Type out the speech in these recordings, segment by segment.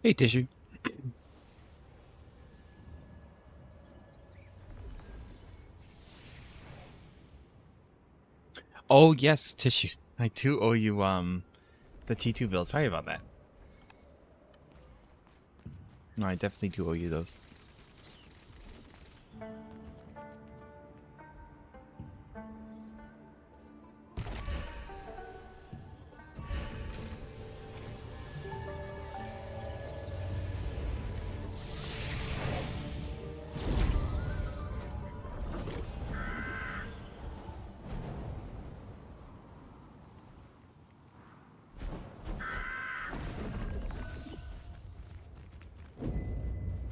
Hey, Tissue. Oh, yes, Tissue. I do owe you, the T2 bill. Sorry about that. No, I definitely do owe you those.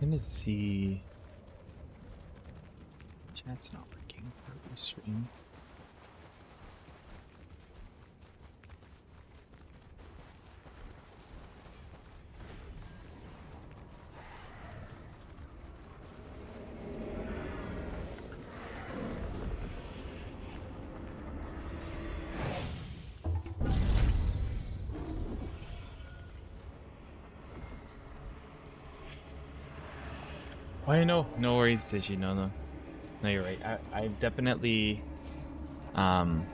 I'm gonna see. Chat's not working for the stream. Oh, no, no worries, Tissue. No, you're right. I've definitely been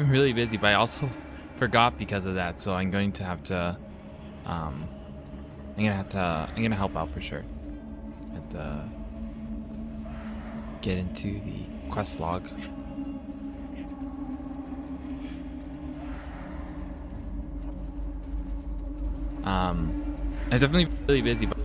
really busy, but I also forgot because of that. So I'm going to have to, I'm gonna help out for sure. And get into the quest log. I was definitely really busy, but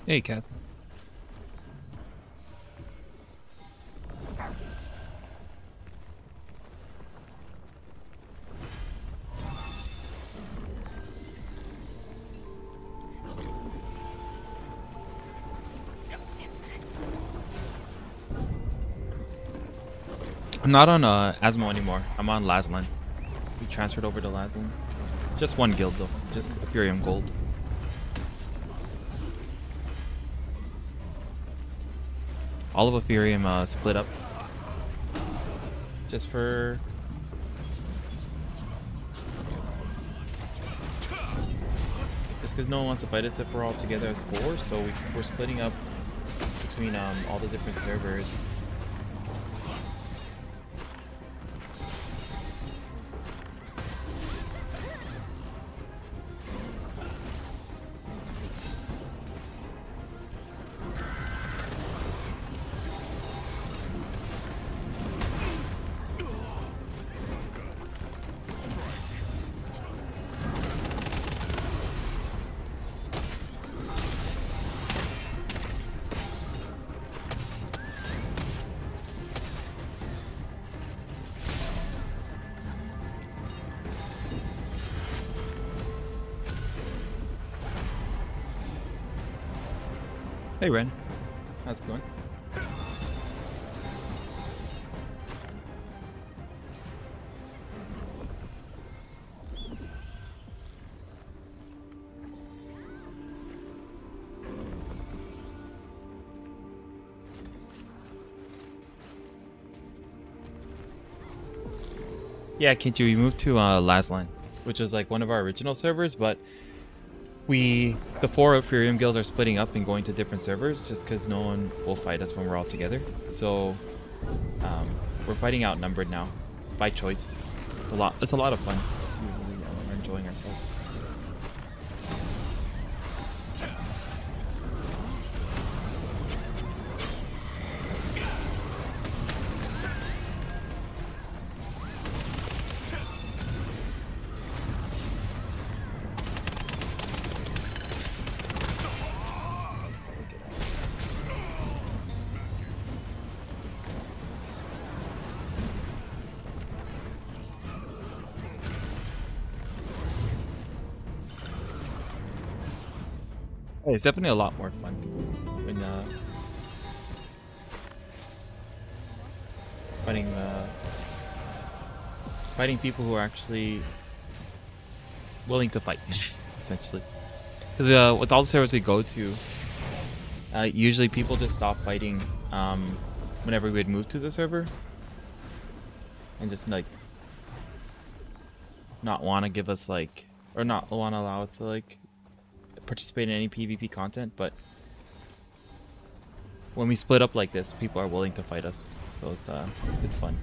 Hey, cats. I'm not on Asmo anymore. I'm on Laslan. We transferred over to Laslan. Just one guild though. Just Ethereum Gold. All of Ethereum split up. Just for... Just because no one wants to fight us if we're all together as 4, so we're splitting up between all the different servers. Hey Ren, how's it going? Yeah, can't you? We moved to Laslan. which was like one of our original servers, but the 4 Ethereum guilds are splitting up and going to different servers just because no one will fight us when we're all together. So we're fighting outnumbered now by choice. It's a lot of fun. We're enjoying ourselves. It's definitely a lot more fun when fighting people who are actually willing to fight, essentially. Because with all the servers we go to, usually people just stop fighting whenever we would move to the server, and just like not want to give us like, or not want to allow us to like participate in any PvP content. But when we split up like this, people are willing to fight us, so it's fun.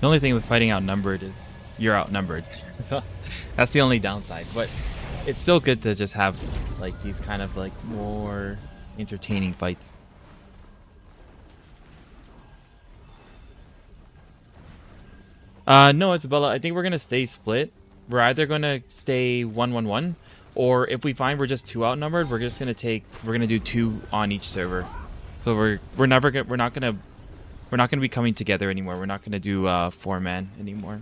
The only thing with fighting outnumbered is you're outnumbered. So that's the only downside. But it's still good to just have like these kind of like more entertaining fights. No, it's Bella. I think we're gonna stay split. We're either gonna stay 1-1-1, or if we find we're just too outnumbered, we're gonna do 2 on each server. So we're not gonna be coming together anymore. We're not gonna do 4-man anymore.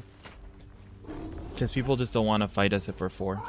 Just people just don't want to fight us if we're 4.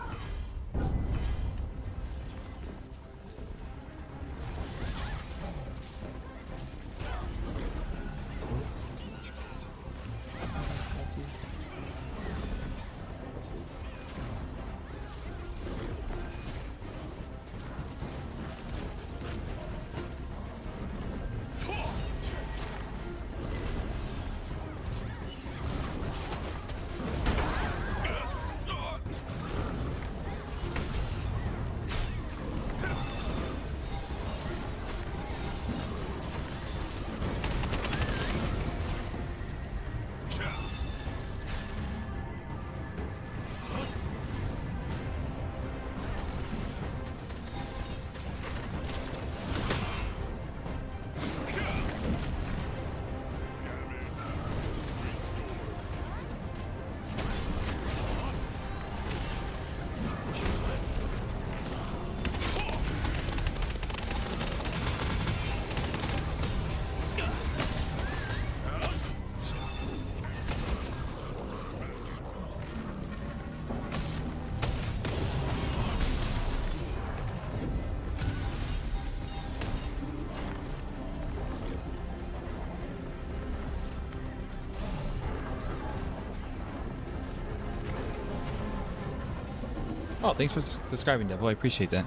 Oh, thanks for subscribing, Devil. I appreciate that.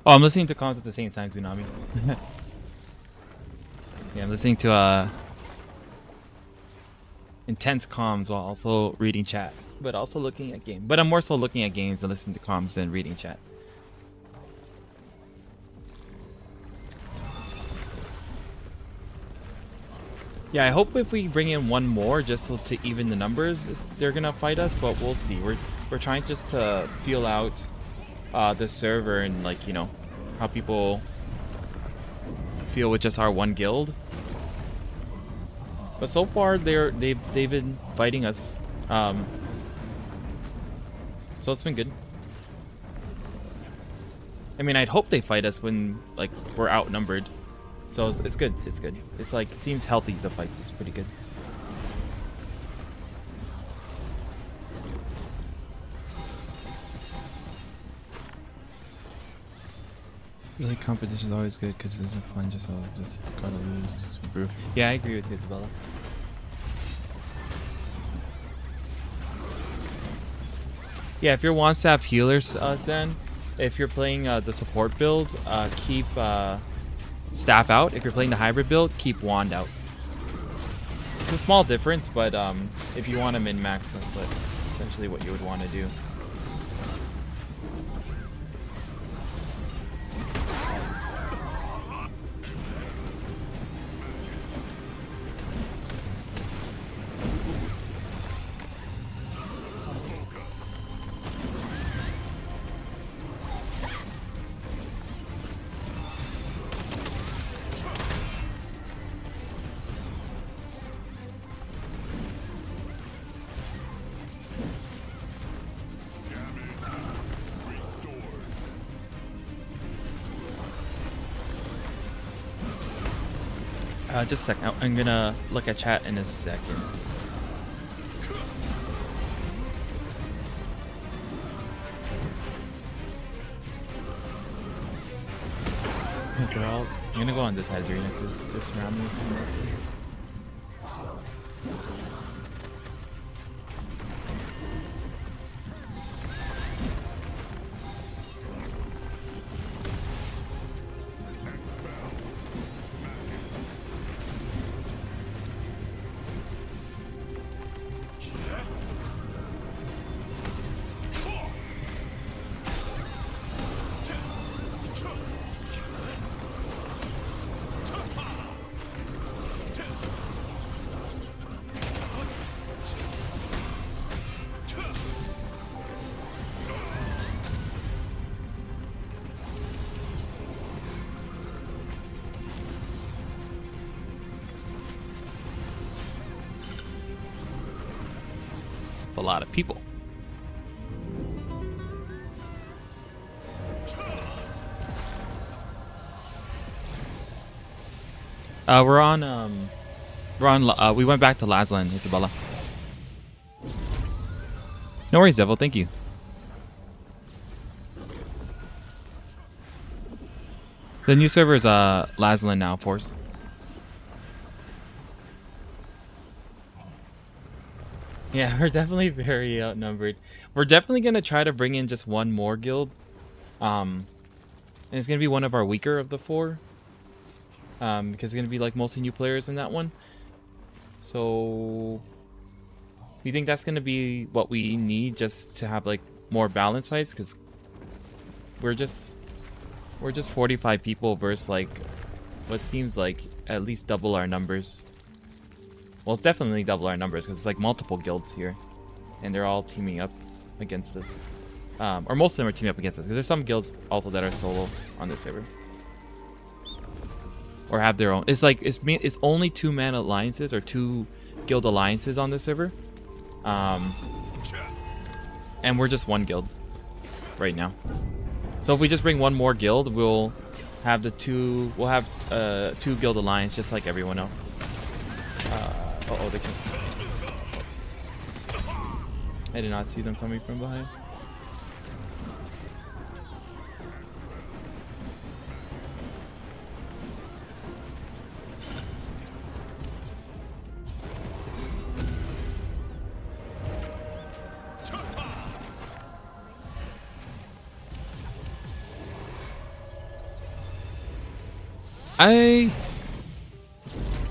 Oh, I'm listening to comms at the same time, Tsunami. Yeah, I'm listening to intense comms while also reading chat, but also looking at games. But I'm more so looking at games and listening to comms than reading chat. Yeah, I hope if we bring in one more just so to even the numbers, they're gonna fight us, but we'll see. We're trying just to feel out the server and, like, you know, how people feel with just our one guild. But so far they've been fighting us. So it's been good. I mean, I'd hope they fight us when like we're outnumbered. So it's good. It's good. It's like, it seems healthy, the fights. It's pretty good. I feel like competition is always good because it isn't fun just gotta lose. Bro. Yeah, I agree with you, Isabella. Yeah, if you're one staff healers, Sen, if you're playing the support build, keep staff out. If you're playing the hybrid build, keep wand out. It's a small difference, but if you want to min-max, that's essentially what you would want to do. Just a second. I'm gonna look at chat in a second. I'm gonna go on this side of the arena because they're surrounding us. A lot of people. We went back to Lazlan, Isabella. No worries, Devil. Thank you. The new server is Lazlan now, Force. Yeah, we're definitely very outnumbered. We're definitely gonna try to bring in just one more guild, and it's gonna be one of our weaker of the four, because it's gonna be like mostly new players in that one. So we think that's gonna be what we need just to have like more balanced fights, because we're just 45 people versus like what seems like at least double our numbers. Well, it's definitely double our numbers because it's like multiple guilds here, and they're all teaming up against us. Or most of them are teaming up against us because there's some guilds also that are solo on this server, or have their own. It's like it's only 2-man alliances or 2 guild alliances on this server, and we're just 1 guild right now. So if we just bring 1 more guild, we'll have 2 guild alliance just like everyone else. Uh-oh, they can. I did not see them coming from behind.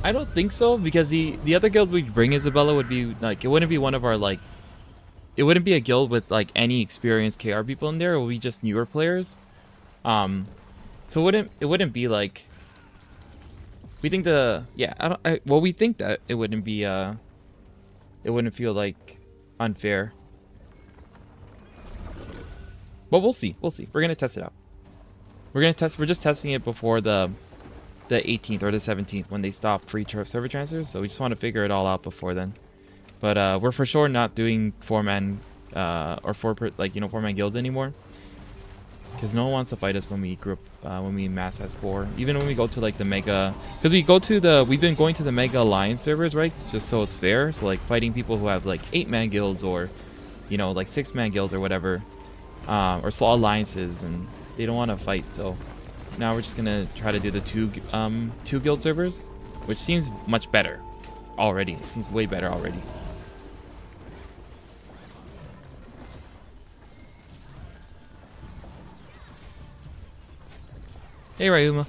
I don't think so, because the other guild we'd bring, Isabella, would be like, it wouldn't be one of our like, it wouldn't be a guild with like any experienced KR people in there. It would be just newer players. So it wouldn't be like, we think we think that it wouldn't be it wouldn't feel like unfair. But we'll see. We're gonna test it out. We're just testing it before the the 18th or the 17th when they stop free server transfers. So we just want to figure it all out before then. But we're for sure not doing 4-man or 4-man guilds anymore, because no one wants to fight us when we group when we mass as 4. Even when we go to like the mega, because we've been going to the mega alliance servers, right? Just so it's fair. So like fighting people who have like 8-man guilds or like 6-man guilds or whatever, or small alliances, and they don't want to fight. So now we're just gonna try to do the two guild servers, which seems much better already. It seems way better already. Hey, Ryuma.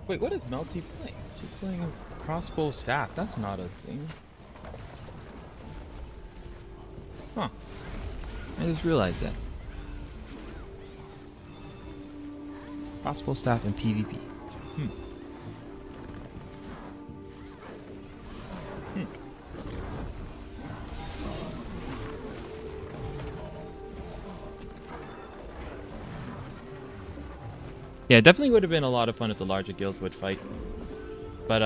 Wait, what is Melty playing? She's playing a crossbow staff. That's not a thing. Huh. I just realized that. Crossbow staff and PVP. Yeah, it definitely would have been a lot of fun if the larger guilds would fight. But,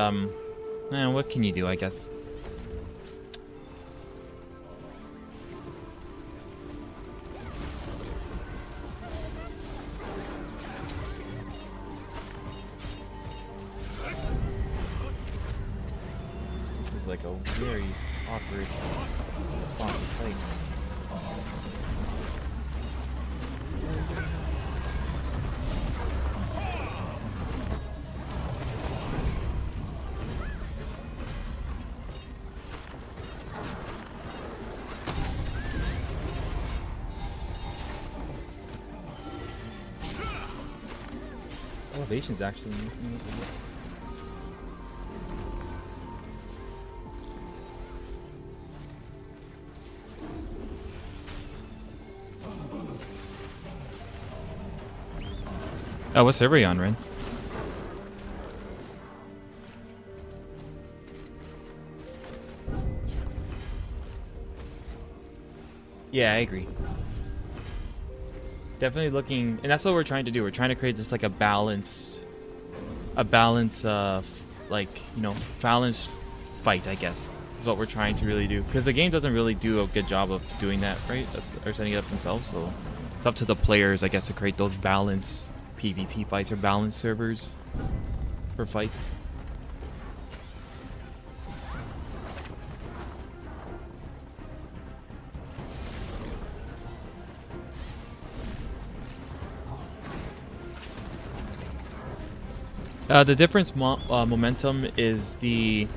man, what can you do, I guess? This is like a very awkward spot to fight. Evasion's actually missing a bit. Oh, what server are you on, Ren? Yeah, I agree. Definitely looking, and that's what we're trying to do. We're trying to create just like a balance of like, balanced fight, I guess, is what we're trying to really do. Because the game doesn't really do a good job of doing that, right? Or setting it up themselves. So it's up to the players, I guess, to create those balanced PvP fights or balanced servers for fights. The difference momentum is the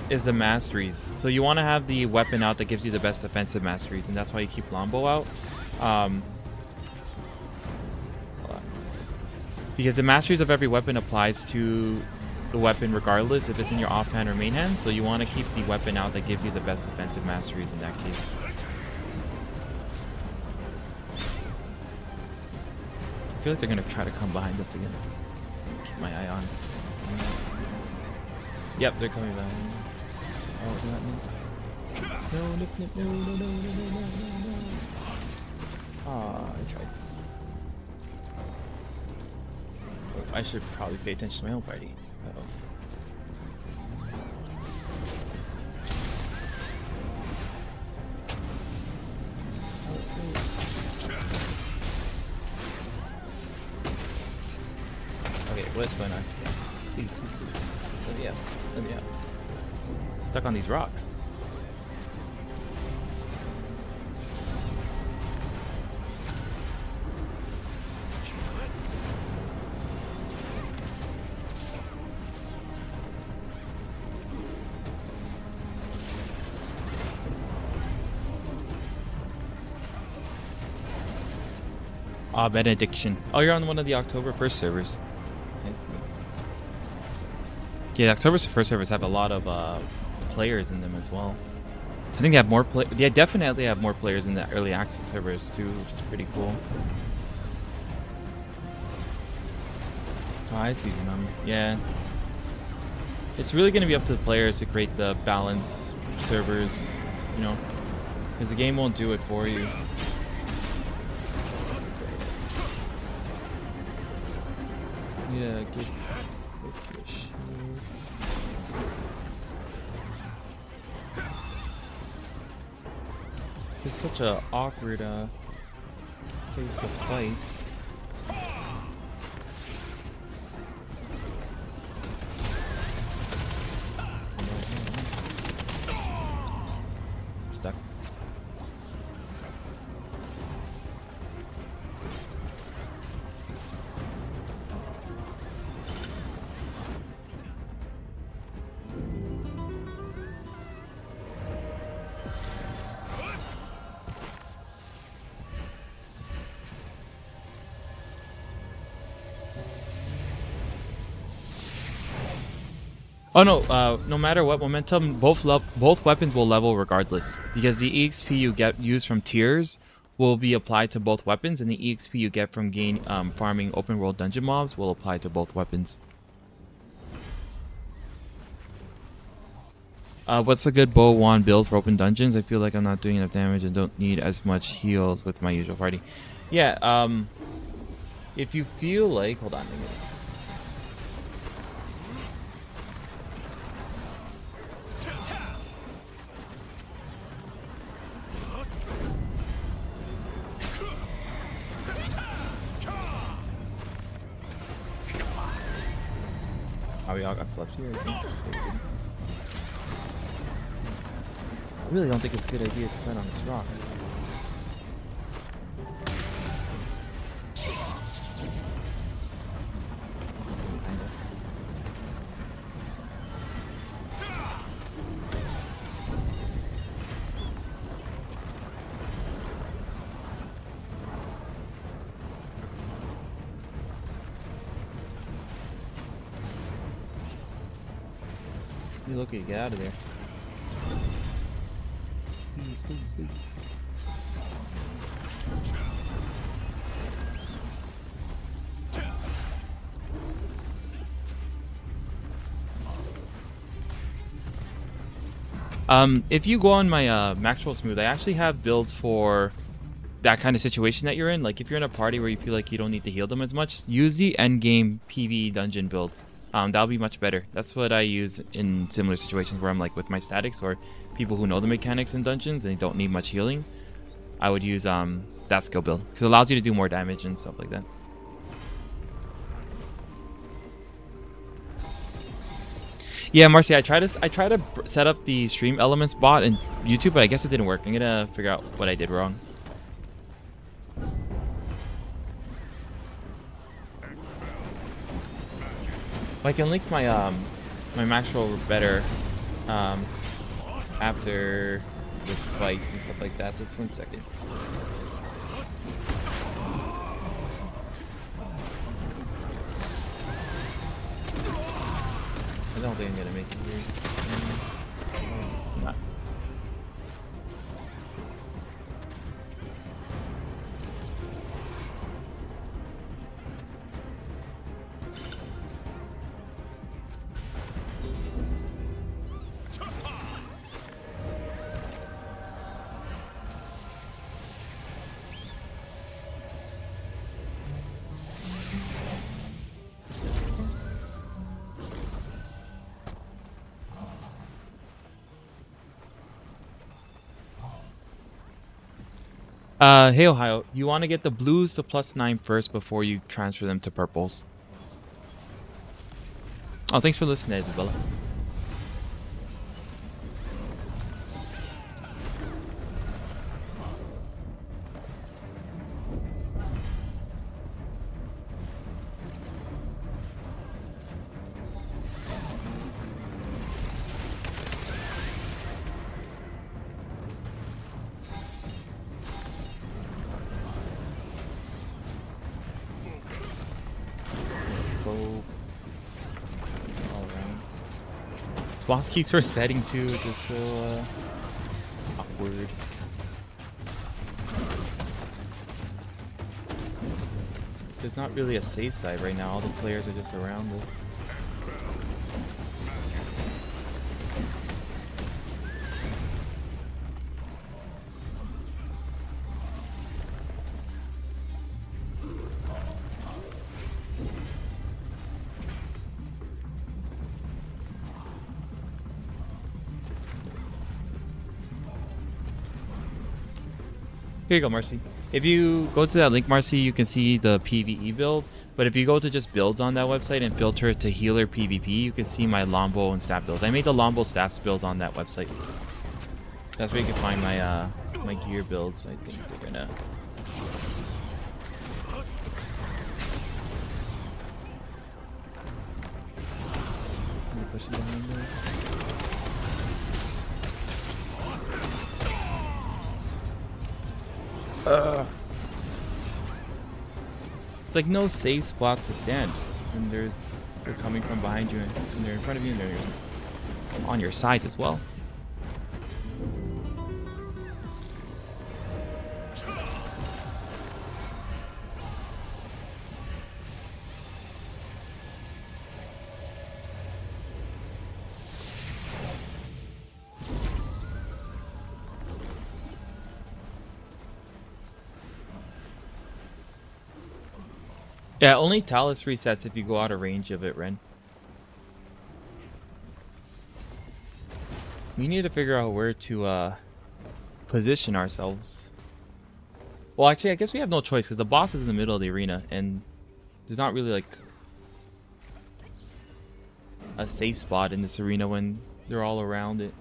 masteries. So you want to have the weapon out that gives you the best defensive masteries, and that's why you keep Lombo out. Because the masteries of every weapon applies to the weapon regardless if it's in your offhand or main hand. So you want to keep the weapon out that gives you the best defensive masteries in that case. I feel like they're gonna try to come behind us again. Keep my eye on. Yep, they're coming behind. Oh, no, no. Ah, I tried. I should probably pay attention to my own party. Uh-oh. Okay, what's going on? Please. Let me out. Let me out. Stuck on these rocks. Benediction. Oh, you're on one of the October 1st servers. I see. Yeah, October 1st servers have a lot of players in them as well. I think they have more play. Yeah, definitely have more players in the early access servers too, which is pretty cool. Oh, I see them. Yeah. It's really going to be up to the players to create the balance servers, you know, because the game won't do it for you. Yeah, get your shield. It's such a awkward place to fight. Stuck. Oh no! No matter what momentum, both weapons will level regardless, because the EXP you get used from tiers will be applied to both weapons, and the EXP you get from farming open world dungeon mobs will apply to both weapons. What's a good bow wand build for open dungeons? I feel like I'm not doing enough damage and don't need as much heals with my usual party. Yeah. If you feel like, hold on a minute. Oh, we all got slept here. I really don't think it's a good idea to fight on this rock. You look at get out of there. Please. If you go on my Maxwell Smooth, I actually have builds for that kind of situation that you're in. Like if you're in a party where you feel like you don't need to heal them as much, use the endgame PvE dungeon build. That'll be much better. That's what I use in similar situations where I'm like with my statics or people who know the mechanics in dungeons and they don't need much healing. I would use that skill build because it allows you to do more damage and stuff like that. Yeah, Marcy, I tried to set up the stream elements bot in YouTube, but I guess it didn't work. I'm gonna figure out what I did wrong. I can link my my Maxwell better after this fight and stuff like that. Just 1 second. I don't think I'm gonna make it here. Not. Hey Ohio, you want to get the blues to +9 first before you transfer them to purples. Oh, thanks for listening, Isabella. Boss keeps resetting too, which is so awkward. There's not really a safe side right now. All the players are just around us. Here you go, Marcy. If you go to that link, Marcy, you can see the PVE build. But if you go to just builds on that website and filter it to healer PvP, you can see my Lombo and staff builds. I made the Lombo staffs builds on that website. That's where you can find my my gear builds. I think we're gonna. Push it behind there. It's like no safe spot to stand. And they're coming from behind you, and they're in front of you, and they're on your sides as well. Yeah, only Talus resets if you go out of range of it, Ren. We need to figure out where to position ourselves. Well, actually, I guess we have no choice because the boss is in the middle of the arena, and there's not really like a safe spot in this arena when they're all around it.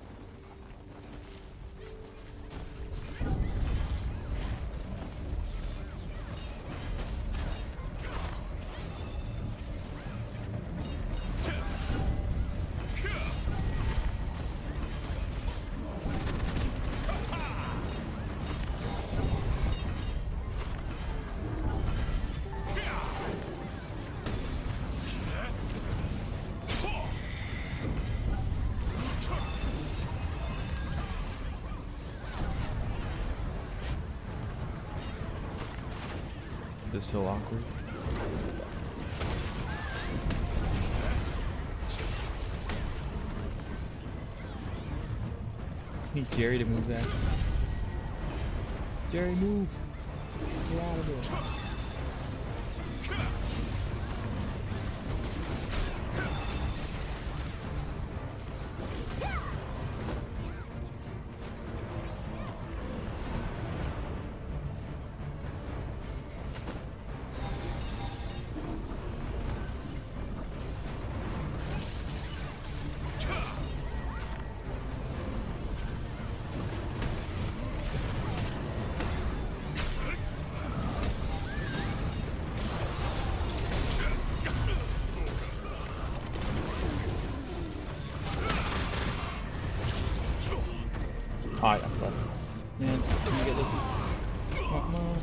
This is so awkward. Need Jerry to move that. Jerry, move! Get out of there. Alright, I suck. Man, can you get lucky? Come on.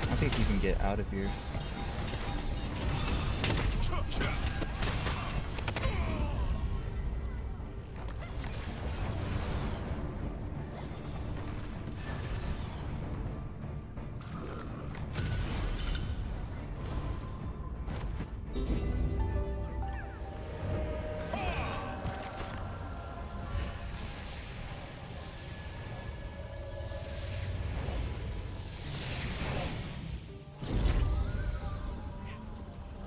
I think you can get out of here.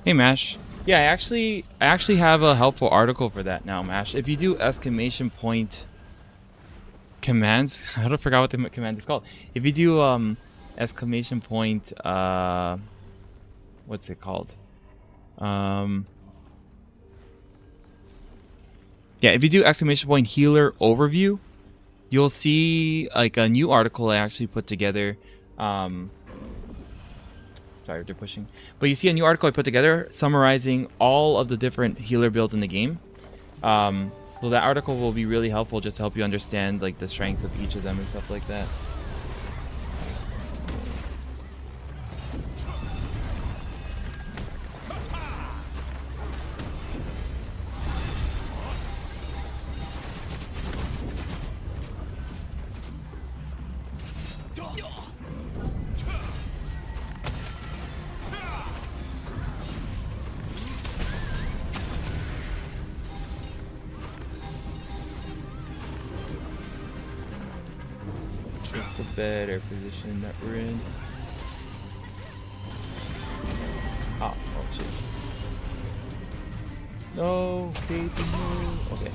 Hey Mash. Yeah, I actually have a helpful article for that now, Mash. If you do exclamation point commands, I don't forget what the command is called. If you do exclamation point what's it called? Yeah, if you do exclamation point healer overview, you'll see like a new article I actually put together. Sorry, they're pushing. But you see a new article I put together summarizing all of the different healer builds in the game. So that article will be really helpful just to help you understand like the strengths of each of them and stuff like that. It's a better position that we're in. Oh shit. No, baby, no. Okay.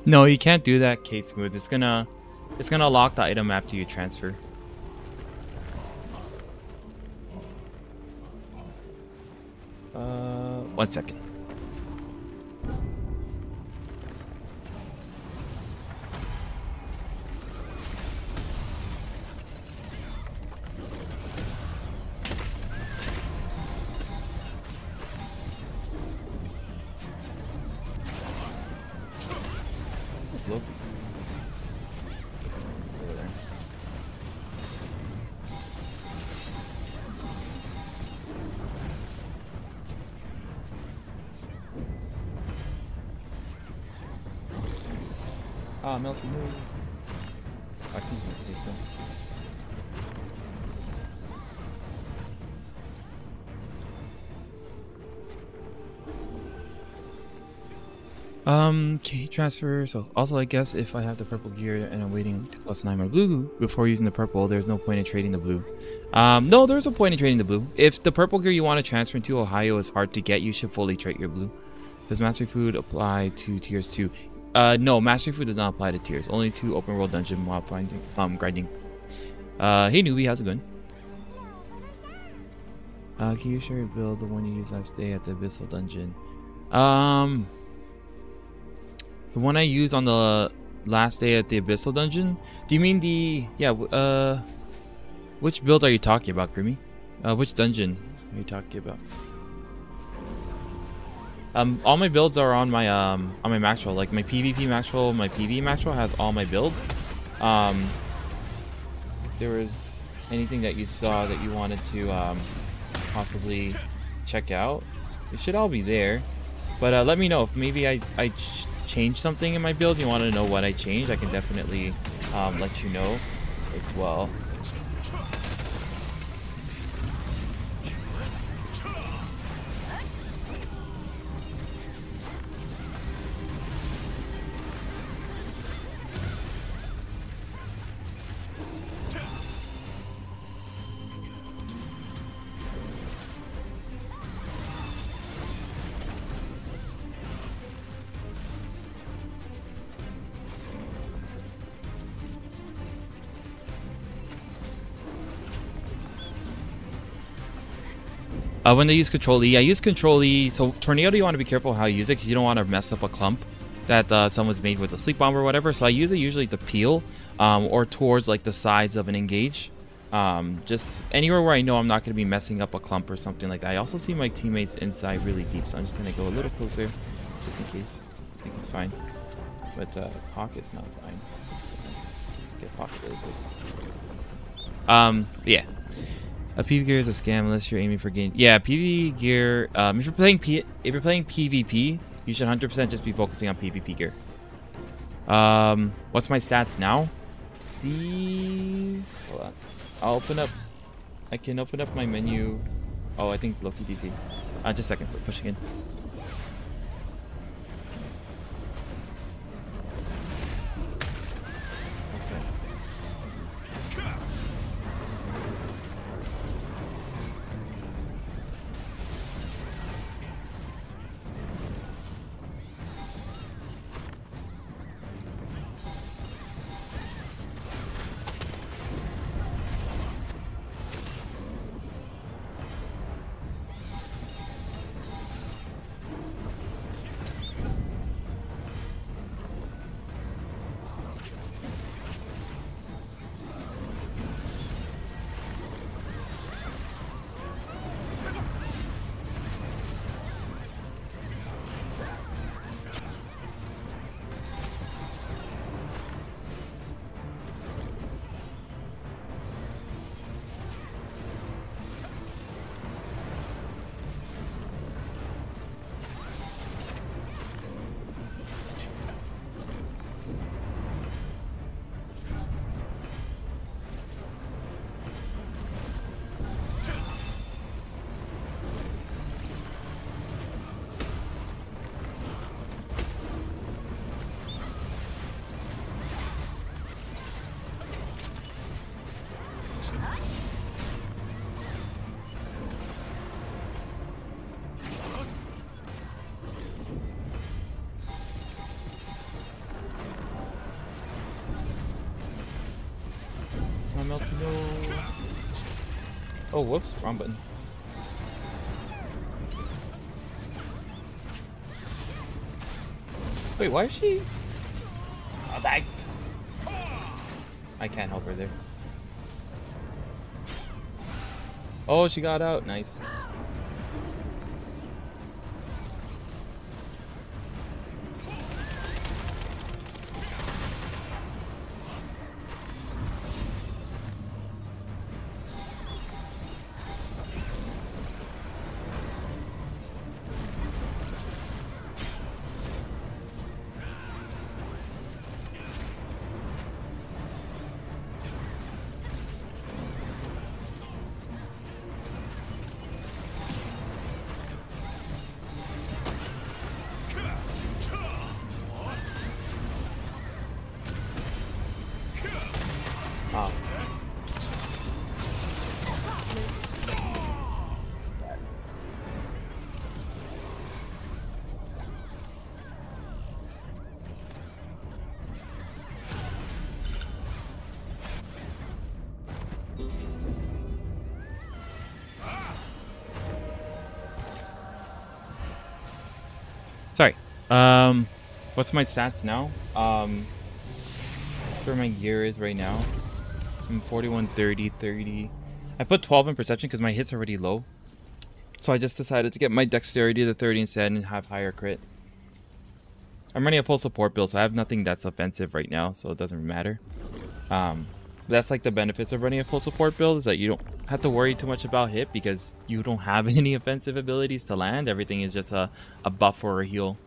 No, you can't do that, Kate Smooth. It's gonna lock the item after you transfer. One second. Look. Over there. Ah, melty move. I think that's stay still. Okay, transfer. So also, I guess if I have the purple gear and I'm waiting to plus 9 my blue before using the purple, there's no point in trading the blue. No, there's a point in trading the blue. If the purple gear you want to transfer into Ohio is hard to get, you should fully trade your blue. Does Mastery Food apply to tiers 2? No, Mastery Food does not apply to tiers. Only to open world dungeon while grinding. Hey newbie, how's it going? Can you share your build, the one you used last day at the Abyssal dungeon? The one I used on the last day at the Abyssal dungeon? Do you mean the... Yeah, which build are you talking about, Creamy? Which dungeon are you talking about? All my builds are on my max roll. Like my PvP max roll, my PvE max roll has all my builds. If there was anything that you saw that you wanted to possibly check out, it should all be there. But let me know if maybe I changed something in my build. You want to know what I changed? I can definitely let you know as well. When they use Control E, I use Control E. So Tornado, you want to be careful how you use it because you don't want to mess up a clump that someone's made with a sleep bomb or whatever. So I use it usually to peel or towards like the sides of an engage. Just anywhere where I know I'm not going to be messing up a clump or something like that. I also see my teammates inside really deep, so I'm just going to go a little closer just in case. I think it's fine. But pocket's not fine. Get pocket really quick. Yeah. A PvP gear is a scam unless you're aiming for gain. Yeah, PvP gear. If you're playing PvP, you should 100% just be focusing on PvP gear. What's my stats now? These. Hold on. I'll open up. I can open up my menu. Oh, I think Loki DC. Just a second. We're pushing in. Melting, no. Oh, whoops, wrong button. Wait, why is she? Oh, die. I can't help her there. Oh, she got out. Nice. Oh. Sorry. What's my stats now? Where my gear is right now. I'm 41, 30, 30. I put 12 in perception because my hit's already low. So I just decided to get my dexterity to 30 instead and have higher crit. I'm running a full support build, so I have nothing that's offensive right now, so it doesn't matter. That's like the benefits of running a full support build, is that you don't have to worry too much about hit because you don't have any offensive abilities to land. Everything is just a buff or a heal.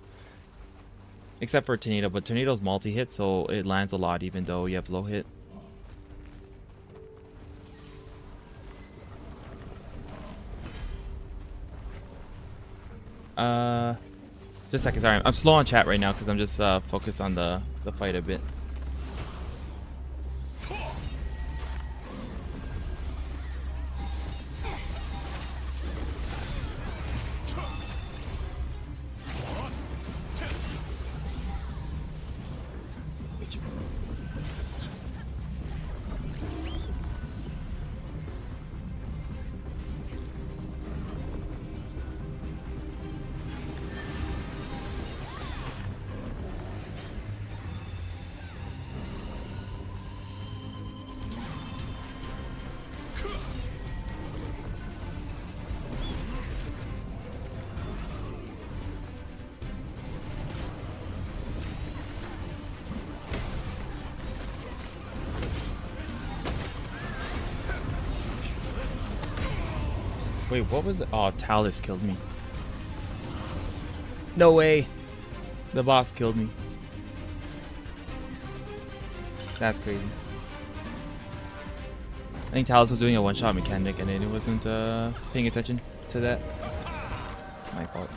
Except for Tornado, but Tornado's multi-hit, so it lands a lot even though you have low hit. Just a second, sorry. I'm slow on chat right now because I'm just focused on the fight a bit. Wait, what was it? Oh, Talus killed me. No way. The boss killed me. That's crazy. I think Talus was doing a one-shot mechanic and it wasn't paying attention to that. My fault.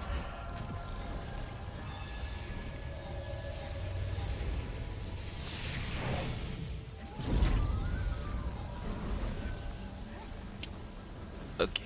Okay.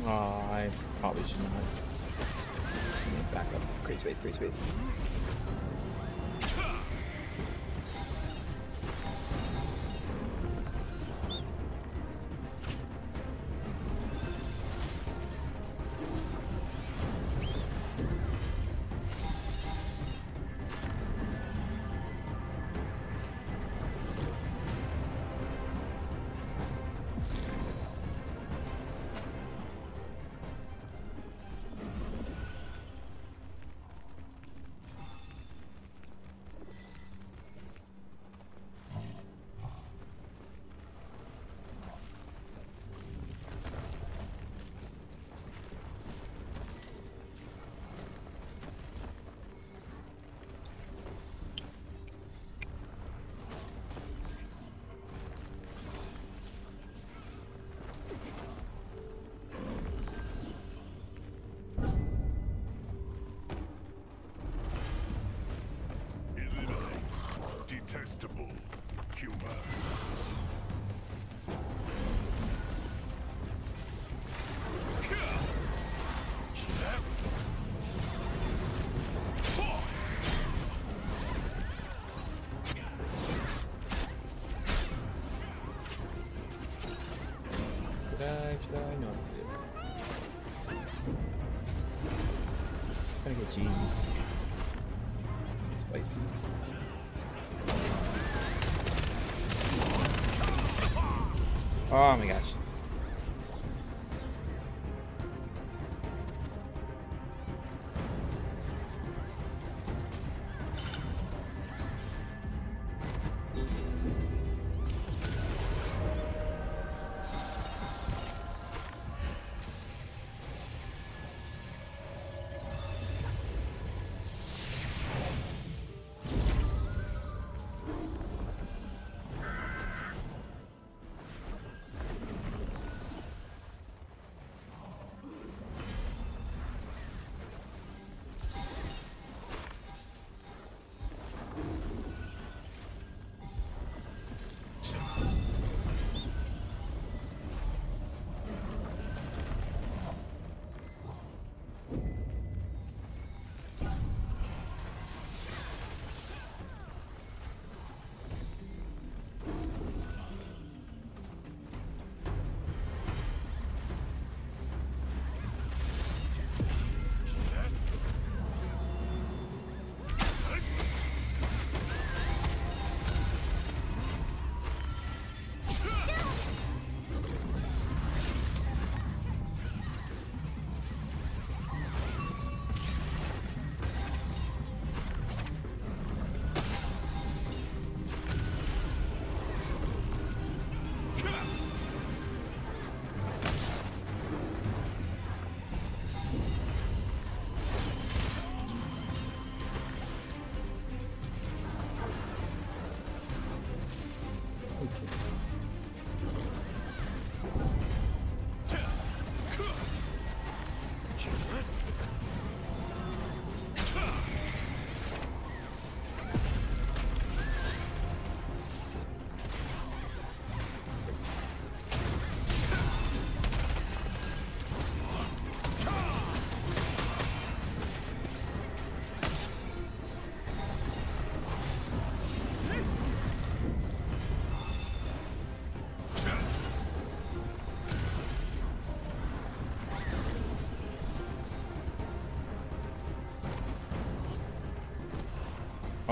Oh, I probably shouldn't have. Back up. Create space, create space. Detestable humor. Should I? No. Gotta get cheesy. Spicy. Oh my gosh.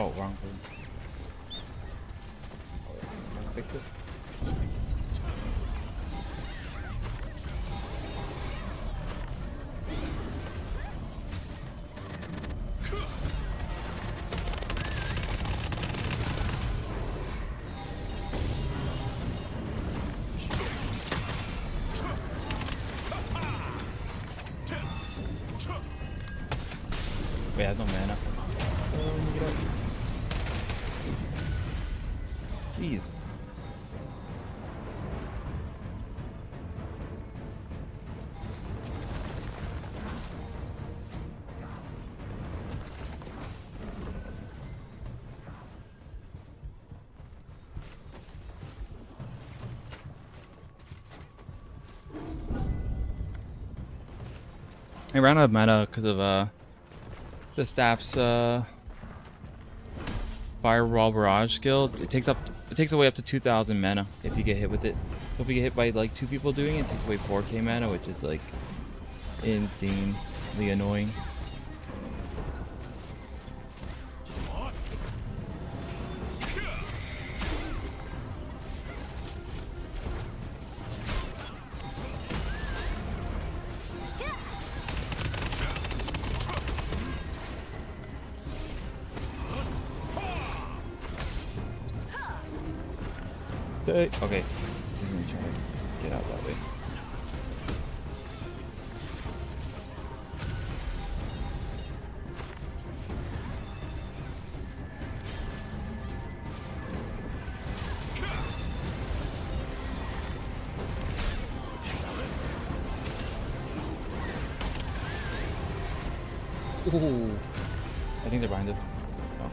Oh, wrong button. Fix it. Wait, I have no mana. Get up. Jeez. I ran out of mana because of the staff's Firewall Barrage skill. It takes away up to 2,000 mana if you get hit with it. So if you get hit by like 2 people doing it, it takes away 4k mana, which is like insanely annoying. Okay. I'm gonna try to get out that way. Ooh. I think they're behind us. Oh.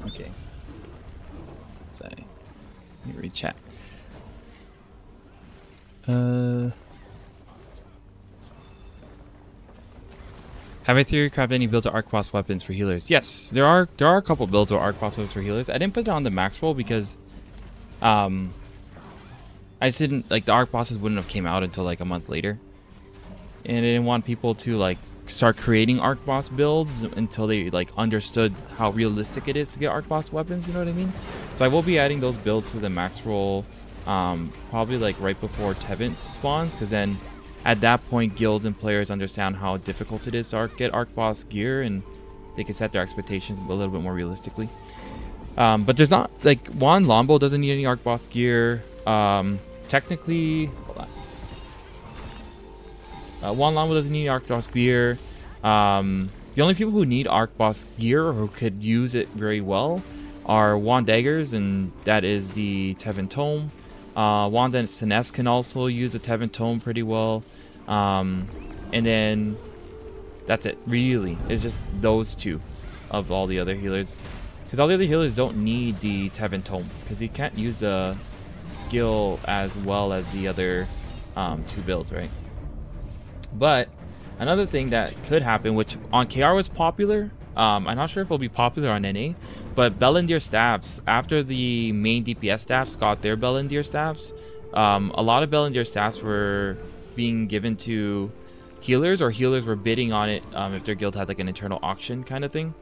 Okay. So, let me read chat. Have I theorycraft any builds of arc boss weapons for healers? Yes, there are a couple builds of arc boss weapons for healers. I didn't put it on the max roll because I just didn't like the arc bosses wouldn't have came out until like a month later. And I didn't want people to like start creating arc boss builds until they like understood how realistic it is to get arc boss weapons, you know what I mean? So I will be adding those builds to the max roll probably like right before Tevent spawns, because then at that point guilds and players understand how difficult it is to get arc boss gear and they can set their expectations a little bit more realistically. But there's not like Juan Lombo doesn't need any arc boss gear. Technically, hold on. Juan Lombo doesn't need arc boss gear. The only people who need arc boss gear or who could use it very well are Juan Daggers, and that is the Tevin Tome. Wanda and Sinest can also use the Tevin Tome pretty well. And then that's it, really. It's just those two of all the other healers. Because all the other healers don't need the Tevin Tome, because you can't use a skill as well as the other 2 builds, right? But another thing that could happen, which on KR was popular, I'm not sure if it'll be popular on NA, but Bellendir staffs, after the main DPS staffs got their Bellendir staffs, a lot of Bellendir staffs were being given to healers, or healers were bidding on it if their guild had like an internal auction kind of thing.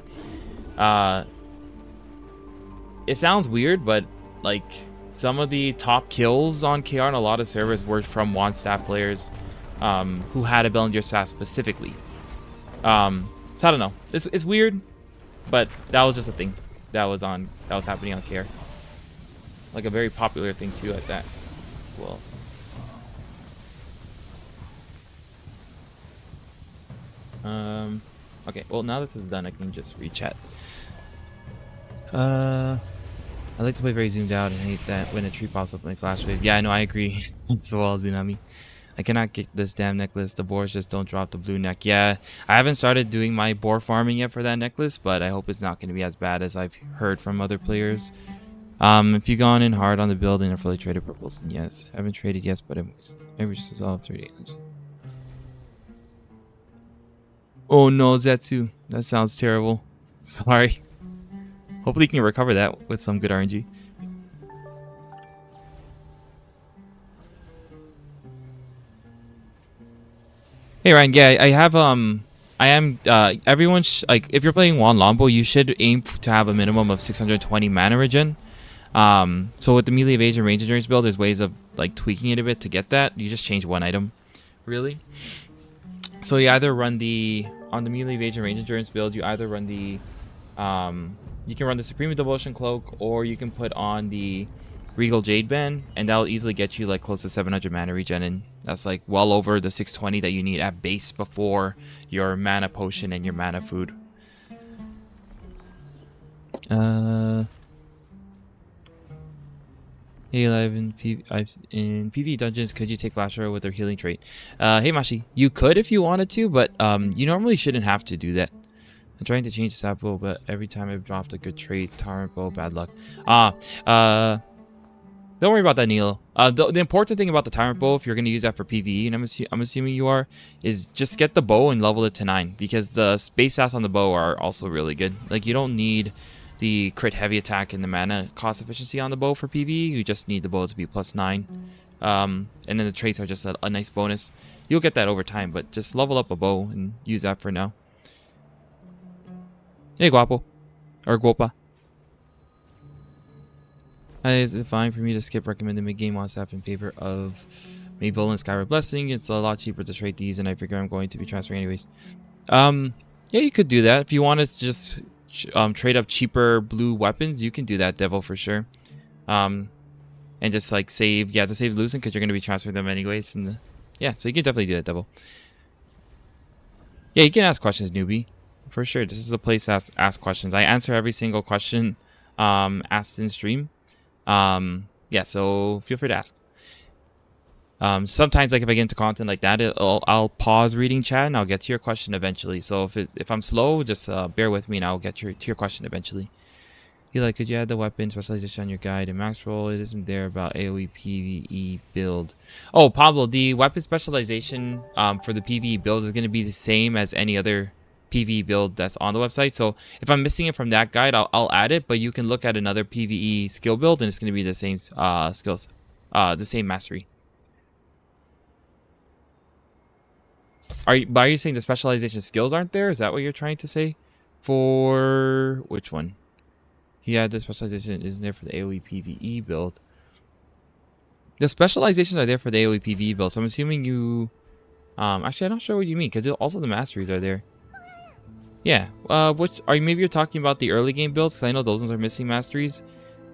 It sounds weird, but like some of the top kills on KR on a lot of servers were from Juan staff players who had a Bellendir staff specifically. So I don't know. It's weird, but that was just a thing that was happening on KR. Like a very popular thing too at that as well. Okay, well now this is done, I can just re-chat. I like to play very zoomed out and hate that when a tree pops up in my flash wave. Yeah, I know, I agree. So well, Tsunami. I cannot get this damn necklace. The boars just don't drop the blue neck. Yeah, I haven't started doing my boar farming yet for that necklace, but I hope it's not going to be as bad as I've heard from other players. If you've gone in hard on the build and are fully traded purples, and yes. I haven't traded yes, but I just resolved 30. Oh no, Zetsu. That sounds terrible. Sorry. Hopefully you can recover that with some good RNG. Hey Ryan, yeah, I have everyone like if you're playing Juan Lombo, you should aim to have a minimum of 620 mana regen. So with the melee evasion range endurance build, there's ways of like tweaking it a bit to get that. You just change one item, really. So you either run on the melee evasion range endurance build, you either run the you can run the Supreme Devotion Cloak, or you can put on the Regal Jade Band, and that'll easily get you like close to 700 mana regen, and that's like well over the 620 that you need at base before your mana potion and your mana food. Hey live in PvE dungeons, could you take Flash Arrow with their healing trait? Hey Mashi, you could if you wanted to, but you normally shouldn't have to do that. I'm trying to change Sap Bow, but every time I've dropped a good trait, Torrent Bow, bad luck. Don't worry about that, Neil. The important thing about the Tyrant Bow, if you're going to use that for PvE, and I'm assuming you are, is just get the bow and level it to 9, because the space stats on the bow are also really good. Like, you don't need the crit heavy attack and the mana cost efficiency on the bow for PvE. You just need the bow to be +9. And then the traits are just a nice bonus. You'll get that over time, but just level up a bow and use that for now. Hey, Guapo. Or Guopa. Is it fine for me to skip recommended mid-game WhatsApp in favor of Mayville and Skyward Blessing? It's a lot cheaper to trade these, and I figure I'm going to be transferring anyways. Yeah, you could do that. If you want to just trade up cheaper blue weapons, you can do that, Devil, for sure. And just like save, to save Lucent, because you're going to be transferring them anyways. And yeah, so you can definitely do that, Devil. Yeah, you can ask questions, newbie, for sure. This is a place to ask questions. I answer every single question asked in stream. Yeah, so feel free to ask. Sometimes, like if I get into content like that, I'll pause reading chat and I'll get to your question eventually. So if I'm slow, just bear with me and I'll get to your question eventually. Eli, could you add the weapon specialization on your guide and max roll? It isn't there about AoE PvE build. Oh, Pablo, the weapon specialization for the PvE build is going to be the same as any other PvE build that's on the website. So if I'm missing it from that guide, I'll add it, but you can look at another PvE skill build and it's going to be the same skills, the same mastery. Are you saying the specialization skills aren't there? Is that what you're trying to say? For which one? Yeah, the specialization isn't there for the AoE PvE build. The specializations are there for the AoE PvE build, so I'm assuming you actually I'm not sure what you mean, because also the masteries are there. Yeah, which maybe you're talking about the early game builds, because I know those ones are missing masteries.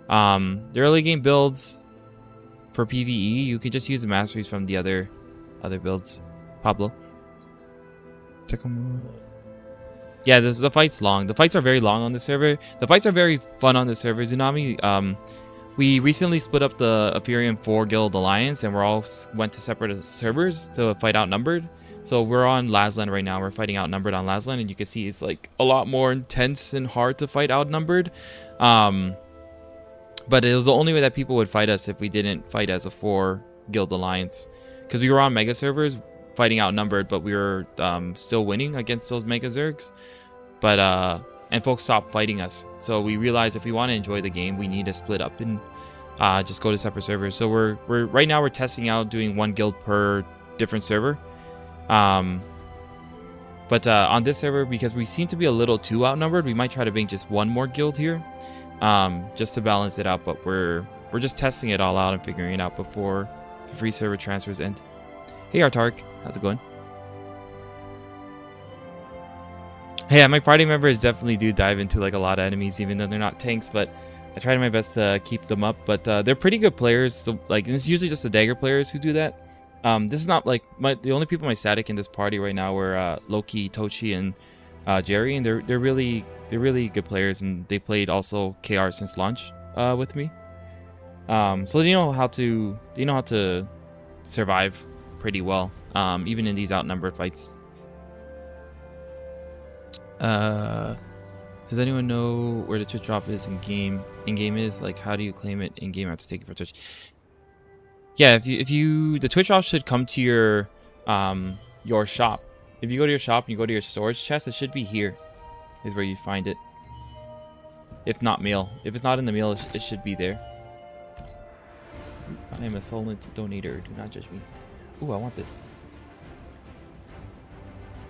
The early game builds for PvE, you can just use the masteries from the other builds. Pablo. Yeah, the fight's long. The fights are very long on the server. The fights are very fun on the server, Tsunami. We recently split up the Ethereum 4 Guild Alliance, and we're all went to separate servers to fight Outnumbered. So we're on Lazland right now. We're fighting Outnumbered on Lazland, and you can see it's like a lot more intense and hard to fight Outnumbered. But it was the only way that people would fight us if we didn't fight as a 4 Guild Alliance, because we were on Mega servers fighting Outnumbered, but we were still winning against those Mega Zergs. But and folks stopped fighting us. So we realized if we want to enjoy the game, we need to split up and just go to separate servers. So we're right now we're testing out doing 1 guild per different server. But on this server, because we seem to be a little too outnumbered, we might try to bring just 1 more guild here, just to balance it out. But we're just testing it all out and figuring it out before the free server transfers end. Hey Artark, how's it going? Hey, yeah, my party members definitely do dive into like a lot of enemies, even though they're not tanks. But I try my best to keep them up. But they're pretty good players. So, like, it's usually just the dagger players who do that. This is not like the only people my static in this party right now were Loki, Tochi, and Jerry, and they're really good players, and they played also KR since launch with me. So they know how to survive pretty well, even in these outnumbered fights. Does anyone know where the Twitch drop is in game? In game is like, how do you claim it in game after taking it for Twitch? Yeah, if you the Twitch drop should come to your shop. If you go to your shop and you go to your storage chest, it should be here. Is where you find it. If not mail, if it's not in the mail, it should be there. I am a solent donator. Do not judge me. Ooh, I want this.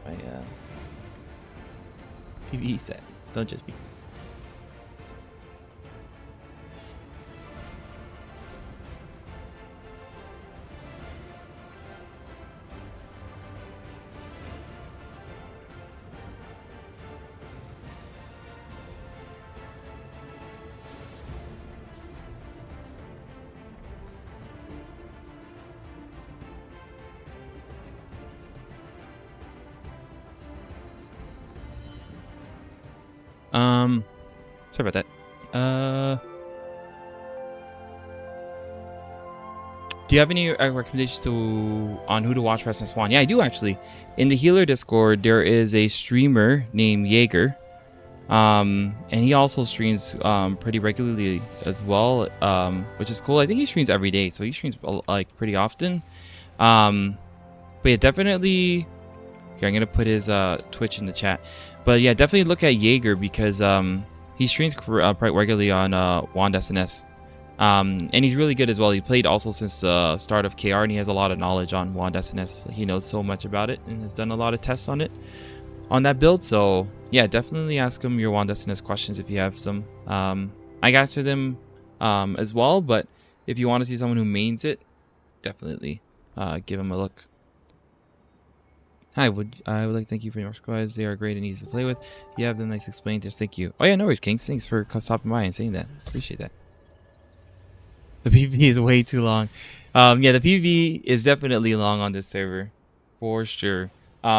My PVE set. Don't judge me. Sorry about that. Do you have any recommendations on who to watch for SS1? Yeah, I do actually. In the healer Discord, there is a streamer named Jaeger, and he also streams pretty regularly as well, which is cool. I think he streams every day, so he streams like pretty often. But yeah, definitely. Here, I'm gonna put his Twitch in the chat. But yeah, definitely look at Jaeger because he streams quite regularly on Wand SNS. And he's really good as well. He played also since the start of KR, and he has a lot of knowledge on Wand SNS. He knows so much about it and has done a lot of tests on it, on that build. So yeah, definitely ask him your Wand SNS questions if you have some. I answer them as well, but if you want to see someone who mains it, definitely give him a look. Hi, I would like to thank you for your guys. They are great and easy to play with. You have them nice explained. Just thank you. Oh yeah, no worries, Kings. Thanks for stopping by and saying that. Appreciate that. The PvP is way too long. Yeah, the PvP is definitely long on this server, for sure. But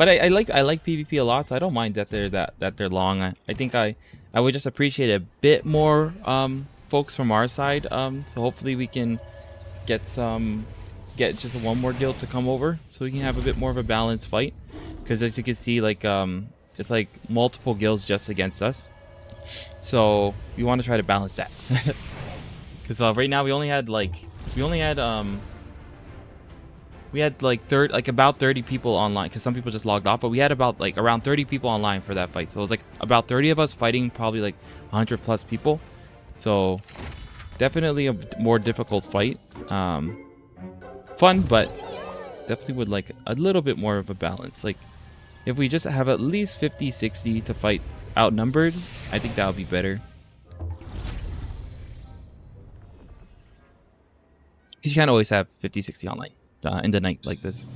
I like PvP a lot, so I don't mind that they're long. I think I would just appreciate a bit more folks from our side. So hopefully we can get just one more guild to come over so we can have a bit more of a balanced fight, because as you can see, like it's like multiple guilds just against us, so we want to try to balance that. Because right now we had about 30 people online, because some people just logged off, but we had about like around 30 people online for that fight. So it was like about 30 of us fighting probably like 100 plus people, so definitely a more difficult fight. Fun, but definitely would like a little bit more of a balance. Like if we just have at least 50-60 to fight outnumbered, I think that would be better. Because you can't always have 50-60 online in the night like this.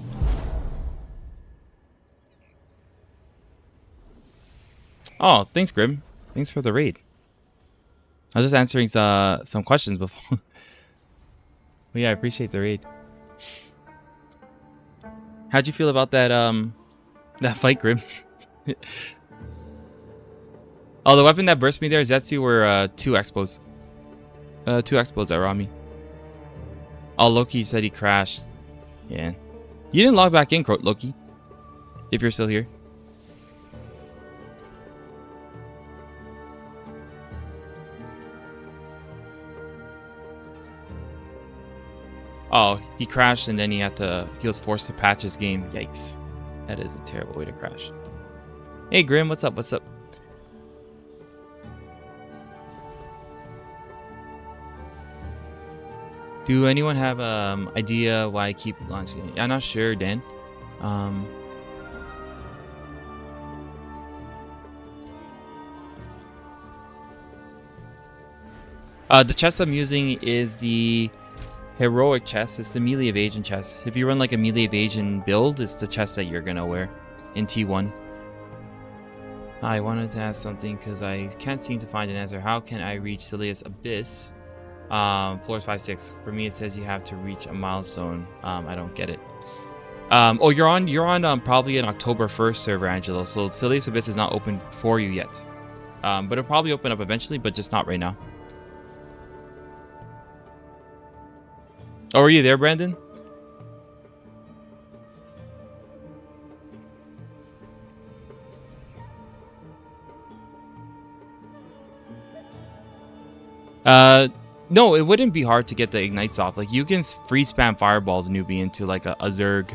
Oh, thanks, Grim. Thanks for the raid. I was just answering some questions before. But yeah, I appreciate the raid. How'd you feel about that fight, Grim? Oh, the weapon that burst me there, Zetsu, were 2 expos. 2 expos that were on me. Oh, Loki said he crashed. Yeah. You didn't log back in, Loki. If you're still here. Oh, he crashed and then he was forced to patch his game. Yikes. That is a terrible way to crash. Hey, Grim, what's up? What's up? Do anyone have idea why I keep launching it? I'm not sure, Dan. The chest I'm using is the heroic chest. It's the melee evasion chest. If you run like a melee evasion build, it's the chest that you're gonna wear in T1. I wanted to ask something because I can't seem to find an answer. How can I reach Silius Abyss Floors 5, 6. For me, it says you have to reach a milestone. I don't get it. Oh, you're on probably an October 1st server, Angelo. So Silius Abyss is not open for you yet. But it'll probably open up eventually, but just not right now. Oh, are you there, Brandon? No, it wouldn't be hard to get the ignites off. Like, you can free spam fireballs newbie into like a Zerg.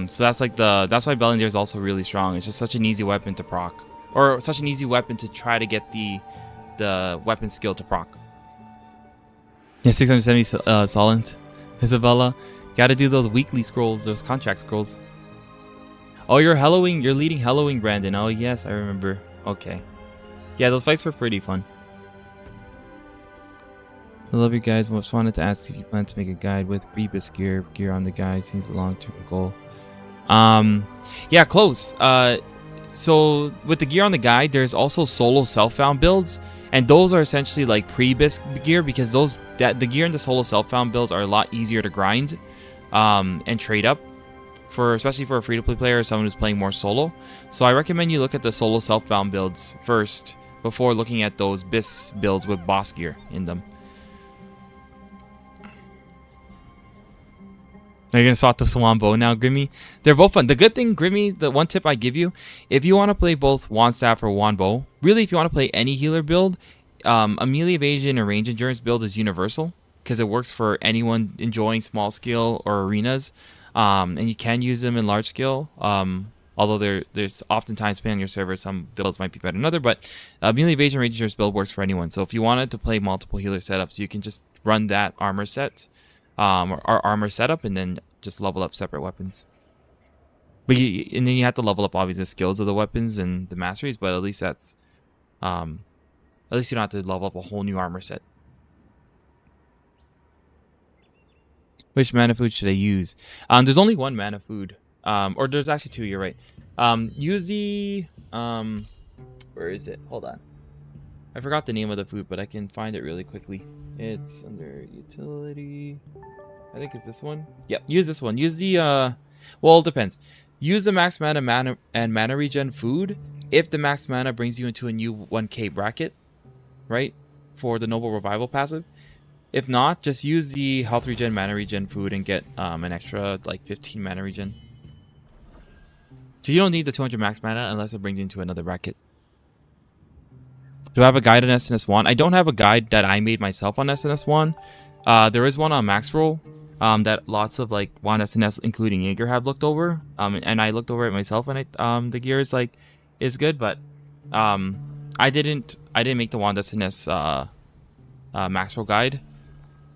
So that's like that's why Bellinger is also really strong. It's just such an easy weapon to proc, or such an easy weapon to try to get the weapon skill to proc. Yeah, 670 Solent. Isabella, gotta do those weekly scrolls, those contract scrolls. Oh, you're leading Halloween, Brandon. Oh yes, I remember. Okay. Yeah, those fights were pretty fun. I love you guys. Most wanted to ask if you plan to make a guide with Rebus gear on the guide. Seems a long-term goal. Yeah, close. So with the gear on the guide, there's also solo self-found builds, and those are essentially like pre-bis gear, because the gear in the solo self-found builds are a lot easier to grind and trade up, especially for a free-to-play player or someone who's playing more solo. So I recommend you look at the solo self-found builds first before looking at those bis builds with boss gear in them. Are you going to swap the Swan Bow now, Grimmy? They're both fun. The good thing, Grimmy, the one tip I give you, if you want to play both Wand Staff or Wand Bow, really if you want to play any healer build, Amelia Evasion and Range Endurance build is universal, because it works for anyone enjoying small scale or arenas, and you can use them in large scale, although there's oftentimes, depending on your server, some builds might be better than another, but Amelia Evasion Range Endurance build works for anyone. So if you wanted to play multiple healer setups, you can just run that armor set, or armor setup, and then just level up separate weapons. But and then you have to level up obviously the skills of the weapons and the masteries, but at least that's at least you don't have to level up a whole new armor set. Which mana food should I use? There's only one mana food, or there's actually two. You're right. Use the where is it? Hold on. I forgot the name of the food, but I can find it really quickly. It's under utility. I think it's this one. Yep, use this one. Use the well, it depends. Use the max mana and mana regen food if the max mana brings you into a new 1k bracket, right? For the Noble Revival passive. If not, just use the health regen, mana regen food and get an extra like 15 mana regen. So you don't need the 200 max mana unless it brings you into another bracket. Do I have a guide on SNS 1? I don't have a guide that I made myself on SNS 1. There is one on Maxroll that lots of like Wand SNS, including Jaeger, have looked over. And I looked over it myself, and the gear is like is good, but I didn't make the Wand SNS Maxroll guide.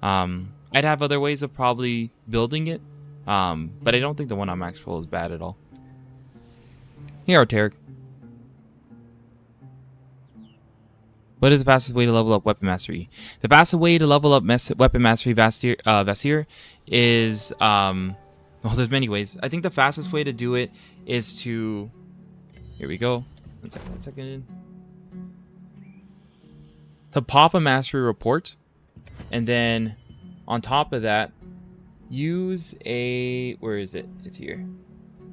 I'd have other ways of probably building it, but I don't think the one on Maxroll is bad at all. Here, Tarek. What is the fastest way to level up weapon mastery? The fastest way to level up weapon mastery Vasir is well, there's many ways. I think the fastest way to do it is to, here we go. One second. To pop a mastery report, and then on top of that, use a, where is it? It's here.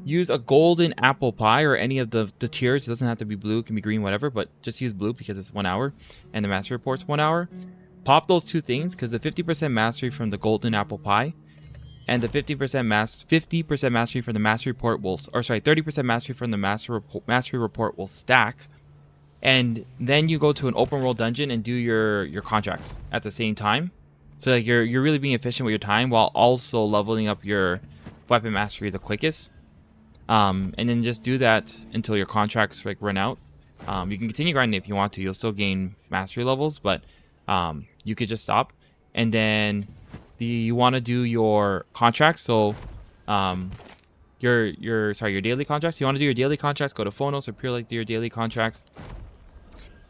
Use a golden apple pie or any of the tiers. It doesn't have to be blue, it can be green, whatever, but just use blue because it's 1 hour and the mastery report's 1 hour. Pop those two things, because the 50% mastery from the golden apple pie and the 50% mastery from the mastery report will, or sorry, 30% mastery from the mastery report will stack. And then you go to an open world dungeon and do your contracts at the same time. So like you're really being efficient with your time while also leveling up your weapon mastery the quickest. And then just do that until your contracts like run out. You can continue grinding if you want to. You'll still gain mastery levels, but you could just stop. And then you want to do your contracts. So your daily contracts. You want to do your daily contracts. Go to Phonos or Pure, do your daily contracts.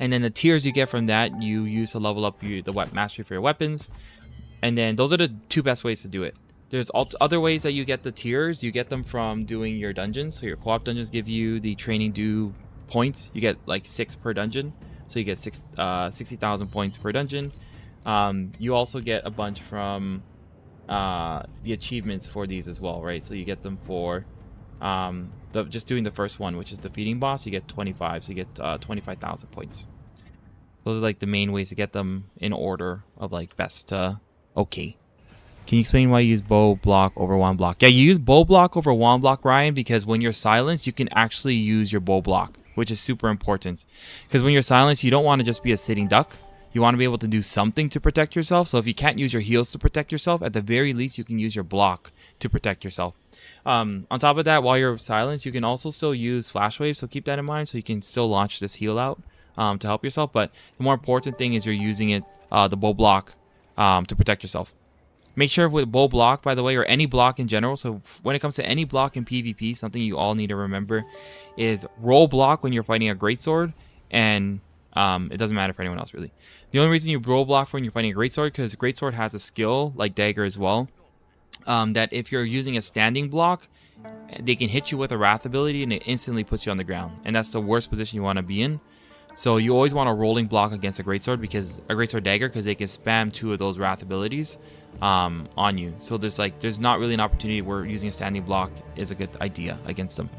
And then the tiers you get from that, you use to level up the mastery for your weapons. And then those are the two best ways to do it. There's other ways that you get the tiers. You get them from doing your dungeons. So your co-op dungeons give you the training due points. You get like 6 per dungeon. So you get 60,000 points per dungeon. You also get a bunch from the achievements for these as well, right? So you get them for just doing the first one, which is defeating boss. You get 25, so you get 25,000 points. Those are like the main ways to get them in order of like best to okay. Can you explain why you use bow block over wand block? Yeah, you use bow block over wand block, Ryan, because when you're silenced, you can actually use your bow block, which is super important. Because when you're silenced, you don't want to just be a sitting duck. You want to be able to do something to protect yourself. So if you can't use your heals to protect yourself, at the very least, you can use your block to protect yourself. On top of that, while you're silenced, you can also still use flash waves. So keep that in mind. So you can still launch this heal out to help yourself. But the more important thing is you're using it, the bow block, to protect yourself. Make sure with bow block, by the way, or any block in general. So when it comes to any block in PvP, something you all need to remember is roll block when you're fighting a greatsword, and it doesn't matter for anyone else really. The only reason you roll block for when you're fighting a greatsword because greatsword has a skill like dagger as well. That if you're using a standing block, they can hit you with a wrath ability and it instantly puts you on the ground, and that's the worst position you want to be in. So you always want a rolling block against a greatsword because a greatsword dagger, because they can spam 2 of those wrath abilities on you. So there's not really an opportunity where using a standing block is a good idea against them.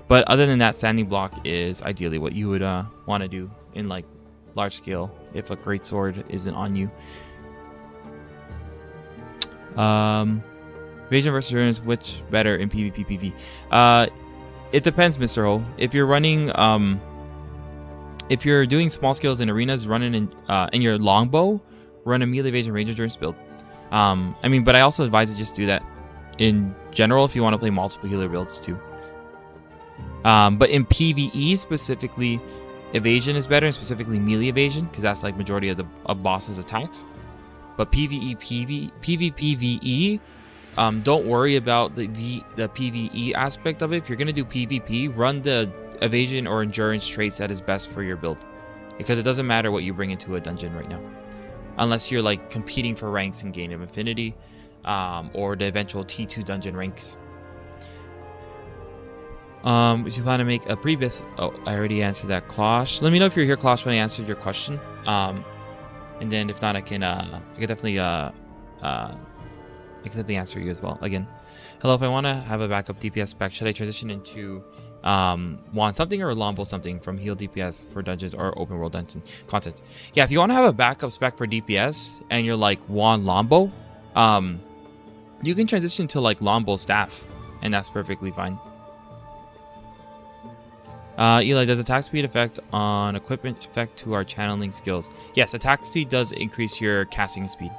But other than that, standing block is ideally what you would want to do in like large scale if a greatsword isn't on you. Evasion versus endurance, which better in PvP PvP? It depends, Mr. Ho. If you're running if you're doing small scales in arenas, running in your longbow, run a melee evasion range endurance build. But I also advise you just do that in general if you want to play multiple healer builds too. But in PvE specifically, evasion is better, and specifically melee evasion, because that's like majority of the boss's attacks. But PvP VE, don't worry about the PvE aspect of it. If you're gonna do PvP, run the evasion or endurance traits that is best for your build, because it doesn't matter what you bring into a dungeon right now, unless you're like competing for ranks in Gate of Infinity, or the eventual T2 dungeon ranks. If you plan to make a previous, I already answered that, Klosh. Let me know if you're here, Klosh, when I answered your question. And then if not, I can definitely answer you as well. Again, hello. If I want to have a backup DPS spec, should I transition into wand something or lombo something from heal DPS for dungeons or open world dungeon content? Yeah, if you want to have a backup spec for DPS and you're like wand lombo, you can transition to like lombo staff, and that's perfectly fine. Eli, does attack speed affect on equipment affect to our channeling skills? Yes, attack speed does increase your casting speed.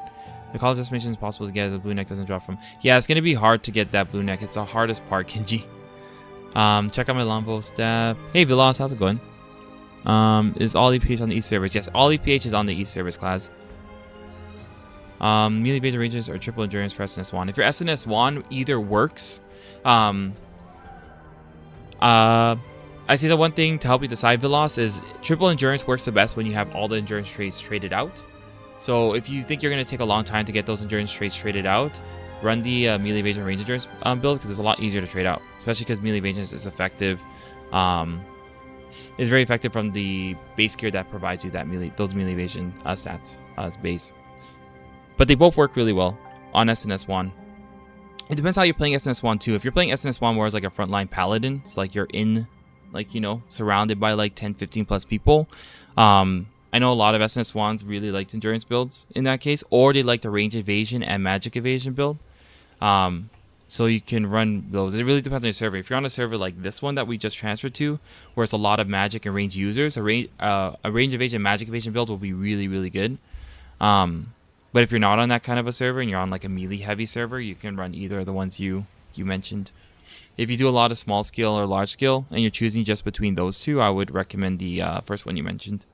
The college estimation is possible to get as the blue neck doesn't drop from. Yeah, it's gonna be hard to get that blue neck. It's the hardest part, Kenji. Check out my lombo staff. Hey Vilas, how's it going? Is all EPH on the East servers? Yes, all EPH is on the East servers class. Melee evasion ranges or triple endurance for SNS 1. If your SNS 1 either works, I say the one thing to help you decide, Vilas, is triple endurance works the best when you have all the endurance traits traded out. So if you think you're going to take a long time to get those endurance traits traded out, run the melee evasion range endurance build, because it's a lot easier to trade out, especially because melee evasion is effective. It's very effective from the base gear that provides you that those melee evasion stats as base. But they both work really well on SNS 1. It depends how you're playing SNS 1 too. If you're playing SNS 1 where it's like a frontline paladin, it's like you're in, like, you know, surrounded by like 10, 15 plus people. I know a lot of SNS 1s really liked endurance builds in that case, or they like the range evasion and magic evasion build. So you can run those. It really depends on your server. If you're on a server like this one that we just transferred to, where it's a lot of magic and range users, a range evasion, magic evasion build will be really, really good. But if you're not on that kind of a server and you're on like a melee heavy server, you can run either of the ones you mentioned. If you do a lot of small scale or large scale and you're choosing just between those two, I would recommend the first one you mentioned.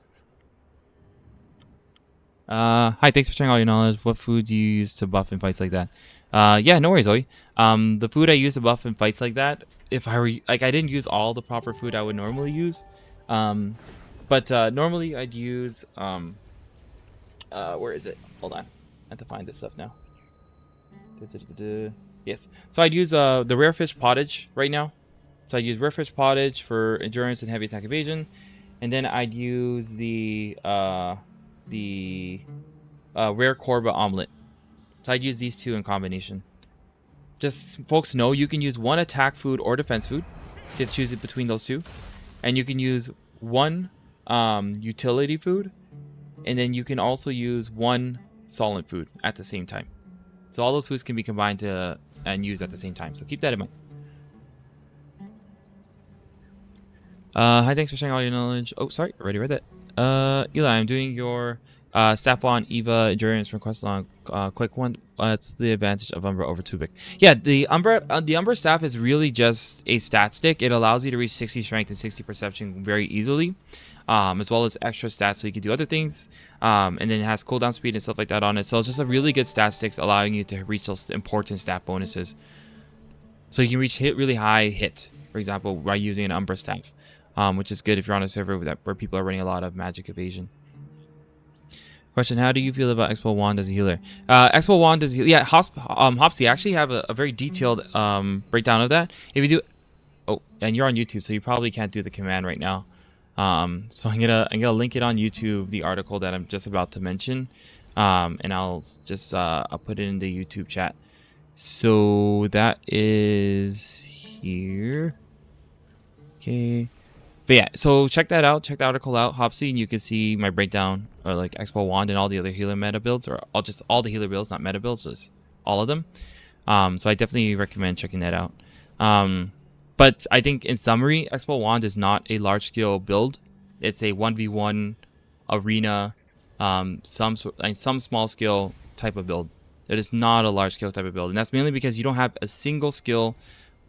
Hi, thanks for sharing all your knowledge. What food do you use to buff in fights like that? Yeah, no worries, Zoe. The food I use to buff in fights like that, if I were like, I didn't use all the proper food I would normally use. But normally I'd use where is it? Hold on, I have to find this stuff now. Yes, so I'd use the rare fish pottage right now. So I'd use rare fish pottage for endurance and heavy attack evasion, and then I'd use the rare Corba omelet. So I'd use these two in combination. Just folks know you can use one attack food or defense food. You choose it between those two, and you can use one utility food, and then you can also use one solid food at the same time. So all those foods can be combined to and used at the same time. So keep that in mind. Hi, thanks for sharing all your knowledge. Oh, sorry, already read that. Eli, I'm doing your staff on Eva endurance request on quick one. That's the advantage of Umbra over Tubik. Yeah, the Umbra staff is really just a stat stick. It allows you to reach 60 strength and 60 perception very easily, as well as extra stats so you can do other things. And then it has cooldown speed and stuff like that on it. So it's just a really good stat stick, allowing you to reach those important stat bonuses. So you can reach really high hit, for example, by using an Umbra staff. Which is good if you're on a server where people are running a lot of magic evasion. Question: how do you feel about Expo Wand as a healer? Expo Wand as a healer. Yeah, Hopsy, I actually have a very detailed breakdown of that. If you do, oh, and you're on YouTube, so you probably can't do the command right now. So I'm gonna link it on YouTube, the article that I'm just about to mention, and I'll just I'll put it in the YouTube chat. So that is here. Okay. But yeah, so check that out. Check the article out, Hopsy, and you can see my breakdown, or like Expo Wand and all the other healer meta builds, or all the healer builds, not meta builds, just all of them. So I definitely recommend checking that out. But I think in summary, Expo Wand is not a large scale build. It's a 1v1 arena, some small scale type of build. It is not a large scale type of build, and that's mainly because you don't have a single skill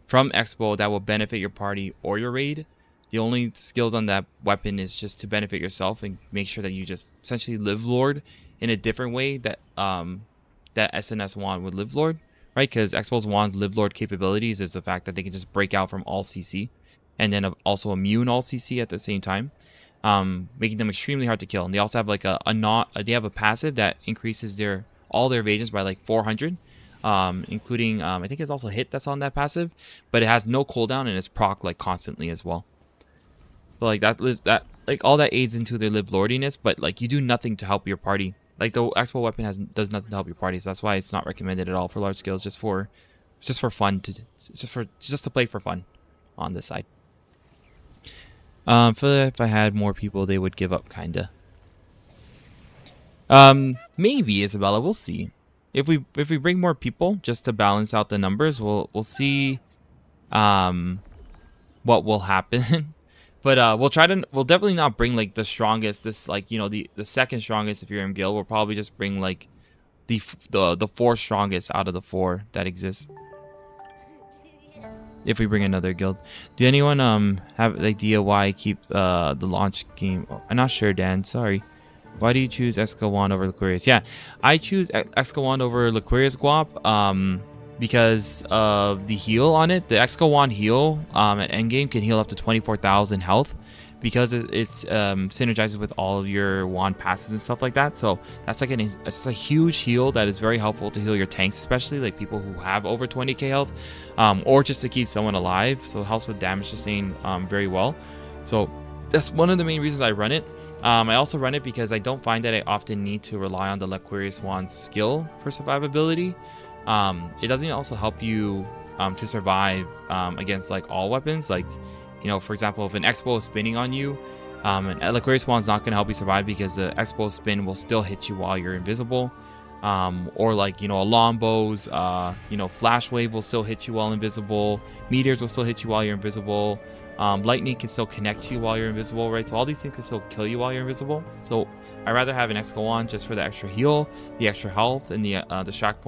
from Expo that will benefit your party or your raid. The only skills on that weapon is just to benefit yourself and make sure that you just essentially live Lord in a different way that that SNS wand would live Lord, right? Because Expo's wand's live Lord capabilities is the fact that they can just break out from all CC and then also immune all CC at the same time, making them extremely hard to kill. And they also have like they have a passive that increases all their evasions by like 400. Including I think it's also hit that's on that passive, but it has no cooldown and it's proc like constantly as well. But like that like all that aids into their live lordiness, but like you do nothing to help your party. Like the Expo weapon does nothing to help your party, so that's why it's not recommended at all for large scales. Just for fun just to play for fun on this side. If I had more people, they would give up kinda. Maybe Isabella, we'll see. If we bring more people just to balance out the numbers, we'll see what will happen. But we'll definitely not bring like the strongest, the second strongest if you're in guild. We'll probably just bring like the 4 strongest out of the 4 that exist. If we bring another guild. Do anyone have an idea why I keep the launch game? Oh, I'm not sure, Dan. Sorry. Why do you choose Exco Wand over Liquirius? Yeah, I choose Exco Wand over Liquirius Guap because of the heal on it. The Exco Wand heal at endgame can heal up to 24,000 health because it's synergizes with all of your wand passes and stuff like that. So that's like it's a huge heal that is very helpful to heal your tanks, especially like people who have over 20k health, or just to keep someone alive. So it helps with damage sustain very well. So that's one of the main reasons I run it. I also run it because I don't find that I often need to rely on the Liquirius Wand's skill for survivability. It doesn't also help you to survive against like all weapons. Like, you know, for example, if an Expo is spinning on you, an Liquirius Wand's not going to help you survive because the Expo spin will still hit you while you're invisible. Or like, you know, a longbows, flash wave will still hit you while invisible. Meteors will still hit you while you're invisible. Lightning can still connect to you while you're invisible, right? So all these things can still kill you while you're invisible. So I'd rather have an Exco Wand just for the extra heal, the extra health, and the strength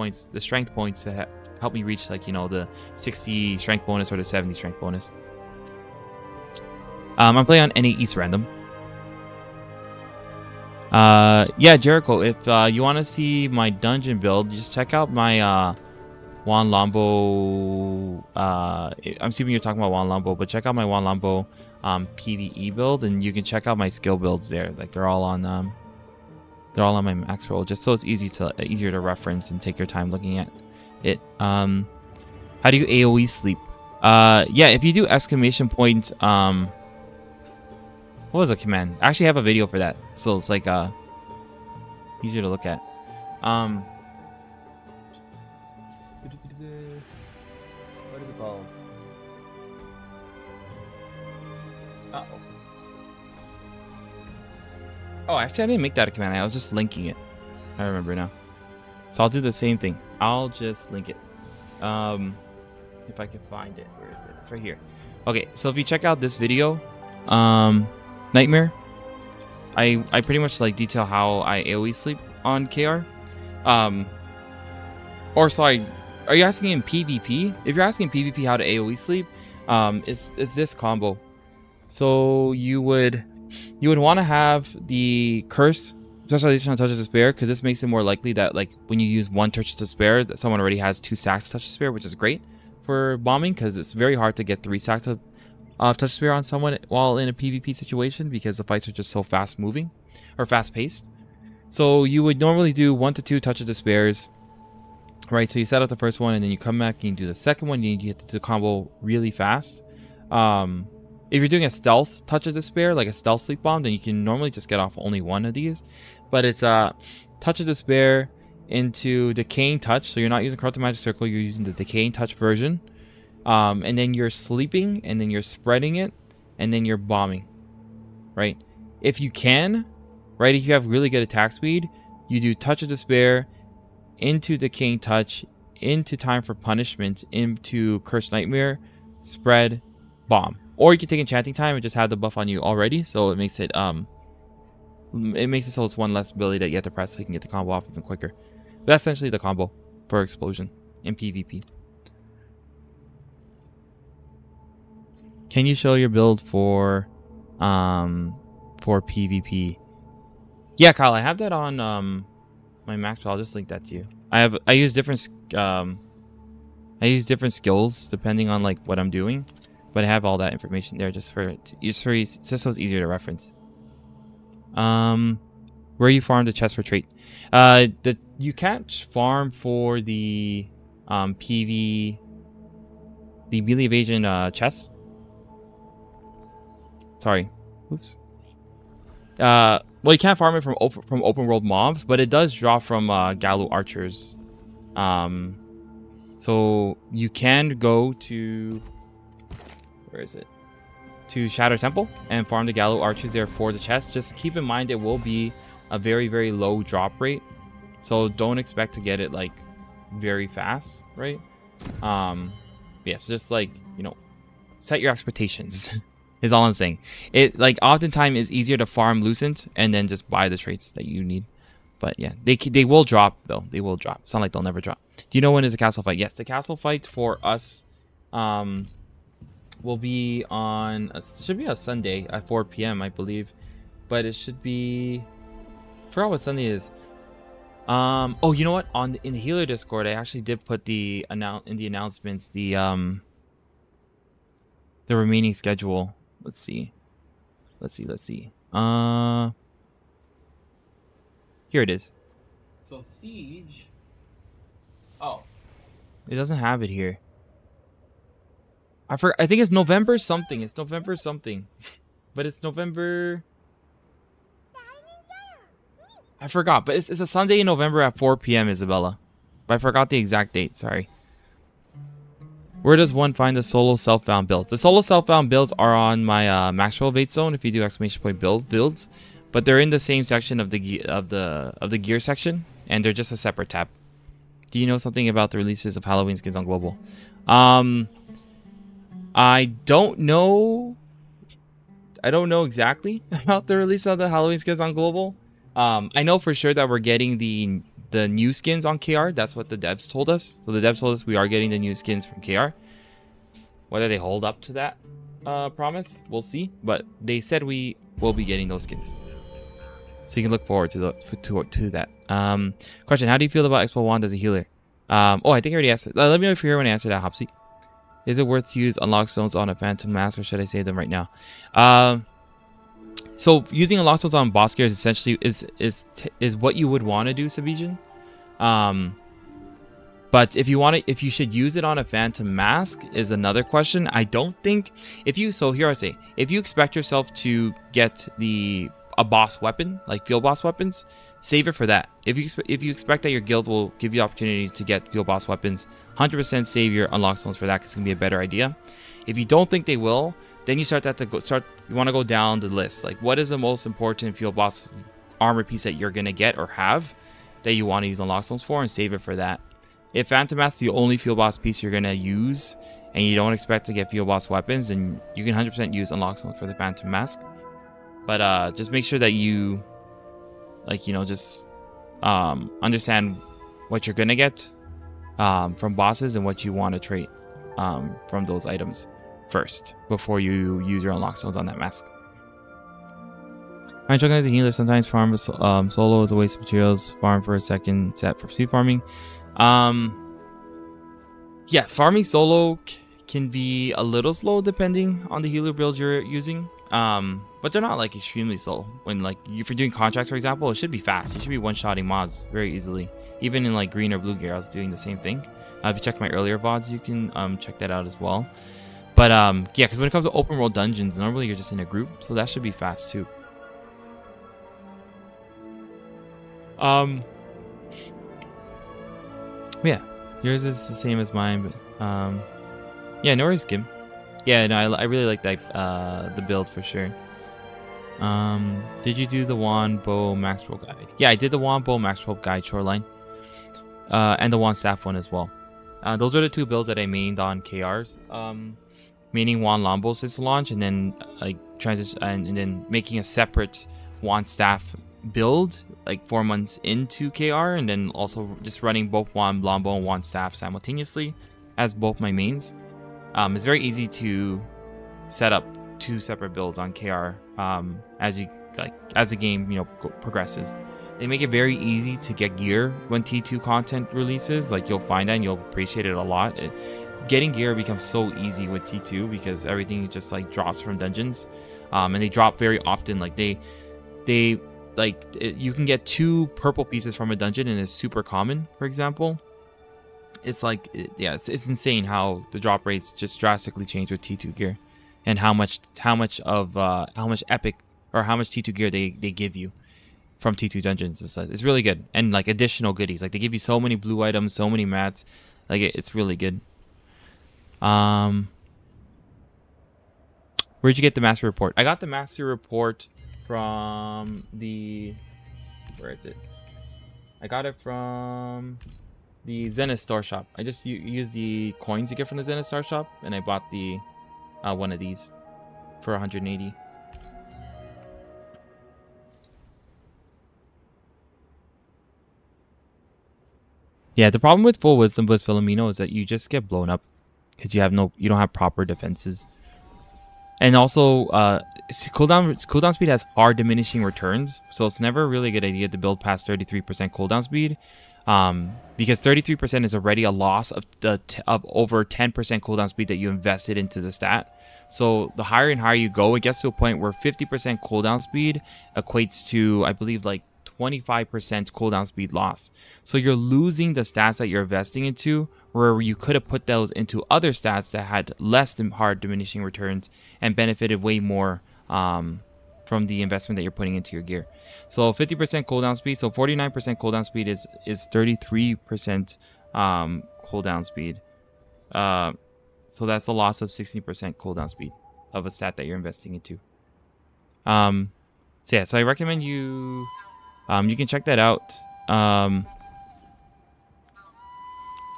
points to help me reach like, you know, the 60 strength bonus or the 70 strength bonus. I'm playing on NA East random. Yeah, Jericho, if you want to see my dungeon build, just check out my Juan Lambo. I'm assuming you're talking about Juan Lambo, but check out my Juan Lambo PVE build, and you can check out my skill builds there. Like they're all on my max roll, just so it's easier to reference and take your time looking at it. How do you AoE sleep? Yeah, if you do exclamation point, what was the command? I actually have a video for that, so it's like easier to look at. What is it called? Uh-oh. Oh, actually, I didn't make that a command. I was just linking it. I remember now. So I'll do the same thing. I'll just link it. If I can find it. Where is it? It's right here. Okay, so if you check out this video, Nightmare, I pretty much like detail how I AoE sleep on KR. Or sorry, are you asking in PvP? If you're asking in PvP how to AoE sleep, it's this combo. So you would want to have the curse specialization on Touch of Despair, because this makes it more likely that like when you use one Touch of Despair, that someone already has 2 stacks of Touch of Despair, which is great for bombing, because it's very hard to get 3 stacks of Touch of Despair on someone while in a PvP situation, because the fights are just so fast moving or fast paced. So you would normally do 1 to 2 Touch of Despairs, right? So you set up the first one, and then you come back and you do the second one. You get to do the combo really fast. If you're doing a stealth Touch of Despair, like a stealth sleep bomb, then you can normally just get off only 1 of these. But it's a Touch of Despair into Decaying Touch. So you're not using Corrupted Magic Circle, you're using the Decaying Touch version. And then you're sleeping, and then you're spreading it, and then you're bombing, right? If you can, right, if you have really good attack speed, you do Touch of Despair into Decaying Touch, into Time for Punishment, into Cursed Nightmare, spread, bomb. Or you can take Enchanting Time and just have the buff on you already, so it makes it so it's 1 less ability that you have to press so you can get the combo off even quicker. But that's essentially the combo for Explosion in PvP. Can you show your build for PvP? Yeah, Kyle, I have that on my Mac. I'll just link that to you. I use different skills depending on like what I'm doing, but I have all that information there just so it's easier to reference. Where you farm the chest for trait? You can't farm for the the melee evasion chest. Sorry, oops. Well, you can't farm it from open world mobs, but it does drop from Galu archers. So you can go to, where is it? To Shadow Temple and farm the Galu archers there for the chest. Just keep in mind it will be a very, very low drop rate, so don't expect to get it like very fast, right? Yeah, so just like, you know, set your expectations. Is all I'm saying. It like oftentimes is easier to farm Lucent and then just buy the traits that you need. But yeah, they will drop though. They will drop. It's not like they'll never drop. Do you know when is the castle fight? Yes, the castle fight for us will be on should be a Sunday at 4 p.m. I believe, but it should be, I forgot what Sunday is. Oh, you know what? In the healer Discord, I actually did put in the announcements the remaining schedule. Let's see. Here it is. So Siege. Oh, it doesn't have it here. I think it's November something. It's November something, but it's November. I forgot, but it's a Sunday in November at 4 p.m. Isabella. But I forgot the exact date. Sorry. Where does one find the solo self-bound builds? The solo self-bound builds are on my Maxwell Vate Zone if you do !point builds, but they're in the same section of the gear section, and they're just a separate tab. Do you know something about the releases of Halloween skins on Global? I don't know. I don't know exactly about the release of the Halloween skins on Global. I know for sure that we're getting the new skins on KR. That's what the devs told us. So the devs told us we are getting the new skins from KR. Whether they hold up to that promise, we'll see. But they said we will be getting those skins. So you can look forward to that. Question, how do you feel about Expo Wand as a healer? Oh, I think I already answered. Let me know if you're here when I answer that, Hopsy. Is it worth to use unlock stones on a Phantom Mask, or should I save them right now? So using unlock stones on boss gear is essentially is what you would want to do, Evasion. But if you should use it on a Phantom Mask is another question. I don't think here I say, if you expect yourself to get a boss weapon, like field boss weapons, save it for that. If you expect that your guild will give you the opportunity to get field boss weapons, 100% save your unlock stones for that, because it's gonna be a better idea. If you don't think they will, then you you want to go down the list. Like, what is the most important field boss armor piece that you're gonna get or have that you want to use unlock stones for, and save it for that. If Phantom Mask is the only field boss piece you're gonna use, and you don't expect to get field boss weapons, then you can 100% use unlock stones for the Phantom Mask. But just make sure that you, like, you know, just understand what you're gonna get from bosses and what you want to trade from those items first before you use your unlock stones on that mask. I'm trying as a healer. Sometimes farm solo is a waste of materials. Farm for a second set for speed farming. Yeah, farming solo can be a little slow depending on the healer build you're using. But they're not like extremely slow. When like if you're doing contracts, for example, it should be fast. You should be one-shotting mobs very easily. Even in like green or blue gear, I was doing the same thing. If you check my earlier VODs, you can check that out as well. But yeah, because when it comes to open world dungeons, normally you're just in a group, so that should be fast too. Yeah, yours is the same as mine, but yeah, no worries, Kim. Yeah, no, I really like that the build for sure. Did you do the wand bow max roll guide? Yeah, I did the wand bow max roll guide shoreline, and the wand staff one as well. Those are the two builds that I mained on KRs. Meaning wand longbow since launch, and then like transition and then making a separate wand staff build like 4 months into KR, and then also just running both wand longbow and wand staff simultaneously as both my mains. It's very easy to set up two separate builds on KR as the game, you know, progresses. They make it very easy to get gear when T2 content releases. Like, you'll find that and you'll appreciate it a lot. Getting gear becomes so easy with T2 because everything just like drops from dungeons, and they drop very often. Like you can get 2 purple pieces from a dungeon and it's super common. For example, it's like it's insane how the drop rates just drastically change with T2 gear, and how much epic or how much T2 gear they give you from T2 dungeons. It's really good, and like additional goodies. Like they give you so many blue items, so many mats. Like it's really good. Where'd you get the master report? I got the master report from the... Where is it? I got it from the Zenith Store Shop. I just used the coins you get from the Zenith Store Shop, and I bought the one of these for 180. Yeah, the problem with full wisdom with Filomeno is that you just get blown up because you don't have proper defenses. And also, cooldown speed has hard diminishing returns, so it's never really a good idea to build past 33% cooldown speed, because 33% is already a loss of over 10% cooldown speed that you invested into the stat. So the higher and higher you go, it gets to a point where 50% cooldown speed equates to, I believe, like 25% cooldown speed loss. So you're losing the stats that you're investing into, where you could have put those into other stats that had less than hard diminishing returns and benefited way more from the investment that you're putting into your gear. So 50% cooldown speed, so 49% cooldown speed is 33% cooldown speed. So that's a loss of 60% cooldown speed of a stat that you're investing into. So yeah, so I recommend you can check that out.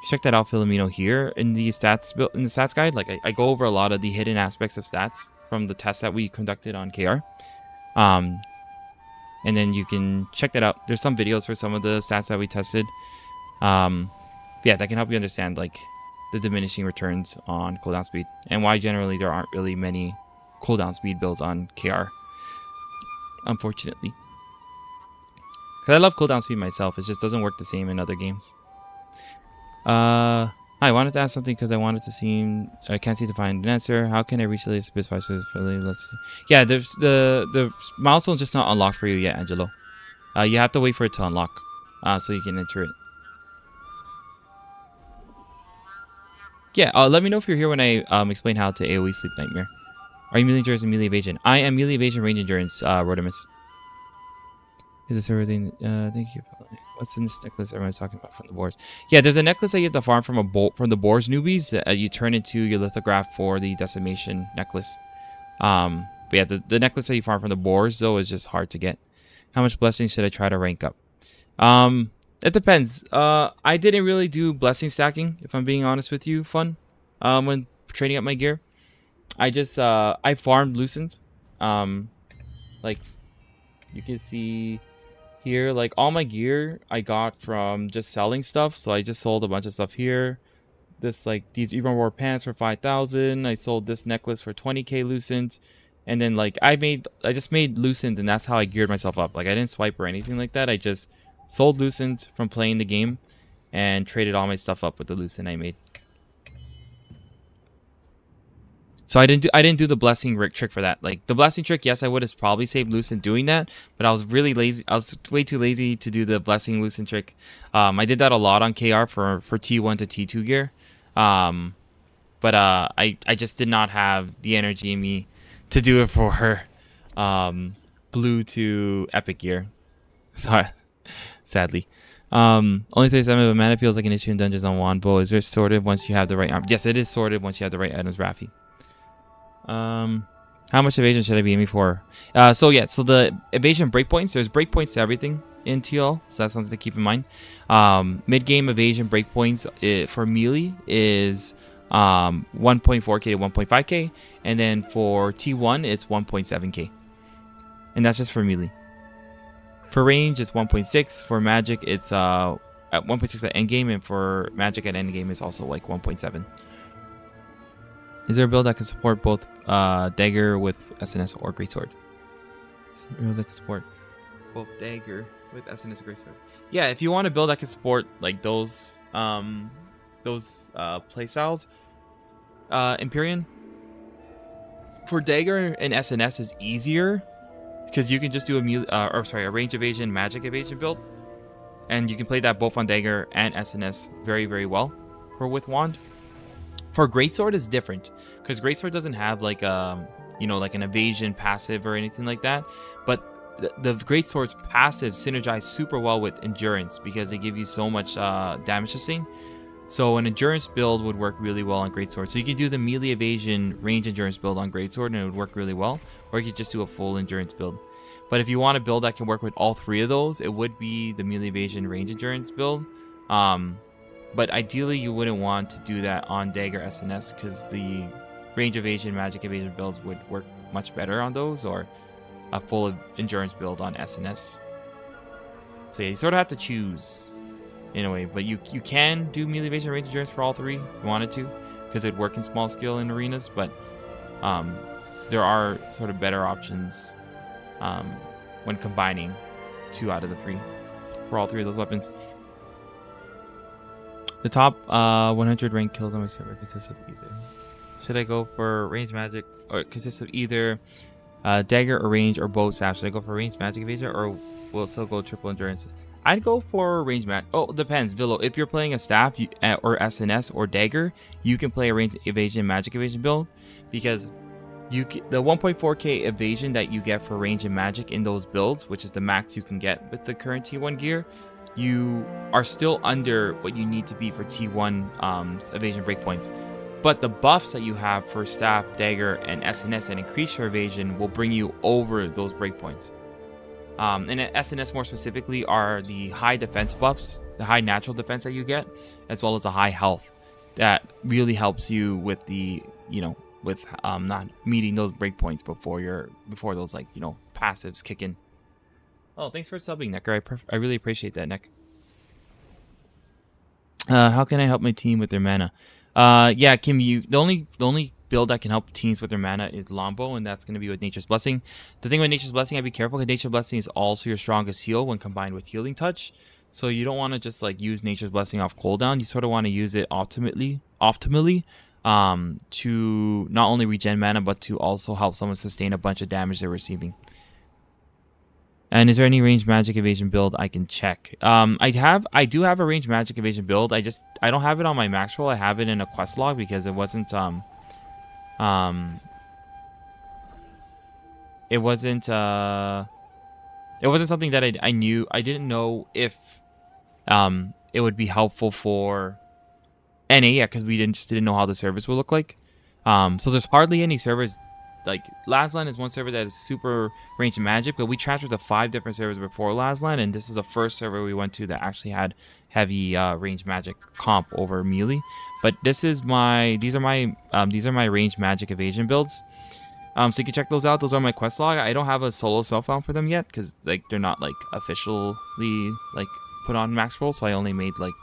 Check that out, Filomeno, here in the stats guide. Like I go over a lot of the hidden aspects of stats from the test that we conducted on KR. And then you can check that out. There's some videos for some of the stats that we tested. Yeah, that can help you understand like the diminishing returns on cooldown speed and why generally there aren't really many cooldown speed builds on KR, unfortunately. Because I love cooldown speed myself. It just doesn't work the same in other games. I wanted to ask something because I wanted to see. I can't seem to find an answer. How can I reach the latest specifiers for the Yeah, there's the milestone's just not unlocked for you yet, Angelo. You have to wait for it to unlock, so you can enter it. Yeah, let me know if you're here when I explain how to AoE Sleep Nightmare. Are you melee endurance and melee evasion? I am melee evasion range endurance, Rodimus. Is this everything? Thank you. What's in this necklace everyone's talking about from the boars? Yeah, there's a necklace that you have to farm from from the boars newbies that you turn into your lithograph for the decimation necklace. But yeah, the necklace that you farm from the boars though is just hard to get. How much blessings should I try to rank up? It depends. I didn't really do blessing stacking, if I'm being honest with you, when trading up my gear. I farmed loosened. Like you can see here, like all my gear I got from just selling stuff. So I just sold a bunch of stuff here. This like these even more pants for 5,000. I sold this necklace for 20k loosened. And then like I just made loosened, and that's how I geared myself up. Like I didn't swipe or anything like that. I just sold loosened from playing the game and traded all my stuff up with the loosened I made. So I didn't do the blessing trick for that. Like the blessing trick, yes, I would have probably saved loosened doing that, but I was really lazy. I was way too lazy to do the blessing loosened trick. I did that a lot on KR for T1 to T2 gear. But I just did not have the energy in me to do it for her blue to epic gear. Sorry, sadly. Only 37 of mana feels like an issue in dungeons on wand bow. Is there sorted once you have the right arm? Yes, it is sorted once you have the right items, Rafi. How much evasion should I be aiming for? So the evasion breakpoints, there's breakpoints to everything in TL, so that's something to keep in mind. Mid-game evasion breakpoints for melee is 1.4k to 1.5k, and then for T1 it's 1.7k, and that's just for melee. For range it's 1.6. For magic it's at 1.6 at endgame, and for magic at endgame it's also like 1.7. Is there a build that can support both dagger with SNS or greatsword? Is there a build that can support both dagger with SNS or greatsword? Yeah, if you want a build that can support like those playstyles, Empyrean for dagger and SNS is easier because you can just do a range evasion, magic evasion build, and you can play that both on dagger and SNS very, very well with wand. For greatsword is different because greatsword doesn't have like like an evasion passive or anything like that, but the greatsword's passive synergize super well with endurance because they give you so much damage sustain. So an endurance build would work really well on greatsword. So you can do the melee evasion range endurance build on greatsword and it would work really well, or you could just do a full endurance build. But if you want a build that can work with all three of those, it would be the melee evasion range endurance build. But ideally, you wouldn't want to do that on dagger SNS because the range evasion, magic evasion builds would work much better on those, or a full endurance build on SNS. So yeah, you sort of have to choose in a way, but you can do melee evasion, range endurance for all three if you wanted to, because it'd work in small scale in arenas. But there are sort of better options when combining 2 out of the 3 for all 3 of those weapons. The top 100 rank kills on my server consists of either. Should I go for range magic, or it consists of either dagger or range or bow staff? Should I go for range magic evasion, or will it still go triple endurance? I'd go for range magic. Oh, it depends, Villo. If you're playing a staff or SNS or dagger, you can play a range evasion magic evasion build, because the 1.4k evasion that you get for range and magic in those builds, which is the max you can get with the current T1 gear, you are still under what you need to be for T1 evasion breakpoints. But the buffs that you have for staff, dagger, and SNS that increase your evasion will bring you over those breakpoints. And SNS more specifically are the high defense buffs, the high natural defense that you get, as well as the high health that really helps you with the, with not meeting those breakpoints before those passives kick in. Oh, thanks for subbing, Necker. I really appreciate that, Neck. How can I help my team with their mana? Yeah, Kim, the only build that can help teams with their mana is Lombo, and that's going to be with Nature's Blessing. The thing with Nature's Blessing, I'd be careful, because Nature's Blessing is also your strongest heal when combined with Healing Touch. So you don't want to just use Nature's Blessing off cooldown. You sort of want to use it optimally, to not only regen mana, but to also help someone sustain a bunch of damage they're receiving. And is there any range magic evasion build I can check? I do have a range magic evasion build. I don't have it on my max roll. I have it in a quest log because it wasn't It wasn't something that I knew. I didn't know if it would be helpful for NA yet, because we didn't know how the servers would look like. So there's hardly any servers. Like Lazlan is one server that is super ranged magic, but we transferred to 5 different servers before Lazlan, and this is the first server we went to that actually had heavy ranged magic comp over melee. But these are my ranged magic evasion builds. So you can check those out. Those are my quest log. I don't have a solo self found for them yet, because like they're not like officially like put on max roll. So I only made like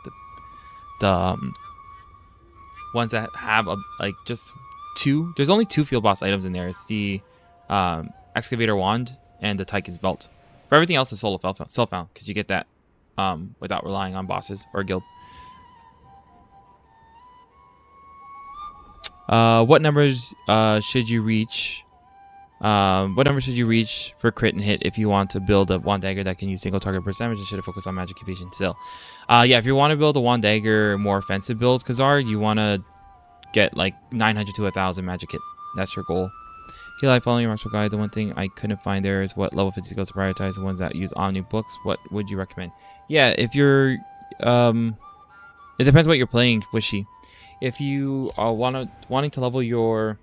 the ones that have like just 2. There's only 2 field boss items in there. It's the excavator wand and the Tychon's belt. For everything else is solo self found, because you get that without relying on bosses or guild. What numbers should you reach? What number should you reach for crit and hit if you want to build a wand dagger that can use single target burst damage and should focus on magic evasion still? Yeah, if you want to build a wand dagger more offensive build, Khazar, you want to get like 900 to 1,000 magic hit. That's your goal. You like following your master guide. The one thing I couldn't find there is what level 50 skills to prioritize. The ones that use Omni books. What would you recommend? Yeah, if you're it depends what you're playing, Wishy. If you are wanting to level your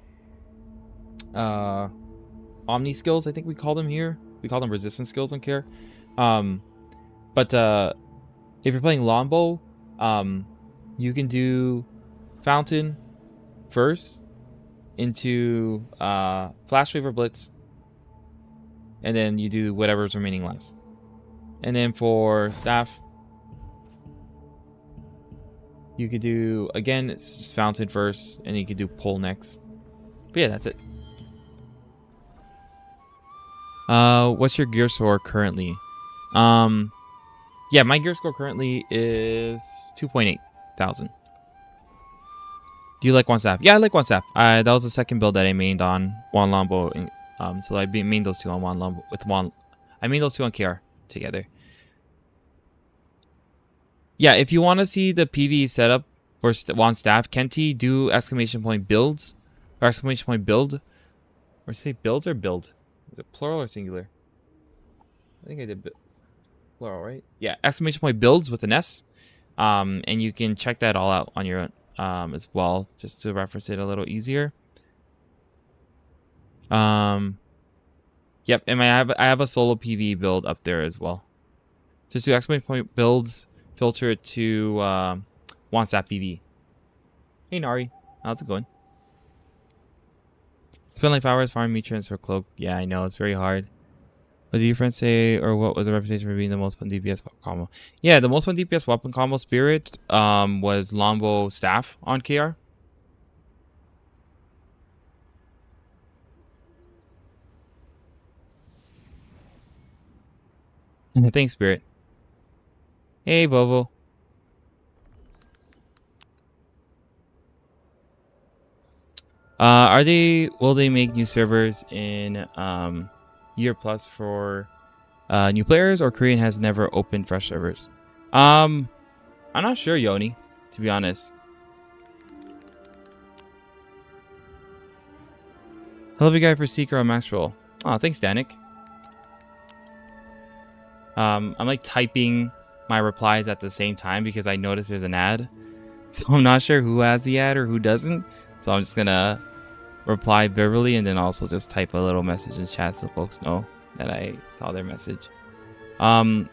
Omni skills, I think we call them here. We call them resistance skills on Care. But if you're playing Longbow, you can do Fountain first into Flash Wave or Blitz, and then you do whatever's remaining last. And then for Staff, you could do, again, it's just Fountain first, and you could do Pull next. But yeah, that's it. What's your gear score currently? Yeah, my gear score currently is 2,800. Do you like one staff? Yeah, I like one staff. That was the second build that I mained on one Longbow. So I mained those 2 on one Longbow with one. I mained those 2 on KR together. Yeah, if you want to see the PvE setup for one staff, Kenti, do exclamation point builds or exclamation point build, or say builds or build. Is it plural or singular? I think I did plural, right? Yeah, exclamation point builds with an S. And you can check that all out on your own as well, just to reference it a little easier. Yep, and I have a solo PvE build up there as well. Just do exclamation point builds, filter it to one staff PvE. Hey Nari, how's it going? Spend like 5 hours farming meat transfer cloak. Yeah, I know, it's very hard. What did your friends say, or what was the reputation for being the most fun DPS combo? Yeah, the most fun DPS weapon combo Spirit was Longbow Staff on KR. Thanks, Spirit. Hey, Bobo. Will they make new servers in year plus for new players, or Korean has never opened fresh servers? I'm not sure, Yoni, to be honest. I love you guy for Seeker on Max Roll. Oh, thanks, Danik. I'm like typing my replies at the same time because I noticed there's an ad. So I'm not sure who has the ad or who doesn't. So I'm just gonna reply verbally and then also just type a little message in chat so folks know that I saw their message. Oh,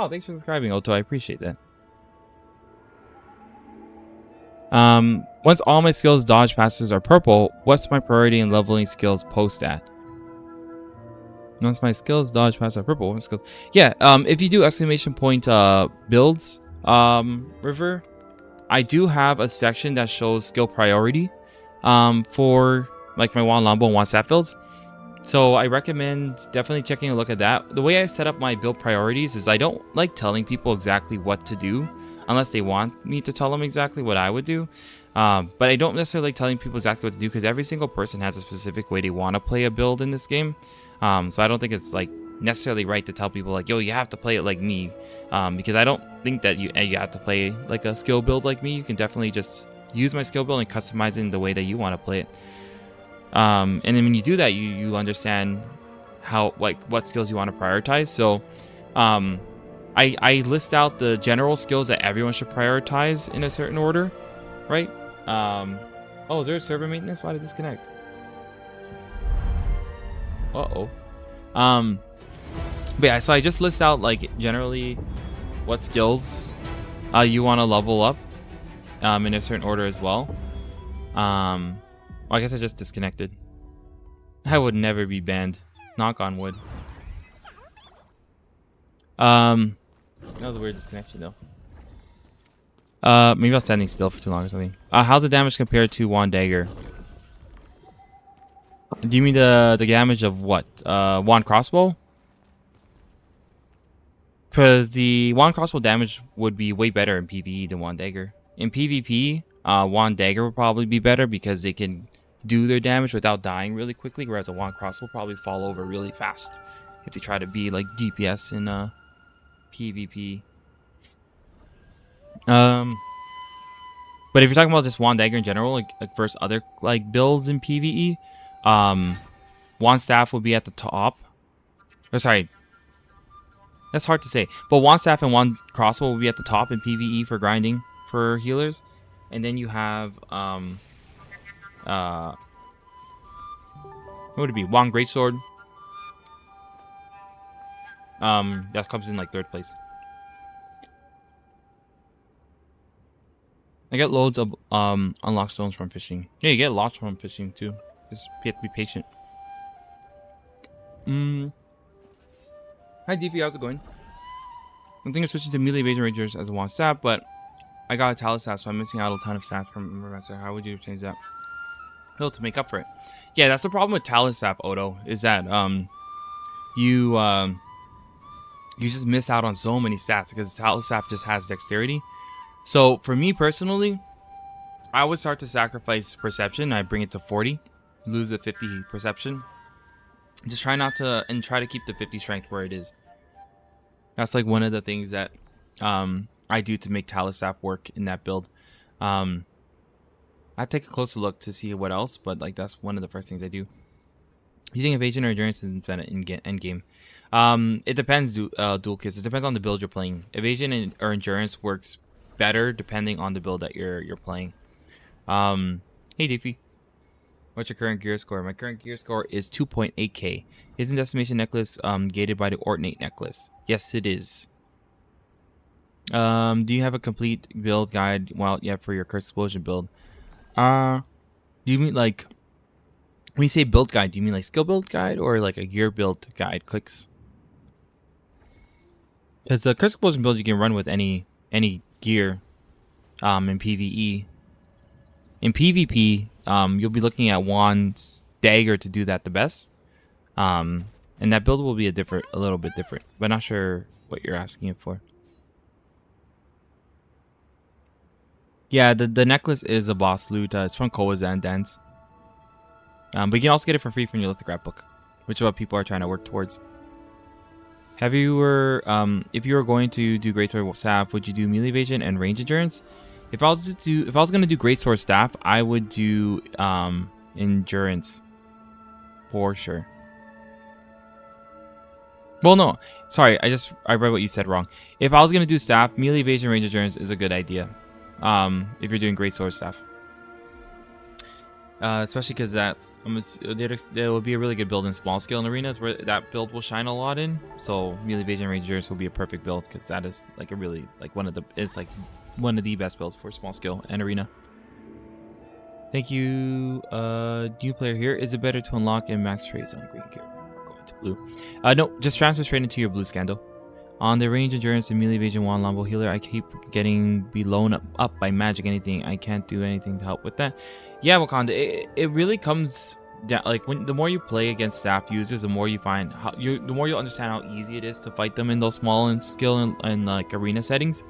thanks for subscribing, Otto. I appreciate that. Once all my skills dodge passes are purple, what's my priority in leveling skills post at? Once my skills dodge passes are purple, what skills? Yeah, if you do exclamation point builds, River, I do have a section that shows skill priority for like my one Longbow and one staff builds. So I recommend definitely checking a look at that. The way I've set up my build priorities is I don't like telling people exactly what to do unless they want me to tell them exactly what I would do. But I don't necessarily like telling people exactly what to do because every single person has a specific way they want to play a build in this game. So I don't think it's like necessarily right to tell people like, yo, you have to play it like me, because I don't think that you have to play like a skill build like me. You can definitely just use my skill build and customize it in the way that you want to play it. And then when you do that, you understand how, like, what skills you want to prioritize. So I list out the general skills that everyone should prioritize in a certain order, right? Oh, is there a server maintenance? Why did it disconnect? Uh-oh. But yeah, so I just list out, like, generally what skills you want to level up in a certain order as well. Well, I guess I just disconnected. I would never be banned. Knock on wood. That was a weird disconnection though. Maybe I was standing still for too long or something. How's the damage compared to Wand Dagger? Do you mean the damage of what? Wand Crossbow? Because the Wand Crossbow damage would be way better in PvE than Wand Dagger. In PvP, Wand Dagger would probably be better because they can do their damage without dying really quickly, whereas a Wand Crossbow will probably fall over really fast if they try to be like DPS in PvP. But if you're talking about just Wand Dagger in general, like versus other like builds in PvE, Wand Staff would be at the top. Or sorry, that's hard to say. But Wand Staff and Wand Crossbow will be at the top in PvE for grinding for healers, and then you have what would it be? Wand Greatsword. That comes in like 3rd place. I get loads of unlock stones from fishing. Yeah, you get lots from fishing too. Just you have to be patient. Hi DV, how's it going? I'm thinking of switching to melee evasion rangers as a wand stat, but I got a talent stat, so I'm missing out a ton of stats from Master. How would you change that? Well, to make up for it. Yeah, that's the problem with talent stat, Odo, is that you just miss out on so many stats because talent stat just has dexterity. So for me personally, I would start to sacrifice perception. I bring it to 40, lose the 50 perception. Just try not to, and try to keep the 50 strength where it is. That's like one of the things that I do to make Talistaf work in that build. I take a closer look to see what else, but like that's one of the first things I do. Using evasion or endurance is infinite in end game. It depends, dual kits. It depends on the build you're playing. Evasion or endurance works better depending on the build that you're playing. Hey Diffie, what's your current gear score? My current gear score is 2.8k. Isn't Decimation Necklace gated by the Ordinate Necklace? Yes, it is. Do you have a complete build guide? Well, yeah, for your Curse Explosion build. Do you mean like when you say build guide? Do you mean like skill build guide or like a gear build guide? Clicks. Because the Curse Explosion build you can run with any gear in PvE. In PvP, you'll be looking at Wand's Dagger to do that the best. And that build will be a little bit different, but not sure what you're asking it for. Yeah, the necklace is a boss loot. It's from Koazan Dance. But you can also get it for free from your lithograph book, which is what people are trying to work towards. If you were going to do Greatsword Staff, would you do melee evasion and range endurance? If I was going to do Greatsword Staff, I would do endurance for sure. Well, no, sorry, I read what you said wrong. If I was going to do staff, melee evasion, range endurance is a good idea. If you're doing Greatsword Staff, especially because there will be a really good build in small scale in arenas where that build will shine a lot in. So melee evasion, range endurance will be a perfect build because that is like a really one of the best builds for small scale and arena. Thank you. New player here. Is it better to unlock and max trades on green gear? Going to blue. No, just transfer straight into your blue Scandal. On the range endurance and melee evasion wand Lombo healer, I keep getting blown up by magic anything. I can't do anything to help with that. Yeah, Wakanda, it really comes down, like the more you play against staff users, the more you find the more you'll understand how easy it is to fight them in those small and skill and like arena settings.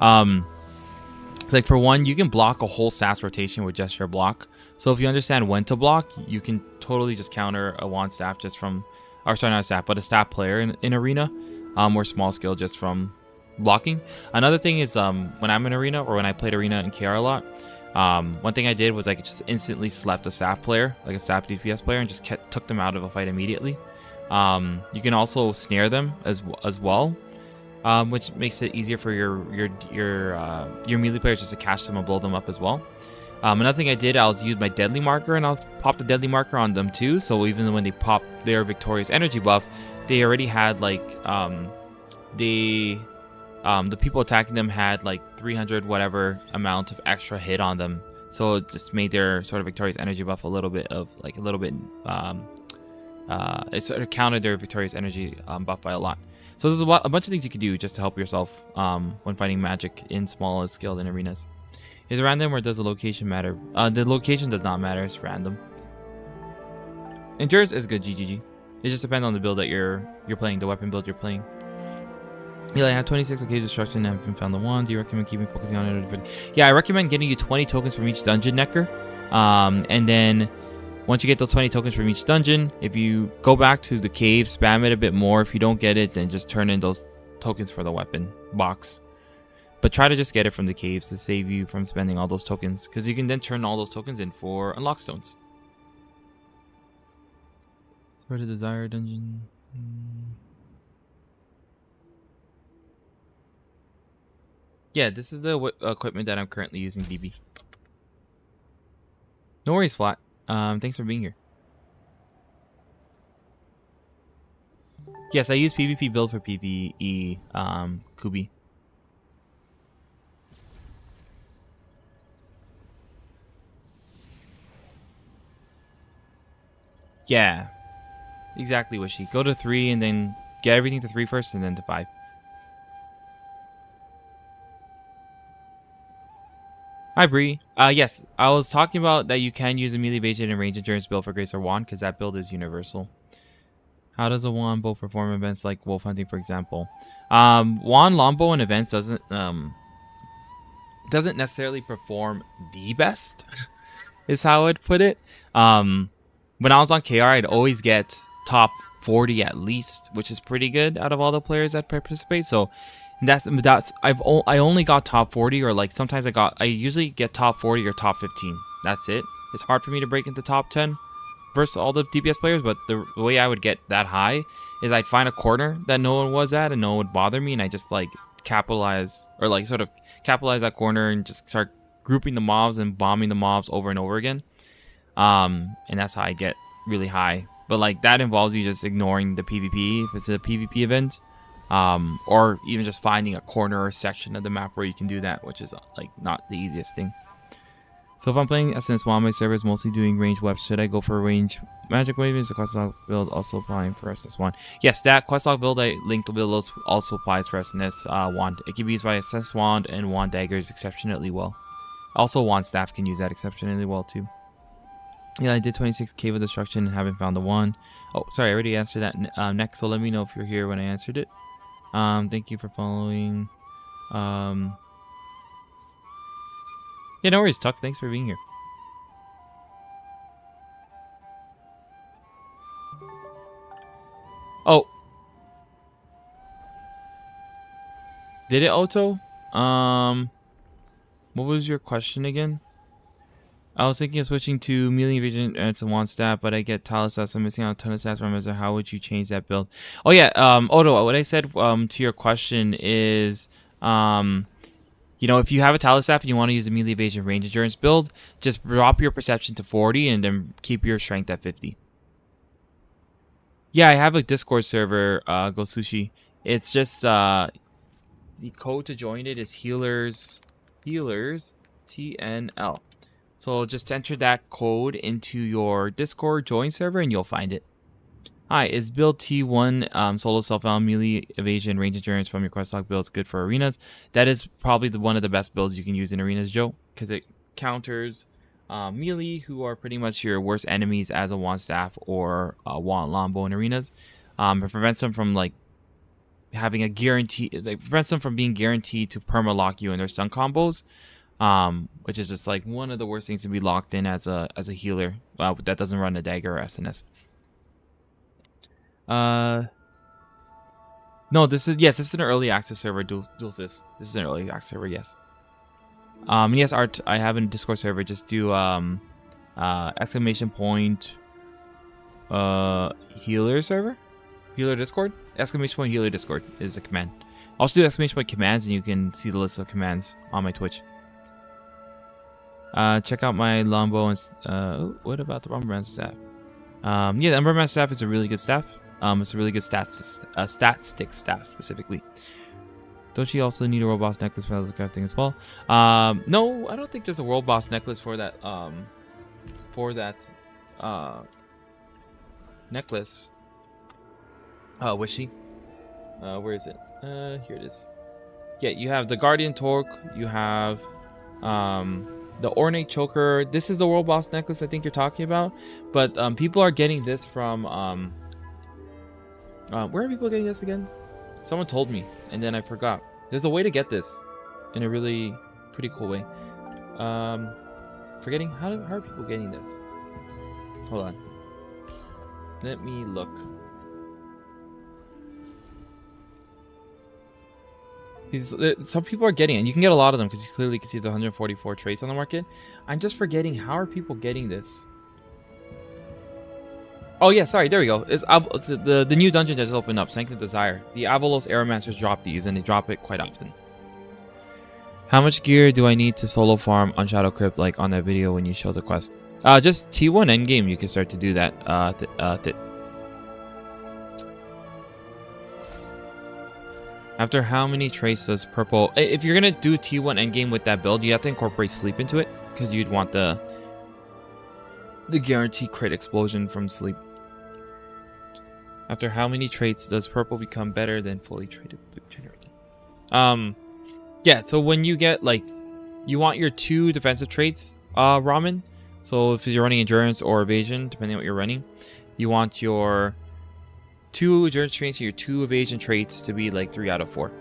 It's like for one, you can block a whole stats rotation with just your block. So if you understand when to block, you can totally just counter a wand staff just from, or sorry, not a staff, but a staff player in arena. Or small skill just from blocking. Another thing is when I'm in arena or when I played arena in KR a lot, One thing I did was I just instantly slept a staff player, like a staff DPS player, and just took them out of a fight immediately. You can also snare them as well, which makes it easier for your melee players just to catch them and blow them up as well. Another thing I did, I'll use my deadly marker, and I'll pop the deadly marker on them too. So even when they pop their victorious energy buff, they already had like the people attacking them had like 300 whatever amount of extra hit on them. So it just made their sort of victorious energy buff it sort of countered their victorious energy buff by a lot. So there's a bunch of things you can do just to help yourself when fighting magic in smaller scaled in arenas. Is it random or does the location matter? The location does not matter, it's random. Endurance is good, GGG. It just depends on the build that you're playing, the weapon build you're playing. Yeah, I have 26 okay destruction and haven't found the one. Do you recommend keeping focusing on it? Yeah, I recommend getting you 20 tokens from each dungeon necker. And then once you get those 20 tokens from each dungeon, if you go back to the cave, spam it a bit more. If you don't get it, then just turn in those tokens for the weapon box. But try to just get it from the caves to save you from spending all those tokens, because you can then turn all those tokens in for unlock stones. For the desired dungeon. Yeah, this is the equipment that I'm currently using, BB. No worries, Flat. Thanks for being here. Yes, I use PvP build for PvE, Kubi. Yeah, exactly, Wishy. Go to 3 and then get everything to 3 first and then to 5. Hi, Bree. Yes, I was talking about that you can use a melee evasion and range endurance build for Grace or Wand because that build is universal. How does a wand bow perform events like wolf hunting, for example? Wand longbow in events doesn't necessarily perform the best, is how I'd put it. When I was on KR, I'd always get top 40 at least, which is pretty good out of all the players that participate. So I only got top 40, or like sometimes I usually get top 40 or top 15. That's it. It's hard for me to break into top 10 versus all the DPS players, but the way I would get that high is I'd find a corner that no one was at and no one would bother me, and I just like capitalize that corner and just start grouping the mobs and bombing the mobs over and over again. And that's how I get really high. But like that involves you just ignoring the PvP if it's a PvP event, or even just finding a corner or section of the map where you can do that, which is like not the easiest thing. So if I'm playing SNS while my server is mostly doing range weapons, should I go for a range magic wave? Is the questlog build also applying for SNS1? Yes, that questlog build I linked the build also applies for SNS wand. It can be used by SNS wand and wand daggers exceptionally well. Also, wand staff can use that exceptionally well too. Yeah, I did 26 cave of destruction and haven't found the one. Oh, sorry, I already answered that next, so let me know if you're here when I answered it. Thank you for following. Yeah, no worries, Tuck. Thanks for being here. Oh. Did it, Otto? What was your question again? I was thinking of switching to melee evasion and to wand stat, but I get tile stats, so I'm missing out a ton of stats from it. So how would you change that build? Oh yeah, Otto, what I said to your question is, you know, if you have a tile staff and you want to use a melee evasion range endurance build, just drop your perception to 40 and then keep your strength at 50. Yeah, I have a Discord server, Go Sushi. It's just the code to join it is healers TNL. So just enter that code into your Discord join server and you'll find it. Hi, is build T1 solo self-found melee evasion range endurance from your questlog builds good for arenas? That is probably one of the best builds you can use in arenas, Joe, because it counters melee, who are pretty much your worst enemies as a wand staff or a wand longbow in arenas. It prevents them from like having a guarantee. It prevents them from being guaranteed to perma-lock you in their stun combos. Which is just like one of the worst things to be locked in as a healer that doesn't run a dagger or SNS. No, this is an early access server, Dulcis. This is an early access server, yes. Yes, Art, I have a Discord server. Just do exclamation point healer server, healer Discord. Exclamation point healer Discord is the command. Also do exclamation point commands, and you can see the list of commands on my Twitch. Check out my longbow and what about the Umberman staff? Yeah, the Umberman staff is a really good staff. It's a really good stat stick staff specifically. Don't you also need a world boss necklace for crafting as well? No, I don't think there's a world boss necklace for that. Necklace. Wishy. Where is it? Here it is. Yeah, you have the Guardian Torque. You have the Ornate Choker. This is the world boss necklace I think you're talking about. But people are getting this from where are people getting this again? Someone told me, and then I forgot. There's a way to get this in a really pretty cool way. Forgetting how are people getting this? Hold on. Let me look. Some people are getting it, and you can get a lot of them because you clearly can see the 144 traits on the market. I'm just forgetting, how are people getting this? Oh yeah, sorry, there we go. It's the new dungeon just opened up, Sanctum Desire. The Avalos Aeromancers drop these, and they drop it quite often. How much gear do I need to solo farm on Shadow Crypt, like on that video when you show the quest? Just T1 endgame, you can start to do that. After how many traits does purple... If you're going to do T1 endgame with that build, you have to incorporate sleep into it, because you'd want the guaranteed crit explosion from sleep. After how many traits does purple become better than fully traded blue generating? Yeah, so when you get, like, you want your 2 defensive traits, Ramen. So if you're running endurance or evasion, depending on what you're running, you want your 2 endurance traits and your 2 evasion traits to be like 3 out of 4.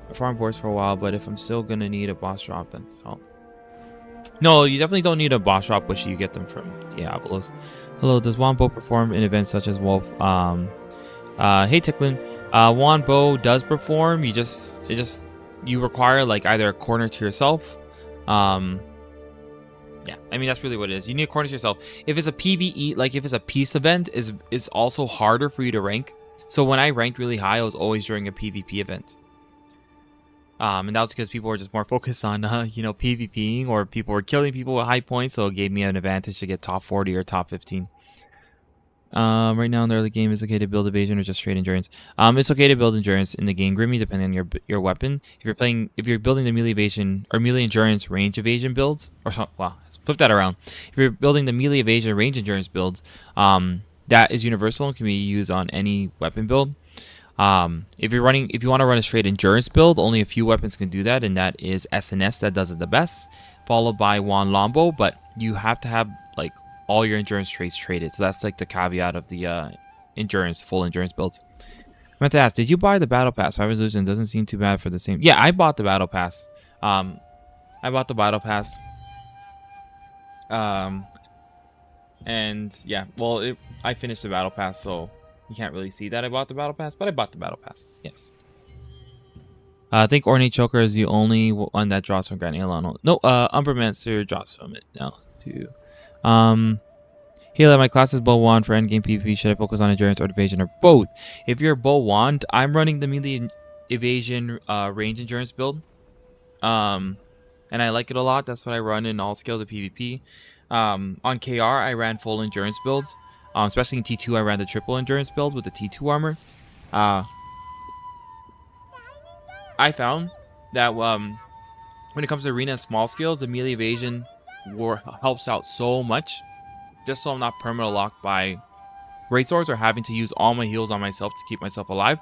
I farm boards for a while, but if I'm still gonna need a boss drop, then help. No, you definitely don't need a boss drop, which you get them from the Avalos. Hello, does Wombo perform in events such as Wolf? Hey Ticklin. Wombo does perform. You require like either a corner to yourself. Yeah, I mean that's really what it is. You need a corner to yourself. If it's a PVE, like if it's a peace event, is also harder for you to rank. So when I ranked really high, I was always during a PvP event. And that was because people were just more focused on PvPing, or people were killing people with high points, so it gave me an advantage to get top 40 or top 15. Right now in the early game, is it okay to build evasion or just straight endurance? It's okay to build endurance in the game, Grimmy, depending on your weapon. If you're building the melee evasion or melee endurance range evasion builds, or something, well, flip that around. If you're building the melee evasion range endurance builds, that is universal and can be used on any weapon build. If you want to run a straight endurance build, only a few weapons can do that, and that is SNS that does it the best, followed by Wan Lombo, but you have to have like all your endurance traits traded. So that's like the caveat of the full endurance builds. I meant to ask, did you buy the battle pass? 5 resolution doesn't seem too bad for the same. Yeah, I bought the battle pass. And yeah, well, I finished the battle pass, so you can't really see that I bought the battle pass, but I bought the battle pass. Yes. I think Ornate Choker is the only one that drops from Grand Elon. No, Umbermancer drops from it now too. Hela, my class is bow wand for endgame PvP. Should I focus on endurance or evasion, or both? If you're bow wand, I'm running the melee evasion range endurance build. And I like it a lot. That's what I run in all scales of PvP. On KR, I ran full endurance builds. Especially in T2, I ran the triple endurance build with the T2 armor. I found that when it comes to arena and small scales, the melee evasion helps out so much. Just so I'm not permanent locked by great swords or having to use all my heals on myself to keep myself alive.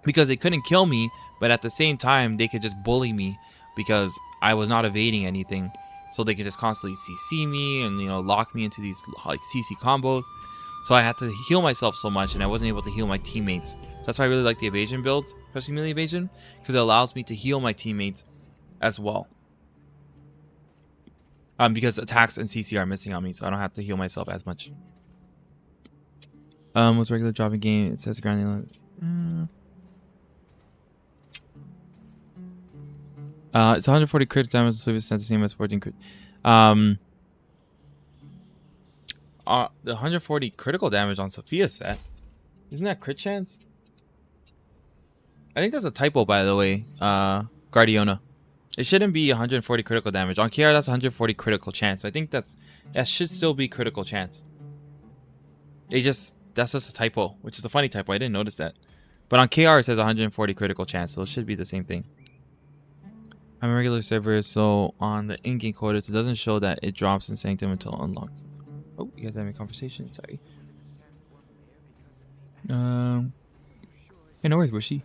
Because they couldn't kill me, but at the same time, they could just bully me because I was not evading anything. So they could just constantly CC me and, lock me into these like CC combos. So I had to heal myself so much, and I wasn't able to heal my teammates. That's why I really like the evasion builds, especially melee evasion, because it allows me to heal my teammates as well. Because attacks and CC are missing on me, so I don't have to heal myself as much. What's regular dropping game? It says ground. It's 140 crit damage, so it's not the same as 14 crit. The 140 critical damage on Sophia's set. Isn't that crit chance? I think that's a typo, by the way, Guardiona. It shouldn't be 140 critical damage. On KR, that's 140 critical chance. I think that should still be critical chance. That's just a typo, which is a funny typo. I didn't notice that. But on KR, it says 140 critical chance, so it should be the same thing. I'm a regular server, so on the in-game quotas, it doesn't show that it drops in Sanctum until unlocked. Oh, you guys having a conversation? Sorry. Hey, no worries, Bushy.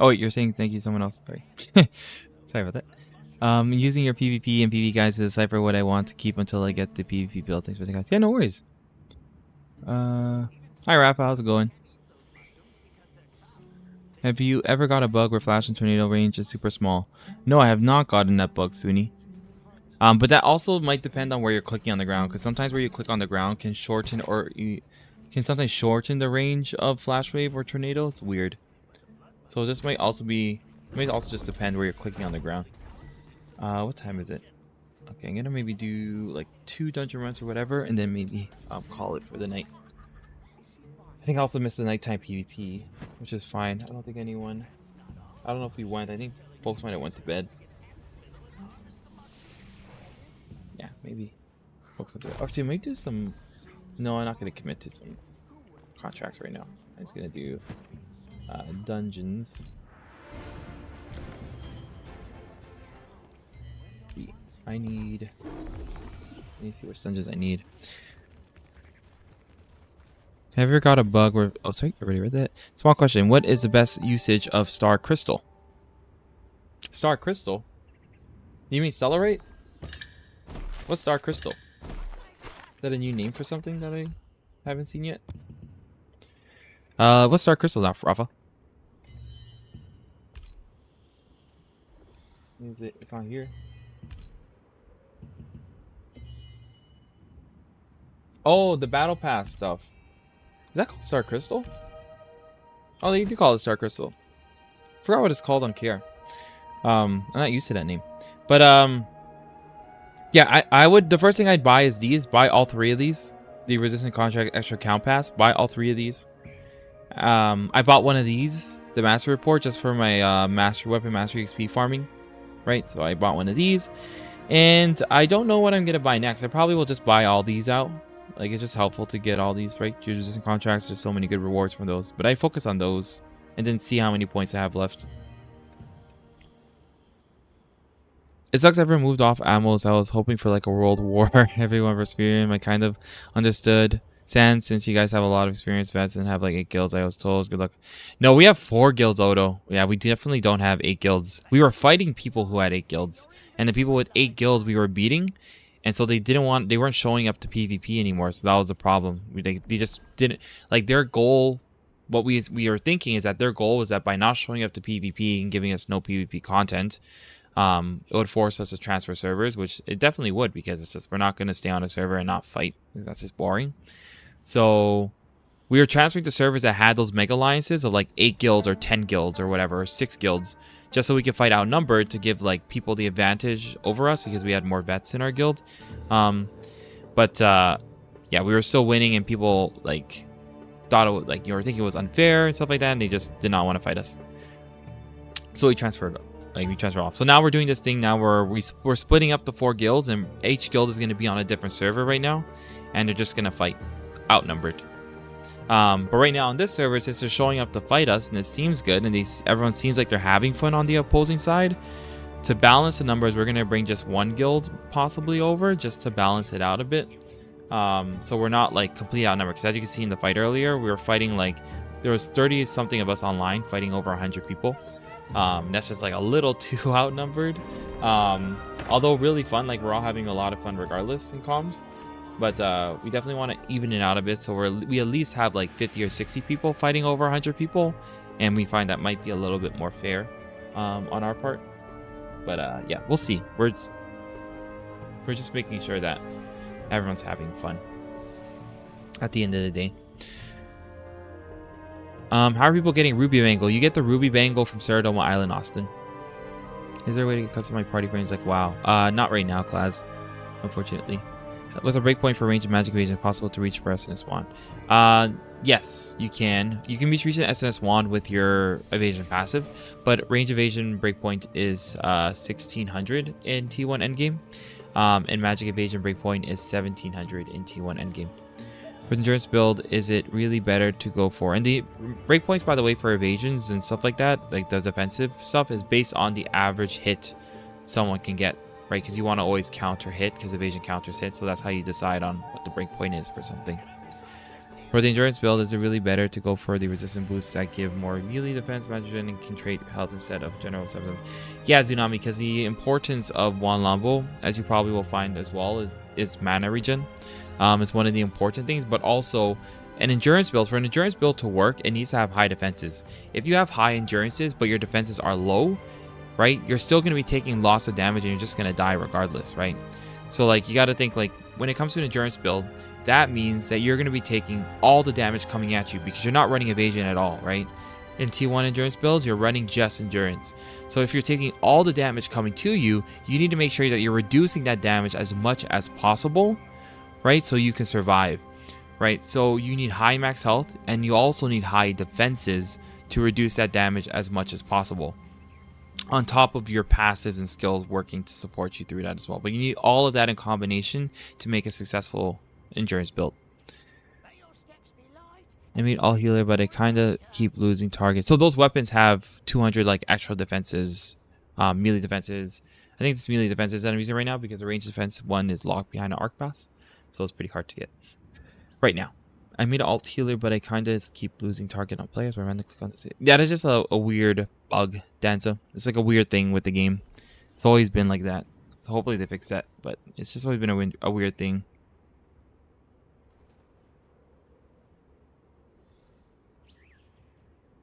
Oh, wait, you're saying thank you to someone else. Sorry. Sorry about that. Using your PvP and PvP guides to decipher what I want to keep until I get the PvP build. Thanks for the guys. Yeah, no worries. Hi, Rafa. How's it going? Have you ever got a bug where flash and tornado range is super small? No, I have not gotten that bug, Suni. But that also might depend on where you're clicking on the ground, because sometimes where you click on the ground can shorten or you can sometimes shorten the range of flash wave or tornado. It's weird. So this might also just depend where you're clicking on the ground. What time is it? Okay, I'm gonna maybe do like 2 dungeon runs or whatever, and then maybe call it for the night. I think I also missed the nighttime PvP, which is fine. I don't think anyone... I don't know if we went. I think folks might have went to bed. Yeah, maybe. Folks went to bed. Actually, I might do some... No, I'm not going to commit to some contracts right now. I'm just going to do dungeons. I need... Let me see which dungeons I need. Have you ever got a bug where... Oh, sorry, I already read that. Small question. What is the best usage of Star Crystal? Star Crystal? You mean Stellarate? What's Star Crystal? Is that a new name for something that I haven't seen yet? What's Star Crystal now, Rafa? It's not here. Oh, the Battle Pass stuff. Is that called Star Crystal? Oh, they do call it Star Crystal. Forgot what it's called on KR. I'm not used to that name. But, yeah, I would... The first thing I'd buy is these. Buy all 3 of these. The Resistant Contract Extra Count Pass. Buy all 3 of these. I bought one of these. The Master Report. Just for my Weapon Mastery XP farming. Right? So I bought one of these. And I don't know what I'm going to buy next. I probably will just buy all these out. Like, it's just helpful to get all these, right? Your resistant contracts, there's so many good rewards from those. But I focus on those and then see how many points I have left. It sucks everyone moved off ammo, so I was hoping for like a world war. Everyone versus Experience. I kind of understood. Sans, since you guys have a lot of experience vets and have like 8 guilds, I was told. Good luck. No, we have 4 guilds, Odo. Yeah, we definitely don't have 8 guilds. We were fighting people who had 8 guilds. And the people with 8 guilds we were beating. And so they weren't showing up to PvP anymore, so that was the problem. They just didn't, like, their goal, what we were thinking is that their goal was that by not showing up to PvP and giving us no PvP content, it would force us to transfer servers, which it definitely would, because it's just, we're not going to stay on a server and not fight. That's just boring. So we were transferring to servers that had those mega alliances of like 8 guilds or 10 guilds or whatever, or 6 guilds, just so we could fight outnumbered to give like people the advantage over us because we had more vets in our guild. Yeah, we were still winning, and people like thought it was like, you were thinking it was unfair and stuff like that, and they just did not want to fight us. So we transferred off. So now we're doing this thing now where we're splitting up the 4 guilds, and each guild is going to be on a different server right now, and they're just going to fight outnumbered. But right now on this server, since they're showing up to fight us and it seems good, and everyone seems like they're having fun on the opposing side, to balance the numbers, we're going to bring just 1 guild possibly over, just to balance it out a bit. So we're not like completely outnumbered, because as you can see in the fight earlier, we were fighting like, there was 30 something of us online fighting over 100 people. That's just like a little too outnumbered. Although really fun, like we're all having a lot of fun regardless in comms. But we definitely want to even it out a bit, so we at least have like 50 or 60 people fighting over 100 people, and we find that might be a little bit more fair on our part. But yeah, we'll see. We're just making sure that everyone's having fun at the end of the day. How are people getting Ruby Bangle? You get the Ruby Bangle from Saradoma Island, Austin. Is there a way to get custom my party frames like WoW? Not right now, Class. Unfortunately. Was a breakpoint for range of magic evasion possible to reach for SNS wand? Yes, you can. You can reach an SNS wand with your evasion passive, but range evasion breakpoint is 1600 in T1 endgame, and magic evasion breakpoint is 1700 in T1 endgame. For the endurance build, is it really better to go for? And the breakpoints, by the way, for evasions and stuff like that, like the defensive stuff, is based on the average hit someone can get, right? Because you want to always counter hit, because evasion counters hit, so that's how you decide on what the breakpoint is for something. For the endurance build, is it really better to go for the resistant boosts that give more melee defense, magic and can trade health instead of general stuff? Yeah, Tsunami, because the importance of Wan Lambo, as you probably will find as well, is mana regen. It's one of the important things, but also an endurance build. For an endurance build to work, it needs to have high defenses. If you have high endurances, but your defenses are low, right, you're still going to be taking lots of damage and you're just going to die regardless, right? So like, you got to think, like, when it comes to an endurance build, that means that you're going to be taking all the damage coming at you because you're not running evasion at all, right? In T1 endurance builds, you're running just endurance. So if you're taking all the damage coming to you, you need to make sure that you're reducing that damage as much as possible, right? So you can survive, right? So you need high max health and you also need high defenses to reduce that damage as much as possible, on top of your passives and skills working to support you through that as well. But you need all of that in combination to make a successful endurance build. I mean, all healer, but I kind of keep losing targets. So those weapons have 200 like extra defenses, melee defenses. I think it's melee defenses that I'm using right now because the range defense one is locked behind an arc pass, so it's pretty hard to get right now. I made an alt healer, but I kind of keep losing target on players. Where I click on it. Yeah, that's just a weird bug, Danza. It's like a weird thing with the game. It's always been like that. So hopefully they fix that, but it's just always been a weird thing.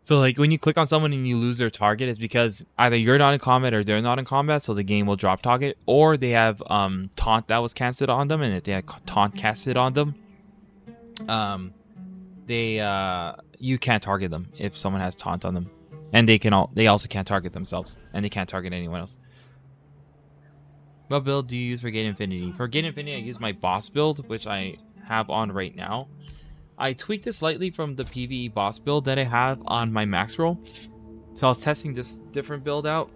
So like when you click on someone and you lose their target, it's because either you're not in combat or they're not in combat, so the game will drop target, or they have taunt that was casted on them, and if they had taunt casted on them, you can't target them if someone has taunt on them, and they also can't target themselves, and they can't target anyone else. What build do you use for Gate Infinity? For Gate Infinity, I use my boss build, which I have on right now. I tweaked it slightly from the PVE boss build that I have on my max roll. So I was testing this different build out,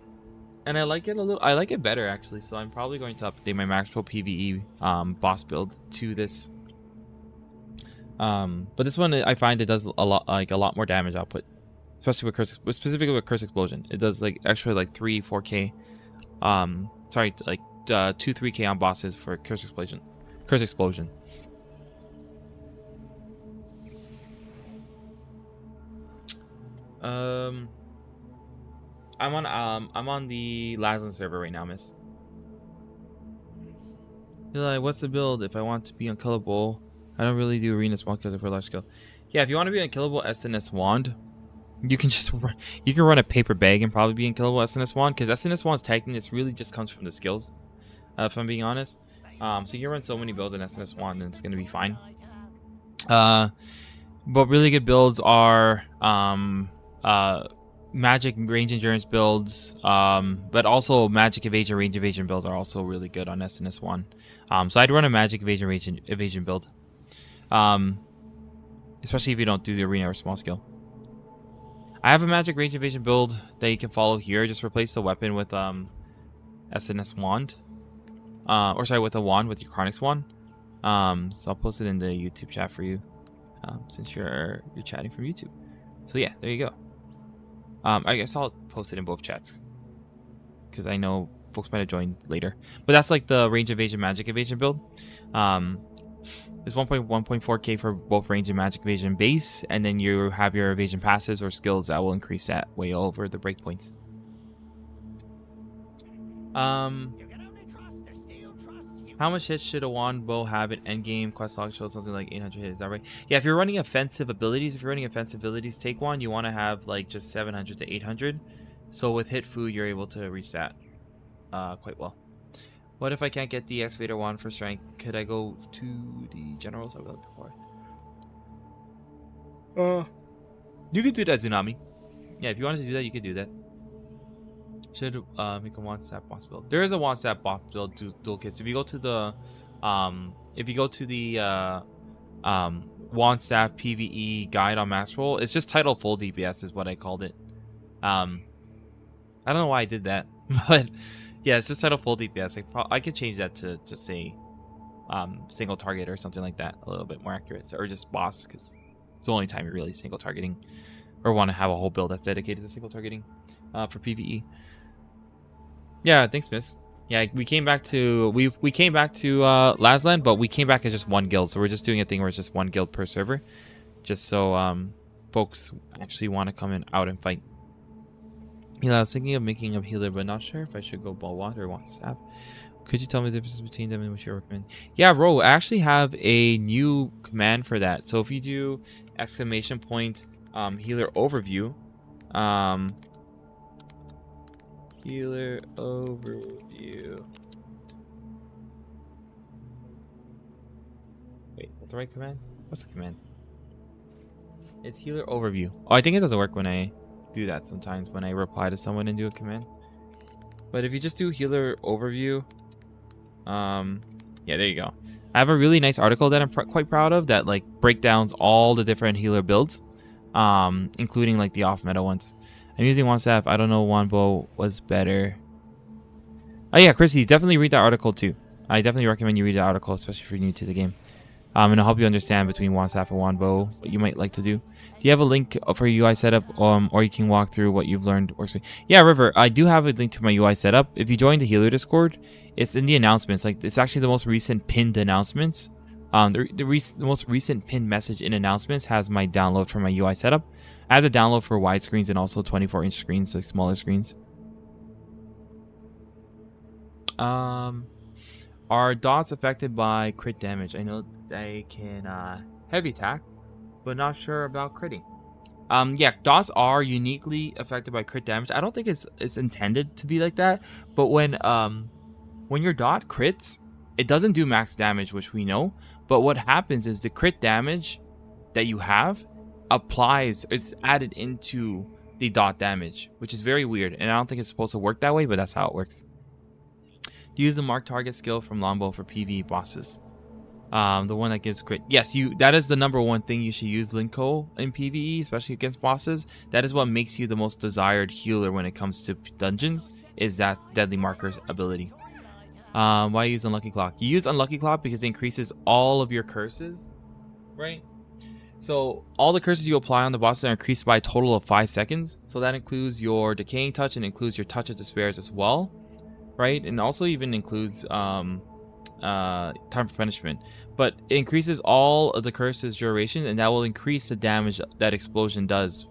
and I like it a little. I like it better actually. So I'm probably going to update my max roll PVE boss build to this. But this one I find it does a lot more damage output, especially with specifically with Curse Explosion. It does like extra like 3-4k. Sorry, like 2-3k on bosses for Curse Explosion. Curse Explosion. I'm on the Laslin server right now, miss. You're like, what's the build if I want to be unkillable? I don't really do arena small kills for large skill. Yeah, if you want to be unkillable SNS wand, you can just run a paper bag and probably be unkillable SNS wand, because SNS wand's technically really just comes from the skills. If I'm being honest, so you can run so many builds in SNS wand and it's gonna be fine. But really good builds are magic range endurance builds, but also magic evasion range evasion builds are also really good on SNS 1. So I'd run a magic evasion range evasion build, especially if you don't do the arena or small scale. I have a magic range evasion build that you can follow here. Just replace the weapon with SNS wand, or sorry, with a wand, with your Chronix wand. So I'll post it in the YouTube chat for you, since you're chatting from YouTube. So yeah, there you go. I guess I'll post it in both chats because I know folks might have joined later. But that's like the range evasion magic evasion build. It's 1.4k for both range and magic evasion base, and then you have your evasion passives or skills that will increase that way over the breakpoints. How much hits should a wand bow have at endgame? Quest log shows something like 800 hits. Is that right? Yeah, if you're running offensive abilities, take one, you want to have like just 700 to 800. So with hit food, you're able to reach that quite well. What if I can't get the excavator wand for strength? Could I go to the generals I've done before? You could do that, Tsunami. Yeah, if you wanted to do that, you could do that. Should make a one staff boss build. There is a one staff boss build dual kits. If you go to the one staff PVE guide on Master Roll, it's just titled full DPS is what I called it. I don't know why I did that, but yeah, it's just titled full DPS. I could change that to just say single target or something like that, a little bit more accurate, or just boss, because it's the only time you're really single targeting or want to have a whole build that's dedicated to single targeting for PVE. Yeah, thanks, Miss. Yeah, we came back to Lazland, but we came back as just one guild, so we're just doing a thing where it's just one guild per server, just so folks actually want to come out and fight. Yeah, I was thinking of making a healer, but not sure if I should go ball water or want staff. Could you tell me the difference between them and what you recommend? Yeah, bro, I actually have a new command for that. So if you do exclamation point healer overview, healer overview. Wait, that's the right command? What's the command? It's healer overview. Oh, I think it doesn't work when I do that sometimes, when I reply to someone and do a command. But if you just do healer overview, yeah, there you go. I have a really nice article that I'm quite proud of that like breakdowns all the different healer builds, including like the off-meta ones. I'm using one staff. I don't know one bow was better. Oh yeah, Chrissy, definitely read that article too. I definitely recommend you read the article, especially if you're new to the game. And it'll help you understand between one staff and one bow what you might like to do. Do you have a link for UI setup, or you can walk through what you've learned? Yeah, River, I do have a link to my UI setup. If you join the Healer Discord, it's in the announcements. Like it's actually the most recent pinned announcements. The most recent pinned message in announcements has my download for my UI setup. I have the download for wide screens and also 24-inch screens, like smaller screens. Are dots affected by crit damage? I know they can heavy attack, but not sure about critting. Yeah, dots are uniquely affected by crit damage. I don't think it's intended to be like that, but when your dot crits, it doesn't do max damage, which we know. But what happens is the crit damage that you have it's added into the dot damage, which is very weird, and I don't think it's supposed to work that way, but that's how it works. Use the mark target skill from Longbow for PvE bosses. The one that gives crit. Yes, that is the number one thing you should use Linko in PvE, especially against bosses. That is what makes you the most desired healer when it comes to dungeons, is that Deadly Marker's ability. Why use Unlucky Clock? You use Unlucky Clock because it increases all of your curses, right? So all the curses you apply on the bosses are increased by a total of 5 seconds. So that includes your Decaying Touch and includes your Touch of Despairs as well, right? And also even includes Time for Punishment. But it increases all of the curses duration, and that will increase the damage that explosion does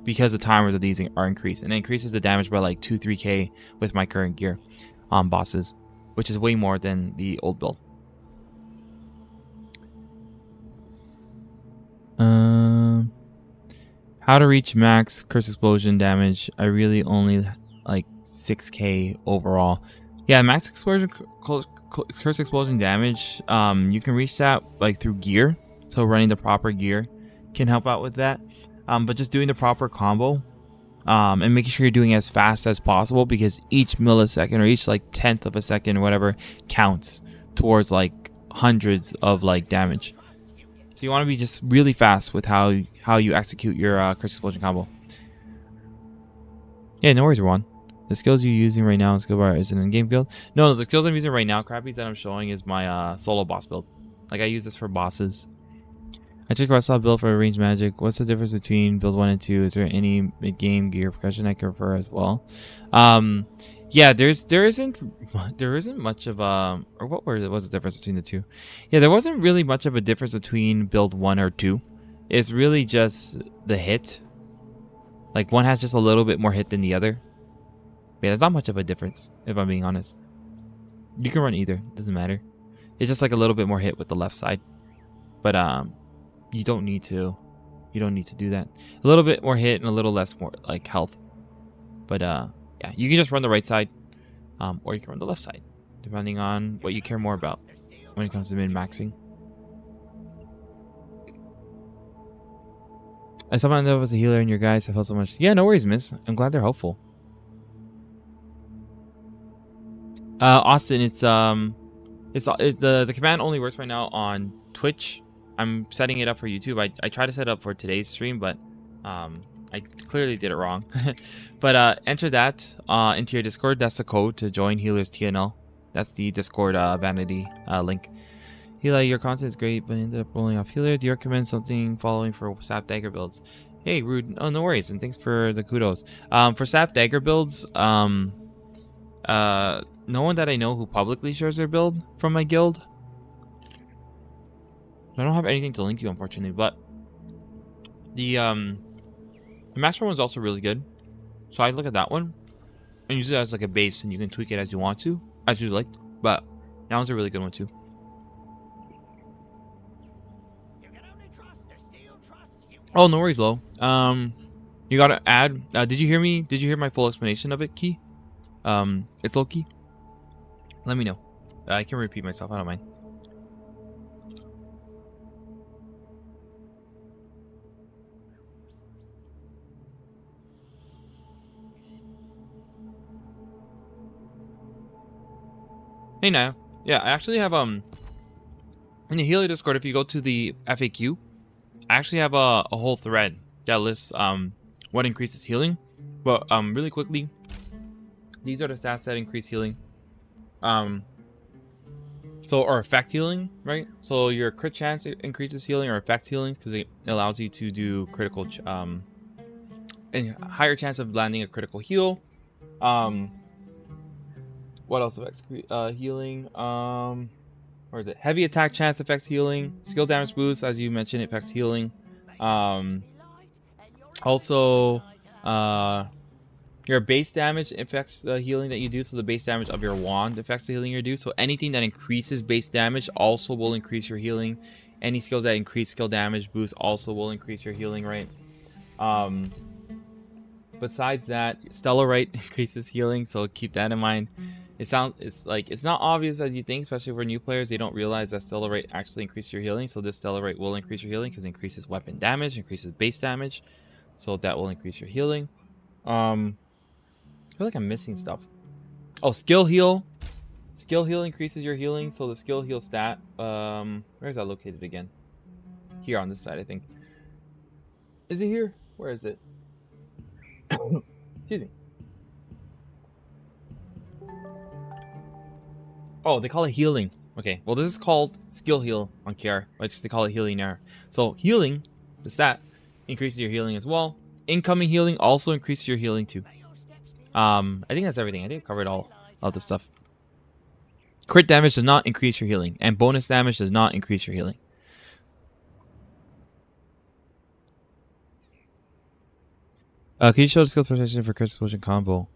because the timers of these are increased. And it increases the damage by like 2-3k with my current gear on bosses, which is way more than the old build. How to reach max curse explosion damage? I really only like 6k overall. Yeah, max explosion curse explosion damage. You can reach that like through gear. So running the proper gear can help out with that. But just doing the proper combo, and making sure you're doing it as fast as possible, because each millisecond or each like 10th of a second or whatever counts towards like hundreds of like damage. So you want to be just really fast with how you execute your curse explosion combo. Yeah, no worries, Juan. The skills you're using right now in skill bar is an in-game build. No, the skills I'm using right now, Crappies, that I'm showing is my solo boss build. Like I use this for bosses. I checked Rustlaw build for range magic. What's the difference between build 1 and 2? Is there any mid-game gear progression I can refer as well? Yeah, there isn't much of a, or what was the difference between the two? Yeah, there wasn't really much of a difference between build 1 or 2. It's really just the hit. Like one has just a little bit more hit than the other. Yeah, there's not much of a difference, if I'm being honest. You can run either, doesn't matter. It's just like a little bit more hit with the left side. But you don't need to do that. A little bit more hit and a little less more like health. But yeah, you can just run the right side, or you can run the left side, depending on what you care more about when it comes to min-maxing. I saw myself as a healer in your guys. I felt so much. Yeah, no worries, miss. I'm glad they're helpful. Austin, the command only works right now on Twitch. I'm setting it up for YouTube. I tried to set it up for today's stream, but I clearly did it wrong. But enter that into your Discord. That's the code to join Healers TNL. That's the Discord vanity link. Hila, your content is great, but ended up rolling off Healer. Do you recommend something following for Sap Dagger builds? Hey, Rude. Oh, no worries, and thanks for the kudos. For Sap Dagger builds, no one that I know who publicly shares their build from my guild. I don't have anything to link you, unfortunately, but the Master one's also really good. So I look at that one and use it as like a base, and you can tweak it as you want to, as you like. But that one's a really good one too. Oh, no worries, Lo. You gotta add. Did you hear me? Did you hear my full explanation of it, Key? It's low key. Let me know. I can repeat myself. I don't mind. Hey, Naya. Yeah, I actually have in the Healer Discord. If you go to the FAQ, I actually have a whole thread that lists what increases healing. But really quickly, these are the stats that increase healing. Or effect healing, right? So your crit chance increases healing, or effect healing, because it allows you to do critical and higher chance of landing a critical heal. What else affects healing? Where is it? Heavy attack chance affects healing. Skill damage boost, as you mentioned, it affects healing. Also, your base damage affects the healing that you do. So the base damage of your wand affects the healing you do. So anything that increases base damage also will increase your healing. Any skills that increase skill damage boost also will increase your healing, right? Besides that, Stellarite increases healing, so keep that in mind. It's not obvious as you think, especially for new players. They don't realize that Stellarite actually increases your healing. So this Stellarite will increase your healing because it increases weapon damage, increases base damage. So that will increase your healing. I feel like I'm missing stuff. Oh, skill heal. Skill heal increases your healing. So the skill heal stat, where is that located again? Here on this side, I think. Is it here? Where is it? Excuse me. Oh, they call it healing. Okay, well this is called skill heal on KR, which they call it healing there. So healing, the stat, increases your healing as well. Incoming healing also increases your healing too. I think that's everything. I think I covered all of the stuff. Crit damage does not increase your healing, and bonus damage does not increase your healing. Can you show the skill protection for Curse Explosion combo?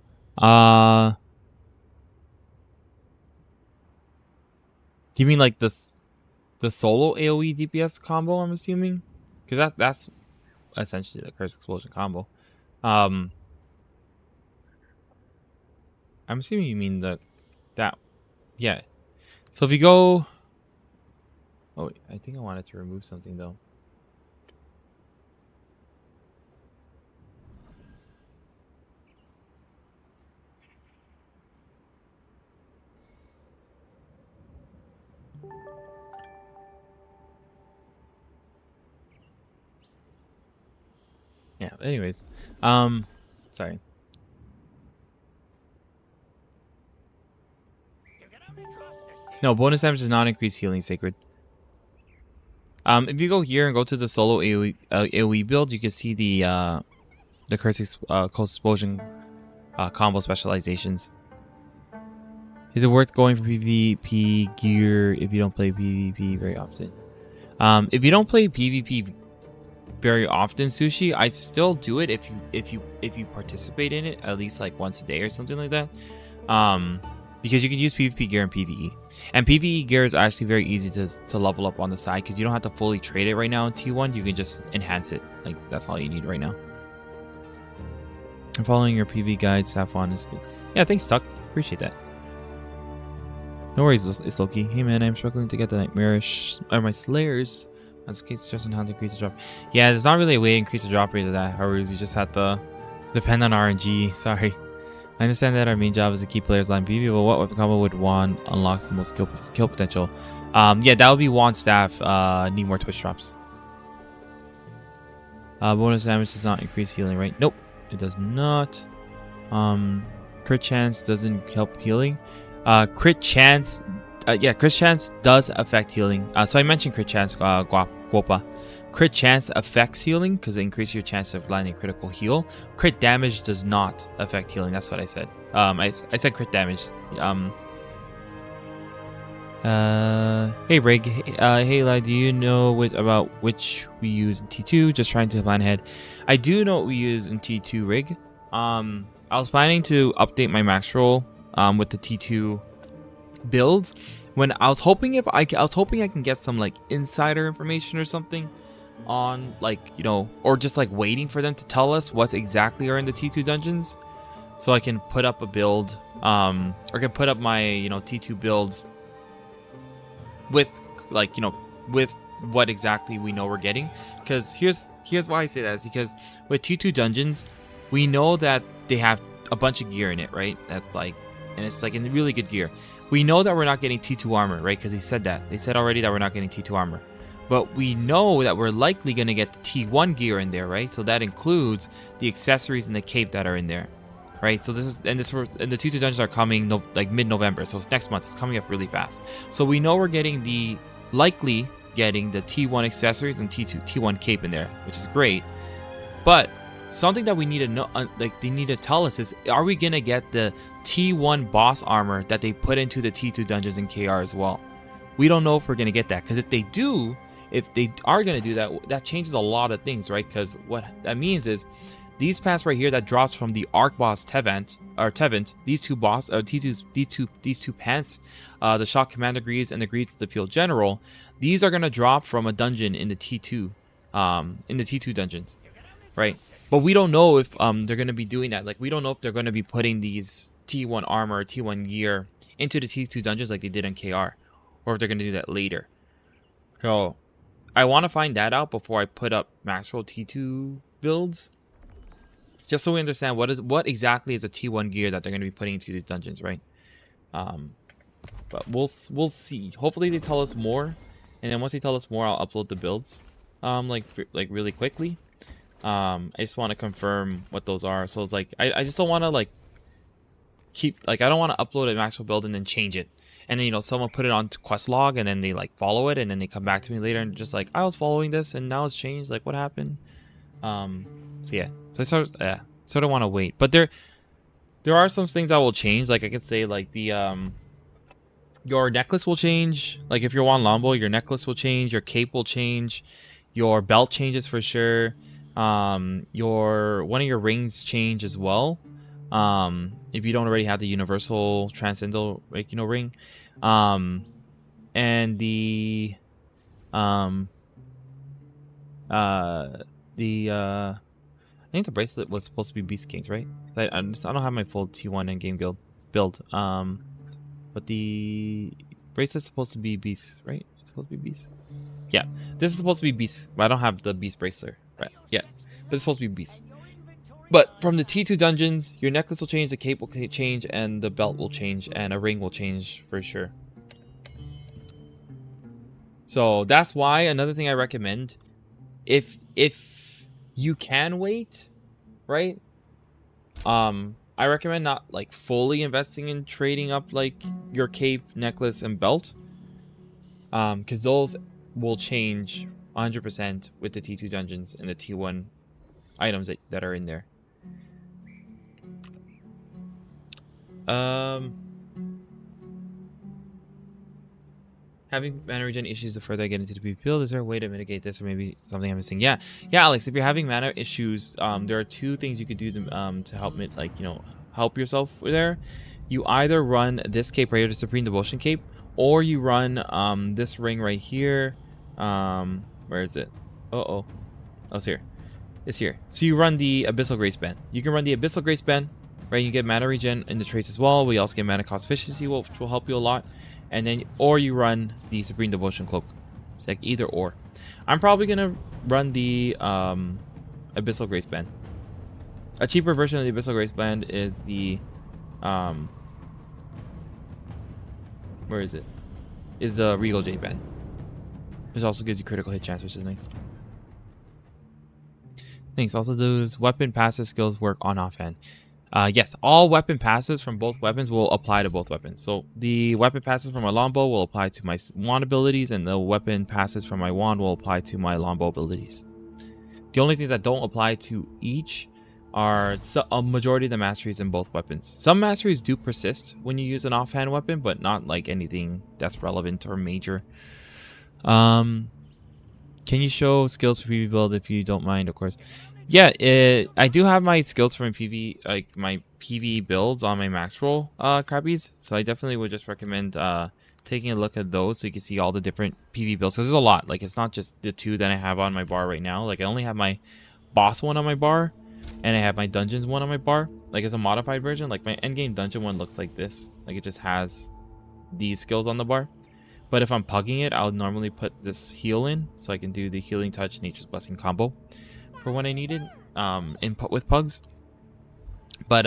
Do you mean like the solo AoE DPS combo? I'm assuming, because that's essentially the Curse Explosion combo. I'm assuming you mean that. Yeah. So if you go, oh, I think I wanted to remove something though. Yeah, anyways, sorry. No, bonus damage does not increase healing, Sacred. If you go here and go to the solo AoE build, you can see the Curse Explosion combo specializations. Is it worth going for PvP gear if you don't play PvP very often? If you don't play PvP very often, Sushi, I'd still do it if you participate in it at least like once a day or something like that. Because you can use PvP gear and PvE. And PvE gear is actually very easy to level up on the side because you don't have to fully trade it right now in T1. You can just enhance it. Like, that's all you need right now. I'm following your PvE guide, Saffron is good. Yeah, thanks, Tuck. Appreciate that. No worries, it's Loki. Hey man, I'm struggling to get the Nightmarish or my Slayers. I was stressing how to increase the drop. Yeah, there's not really a way to increase the drop rate of that. However, you just have to depend on RNG. Sorry. I understand that our main job is to keep players line PvP, but what weapon combo would Wand unlocks the most kill potential? Yeah, that would be Wand Staff. Need more Twitch drops. Bonus damage does not increase healing, right? Nope, it does not. Crit chance doesn't help healing. Crit chance, yeah, crit chance does affect healing. So I mentioned crit chance, Guapa. Crit chance affects healing because it increases your chance of landing critical heal. Crit damage does not affect healing. That's what I said. I said crit damage. Hey Rig, hey Eli, do you know about which we use in T2? Just trying to plan ahead. I do know what we use in T2, Rig. I was planning to update my max roll with the T2 builds. When I was hoping I can get some like insider information or something on, like, you know, or just like waiting for them to tell us what's exactly are in the T2 dungeons, so I can put up a build, or can put up my, you know, T2 builds with, like, you know, with what exactly we know we're getting. Because here's why I say that is because with T2 dungeons, we know that they have a bunch of gear in it, right? That's like, and it's like in really good gear. We know that we're not getting T2 armor, right? Because they said that. They said already that we're not getting T2 armor. But we know that we're likely going to get the T1 gear in there, right? So that includes the accessories and the cape that are in there, right? So this is, and the T2 dungeons are coming like mid-November. So it's next month. It's coming up really fast. So we know we're likely getting the T1 accessories and T1 cape in there, which is great. But something that we need to know, like they need to tell us, is are we going to get the T1 boss armor that they put into the T2 dungeons in KR as well? We don't know if we're going to get that, because if they are going to do that, that changes a lot of things, right? Because what that means is these pants right here that drops from the Arc Boss Tevent, these two pants, the Shock Commander Greaves and the Greaves of the Field General, these are going to drop from a dungeon in the T2 dungeons, right? But we don't know if they're going to be doing that. Like, we don't know if they're going to be putting these T1 armor, T1 gear into the T2 dungeons like they did in KR, or if they're going to do that later. So I want to find that out before I put up max roll T2 builds, just so we understand what exactly is a T1 gear that they're going to be putting into these dungeons, right? But we'll see. Hopefully they tell us more, and then once they tell us more, I'll upload the builds like really quickly. I just want to confirm what those are. So it's like I just don't want to like I don't want to upload a max roll build and then change it, and then, you know, someone put it on quest log and then they like follow it and then they come back to me later and just like, I was following this and now it's changed, like what happened? So yeah, so I sort of want to wait, but there are some things that will change. Like I could say like the your necklace will change. Like if you're Juan Lombo, your necklace will change, your cape will change, your belt changes for sure, one of your rings change as well. If you don't already have the universal transcendental, like, you know, ring, and the I think the bracelet was supposed to be Beast Kings, right? I don't have my full T1 and game guild build, but the bracelet's supposed to be Beast, right? It's supposed to be Beast. Yeah, this is supposed to be Beast, but I don't have the Beast bracelet, right? Yeah, but it's supposed to be Beast. But from the T2 dungeons, your necklace will change, the cape will change, and the belt will change, and a ring will change for sure. So that's why another thing I recommend, if you can wait, right? I recommend not like fully investing in trading up like your cape, necklace, and belt, because those will change 100% with the T2 dungeons and the T1 items that are in there. Having mana regen issues the further I get into the PvP build, is there a way to mitigate this, or maybe something I'm missing? Yeah, Alex, if you're having mana issues, there are two things you could do to help it, like, you know, help yourself there. You either run this cape right here, the Supreme Devotion cape, or you run this ring right here. Where is it? Oh, it's here. It's here. So you run the Abyssal Grace Band. You can run the Abyssal Grace Band, right? You get mana regen in the traits as well. We also get mana cost efficiency, which will help you a lot. And then, or you run the Supreme Devotion Cloak. It's like either or. I'm probably gonna run the Abyssal Grace Band. A cheaper version of the Abyssal Grace Band is the where is it? Is the Regal J band. Which also gives you critical hit chance, which is nice. Thanks. Also, those weapon passive skills work on offhand. Yes, all weapon passes from both weapons will apply to both weapons. So the weapon passes from my longbow will apply to my wand abilities, and the weapon passes from my wand will apply to my longbow abilities. The only things that don't apply to each are a majority of the masteries in both weapons. Some masteries do persist when you use an offhand weapon, but not like anything that's relevant or major. Can you show skills for PV build if you don't mind, of course? Yeah, I do have my skills for my PV, like my PV builds on my max roll crappies. So I definitely would just recommend taking a look at those so you can see all the different PV builds. Because there's a lot. Like, it's not just the two that I have on my bar right now. Like, I only have my boss one on my bar, and I have my dungeons one on my bar. Like, it's a modified version. Like, my endgame dungeon one looks like this. Like, it just has these skills on the bar. But if I'm pugging it, I'll normally put this heal in, so I can do the healing touch nature's blessing combo for when I need it with pugs. But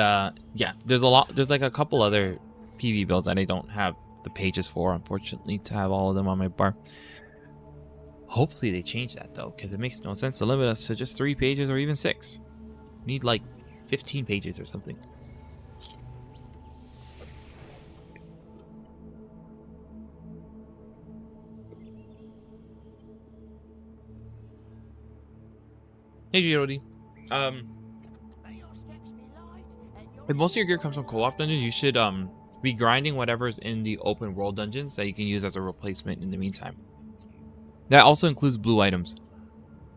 yeah, there's like a couple other PV builds that I don't have the pages for, unfortunately, to have all of them on my bar. Hopefully they change that though, because it makes no sense to limit us to just 3 pages or even 6. We need like 15 pages or something. Hey Jody. If most of your gear comes from co-op dungeons, you should be grinding whatever's in the open world dungeons that you can use as a replacement in the meantime. That also includes blue items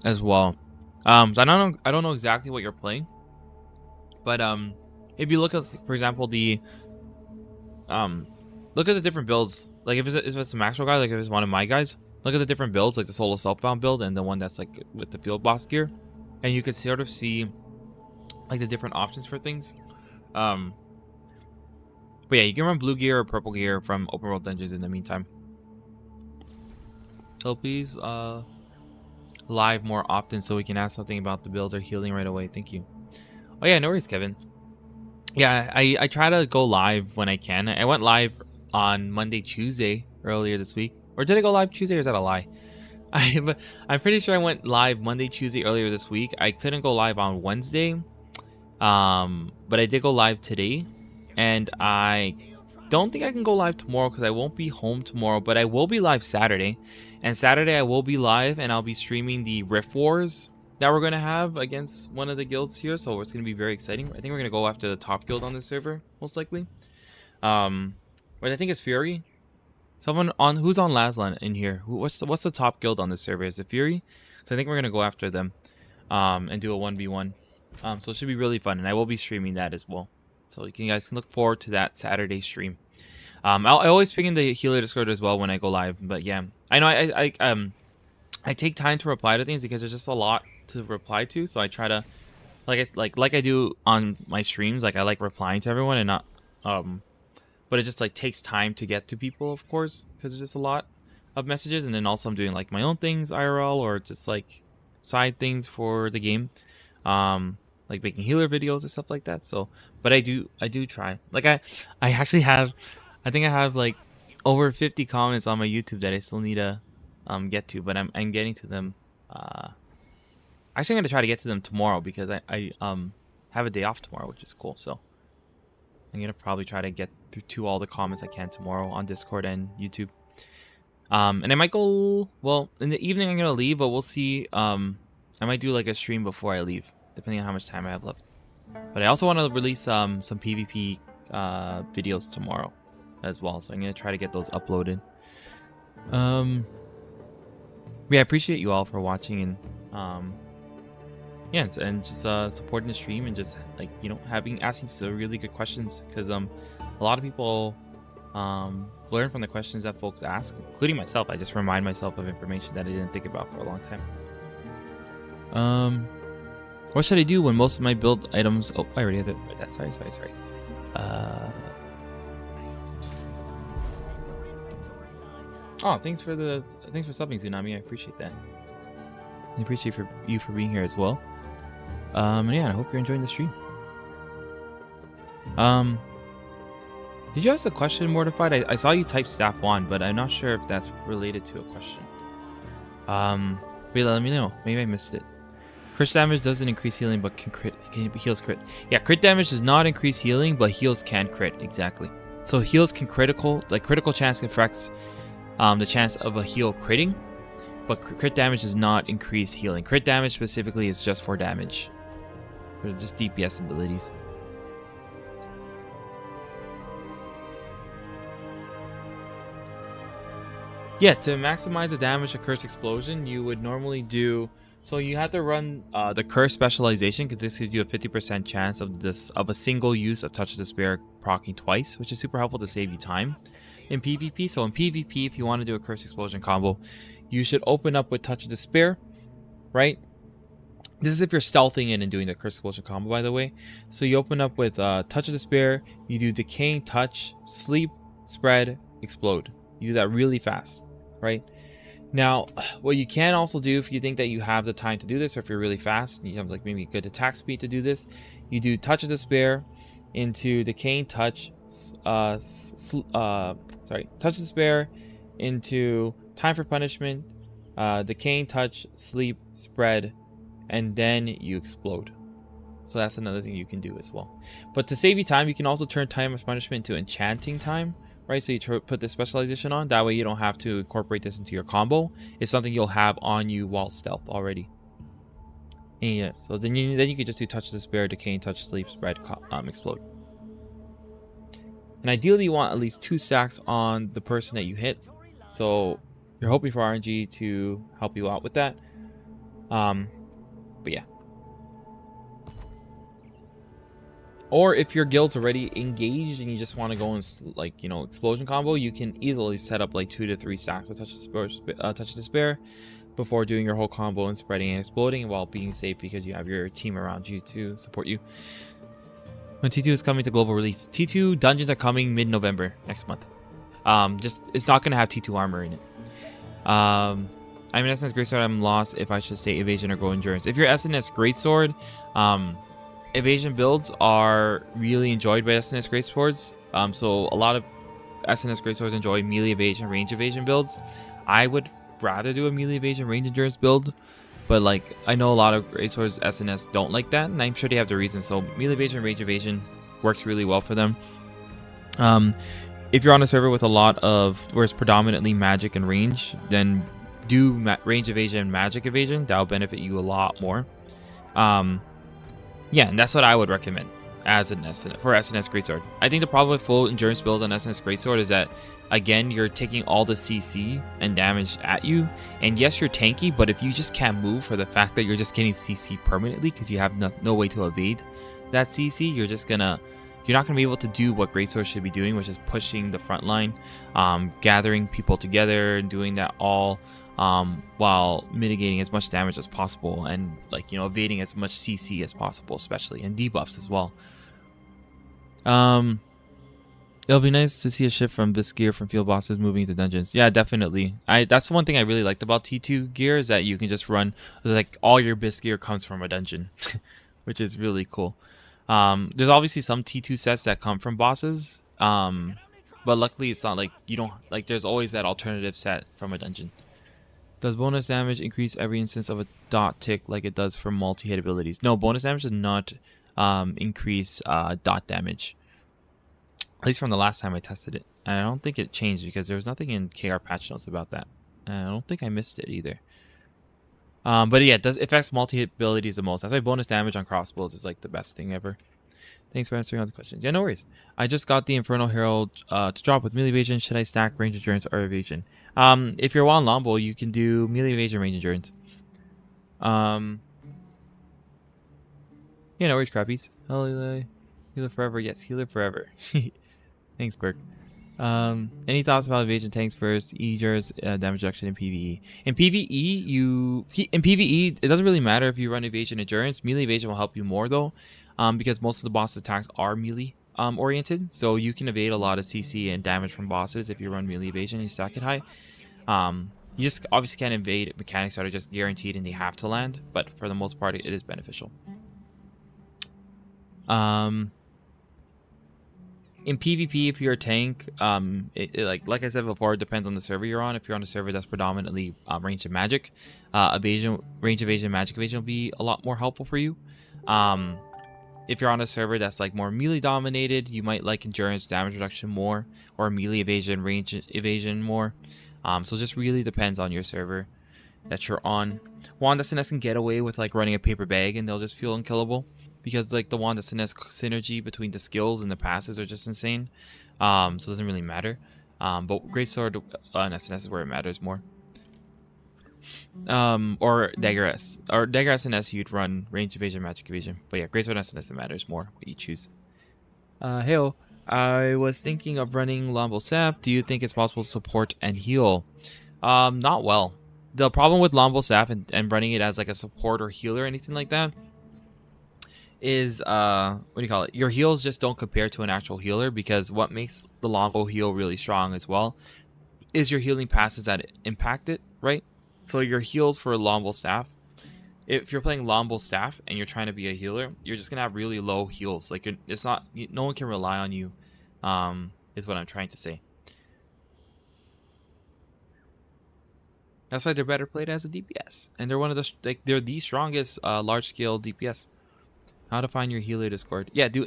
as well. So I don't know exactly what you're playing, but if you look at, for example, look at the different builds. Like if it's a Maxwell guy, like if it's one of my guys, look at the different builds, like the solo self-bound build and the one that's like with the field boss gear, and you can sort of see like the different options for things. But yeah, you can run blue gear or purple gear from open world dungeons in the meantime. So please live more often so we can ask something about the build or healing right away. Thank you. Oh yeah, no worries, Kevin. Yeah, I try to go live when I can. I went live on Monday, Tuesday earlier this week. Or did I go live Tuesday, or is that a lie? I'm pretty sure I went live Monday, Tuesday earlier this week. I couldn't go live on Wednesday. But I did go live today. And I don't think I can go live tomorrow because I won't be home tomorrow. But I will be live Saturday. And Saturday I will be live and I'll be streaming the Rift Wars that we're going to have against one of the guilds here. So it's going to be very exciting. I think we're going to go after the top guild on this server, most likely. But I think it's Fury. Someone on who's on Laslan in here? What's the top guild on this server? Is it Fury? So I think we're going to go after them and do a 1v1. So it should be really fun. And I will be streaming that as well. So you guys can look forward to that Saturday stream. I always ping in the healer Discord as well when I go live. But yeah, I know I take time to reply to things because there's just a lot to reply to. So I try to like I do on my streams. Like I like replying to everyone and not but it just like takes time to get to people, of course, because there's just a lot of messages. And then also I'm doing like my own things IRL or just like side things for the game, like making healer videos or stuff like that. So, but I do try. Like I actually have, I think I have like over 50 comments on my YouTube that I still need to get to, but I'm getting to them. Actually, I'm gonna try to get to them tomorrow because I have a day off tomorrow, which is cool. So I'm gonna probably try to get through all the comments I can tomorrow on Discord and YouTube. And I might go, well, in the evening I'm gonna leave, but we'll see. I might do like a stream before I leave, depending on how much time I have left. But I also want to release some PvP videos tomorrow as well, so I'm gonna try to get those uploaded. Yeah, I appreciate you all for watching and yeah, and just supporting the stream and just like, you know, asking some really good questions, because a lot of people learn from the questions that folks ask, including myself. I just remind myself of information that I didn't think about for a long time. What should I do when most of my build items? Oh, I already had that. Sorry. Oh, thanks for subbing, Tsunami. I appreciate that. I appreciate you for being here as well. And yeah, I hope you're enjoying the stream. Did you ask a question, Mortified? I saw you type staff 1, but I'm not sure if that's related to a question. Wait, let me know. Maybe I missed it. Crit damage doesn't increase healing, but heals crit. Yeah, crit damage does not increase healing, but heals can crit. Exactly. So heals can critical chance affects the chance of a heal critting, but crit damage does not increase healing. Crit damage specifically is just for damage. They're just DPS abilities. Yeah, to maximize the damage of Curse Explosion, you would normally do... So you have to run the Curse Specialization, because this gives you a 50% chance of a single use of Touch of Despair proccing twice, which is super helpful to save you time in PvP. So in PvP, if you want to do a Curse Explosion combo, you should open up with Touch of Despair, right? This is if you're stealthing in and doing the Curse Explosion combo, by the way. So you open up with Touch of Despair, you do Decaying Touch, Sleep, Spread, Explode. You do that really fast, right? Now, what you can also do if you think that you have the time to do this, or if you're really fast and you have like maybe good attack speed to do this, you do Touch of Despair into Decaying Touch, Touch of Despair into Time for Punishment, Decaying Touch, Sleep, Spread, and then you explode. So that's another thing you can do as well. But to save you time, you can also turn Time of Punishment to Enchanting Time. Right, so you put the specialization on. That way you don't have to incorporate this into your combo. It's something you'll have on you while stealth already. And yeah, so then you could just do Touch of Despair, Decaying Touch, Sleep, Spread, Explode. And ideally you want at least 2 stacks on the person that you hit. So you're hoping for RNG to help you out with that. But yeah. Or if your guild's already engaged and you just want to go in, like, you know, explosion combo, you can easily set up like 2 to 3 stacks of Touch of Despair before doing your whole combo and spreading and exploding while being safe, because you have your team around you to support you. When T2 is coming to global release, T2 dungeons are coming mid-November next month. It's not gonna have T2 armor in it. I'm an SNS Greatsword. I'm lost if I should stay Evasion or go Endurance. If you're SNS Greatsword, Evasion builds are really enjoyed by SNS Greatswords. So a lot of SNS Greatswords enjoy melee evasion, range evasion builds. I would rather do a melee evasion, range endurance build, but like I know a lot of Greatswords SNS don't like that, and I'm sure they have the reason. So melee evasion, range evasion works really well for them. If you're on a server with a lot of where it's predominantly magic and range, then do range evasion and magic evasion. That'll benefit you a lot more. Yeah, and that's what I would recommend as an SNS for SNS Greatsword. I think the problem with full endurance builds on SNS Greatsword is that, again, you're taking all the CC and damage at you. And yes, you're tanky, but if you just can't move for the fact that you're just getting CC permanently because you have no way to evade that CC, you're not gonna be able to do what Greatsword should be doing, which is pushing the front line, gathering people together, and doing that all while mitigating as much damage as possible, and like, you know, evading as much CC as possible, especially, and debuffs as well. It'll be nice to see a shift from this gear from field bosses moving to dungeons. Yeah, definitely. That's one thing I really liked about T2 gear, is that you can just run, like, all your Bisque gear comes from a dungeon, which is really cool. There's obviously some T2 sets that come from bosses, but luckily it's not like you don't, like, there's always that alternative set from a dungeon. Does bonus damage increase every instance of a dot tick like it does for multi-hit abilities? No, bonus damage does not increase dot damage. At least from the last time I tested it. And I don't think it changed because there was nothing in KR patch notes about that. And I don't think I missed it either. But yeah, it affects multi-hit abilities the most. That's why bonus damage on crossbows is like the best thing ever. Thanks for answering all the questions. Yeah, no worries. I just got the Infernal Herald to drop with melee evasion. Should I stack range endurance or evasion? If you're Juan Lombo, you can do melee evasion, range endurance. Yeah, no worries, crappies. Healer forever. Yes, healer forever. Thanks, Burke. Any thoughts about evasion tanks versus Eager's damage reduction in PvE? In PvE, it doesn't really matter if you run evasion endurance. Melee evasion will help you more though, because most of the boss attacks are melee oriented. So you can evade a lot of CC and damage from bosses if you run melee evasion and you stack it high. You just obviously can't evade mechanics that are just guaranteed and they have to land, but for the most part, it is beneficial. In PvP, if you're a tank, like I said before, it depends on the server you're on. If you're on a server that's predominantly range of magic, range evasion, magic evasion will be a lot more helpful for you. If you're on a server that's like more melee dominated, you might like endurance damage reduction more, or melee evasion, range evasion more. So it just really depends on your server that you're on. Wand SNS can get away with like running a paper bag and they'll just feel unkillable, because like the Wand SNS synergy between the skills and the passes are just insane. So it doesn't really matter. But Greatsword SNS is where it matters more. Or Dagger S. Or Dagger SNS, you'd run range evasion, magic evasion. But yeah, Greatsword SNS, it matters more what you choose. Hail. I was thinking of running Lombo Sap. Do you think it's possible to support and heal? Not well. The problem with Lombo Sap and running it as like a support or healer or anything like that is what do you call it? Your heals just don't compare to an actual healer, because what makes the Lombo heal really strong as well is your healing passes that impact it, right? So your heals for Lombo Staff, if you're playing Lombo Staff and you're trying to be a healer, you're just gonna have really low heals. Like it's not, no one can rely on you. Is what I'm trying to say. That's why they're better played as a DPS, and they're one of the they're the strongest large scale DPS. How to find your healer Discord? Yeah, do !!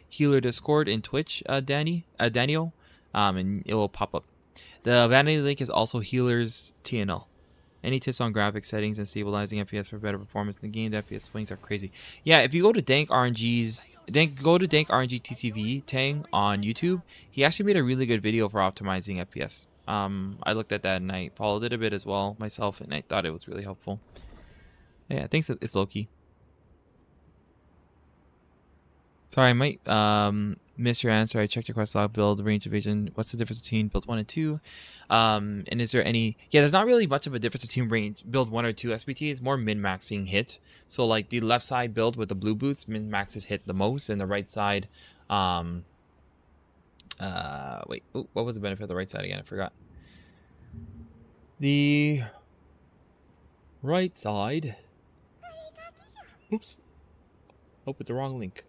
healer Discord in Twitch, Daniel, and it will pop up. The vanity link is also healers TNL. Any tips on graphic settings and stabilizing FPS for better performance in the game? The FPS swings are crazy. Yeah, if you go to Dank RNG TCV Tang on YouTube, he actually made a really good video for optimizing FPS. I looked at that and I followed it a bit as well myself, and I thought it was really helpful. Yeah, I think it's low-key. Sorry, I might miss your answer. I checked your quest log, build, range evasion. What's the difference between build 1 and 2? And is there any... Yeah, there's not really much of a difference between build 1 or 2 SPT. It's more min-maxing hit. So like the left side build with the blue boots, min-maxes hit the most, and the right side... wait, what was the benefit of the right side again? I forgot. The right side... Oops. Opened the wrong link.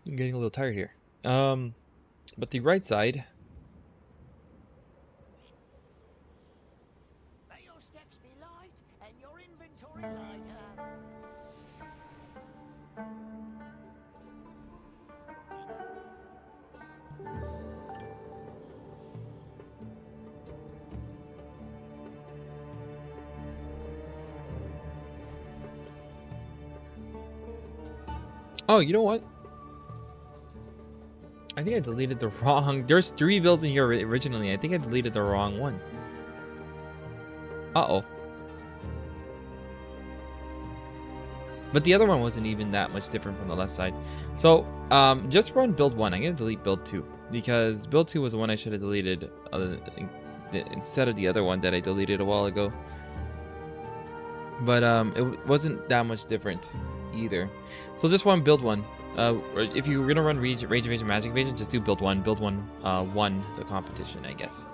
I'm getting a little tired here. But the right side... May your steps be light and your inventory lighter. Oh, you know what? I think I deleted the wrong... There's 3 builds in here originally. I think I deleted the wrong one. Uh-oh. But the other one wasn't even that much different from the left side. So, just run build 1. I'm going to delete build 2. Because build 2 was the one I should have deleted instead of the other one that I deleted a while ago. But it wasn't that much different either. So just run build 1. If you're gonna run range evasion, magic evasion, just do build 1. Build 1 won the competition, I guess.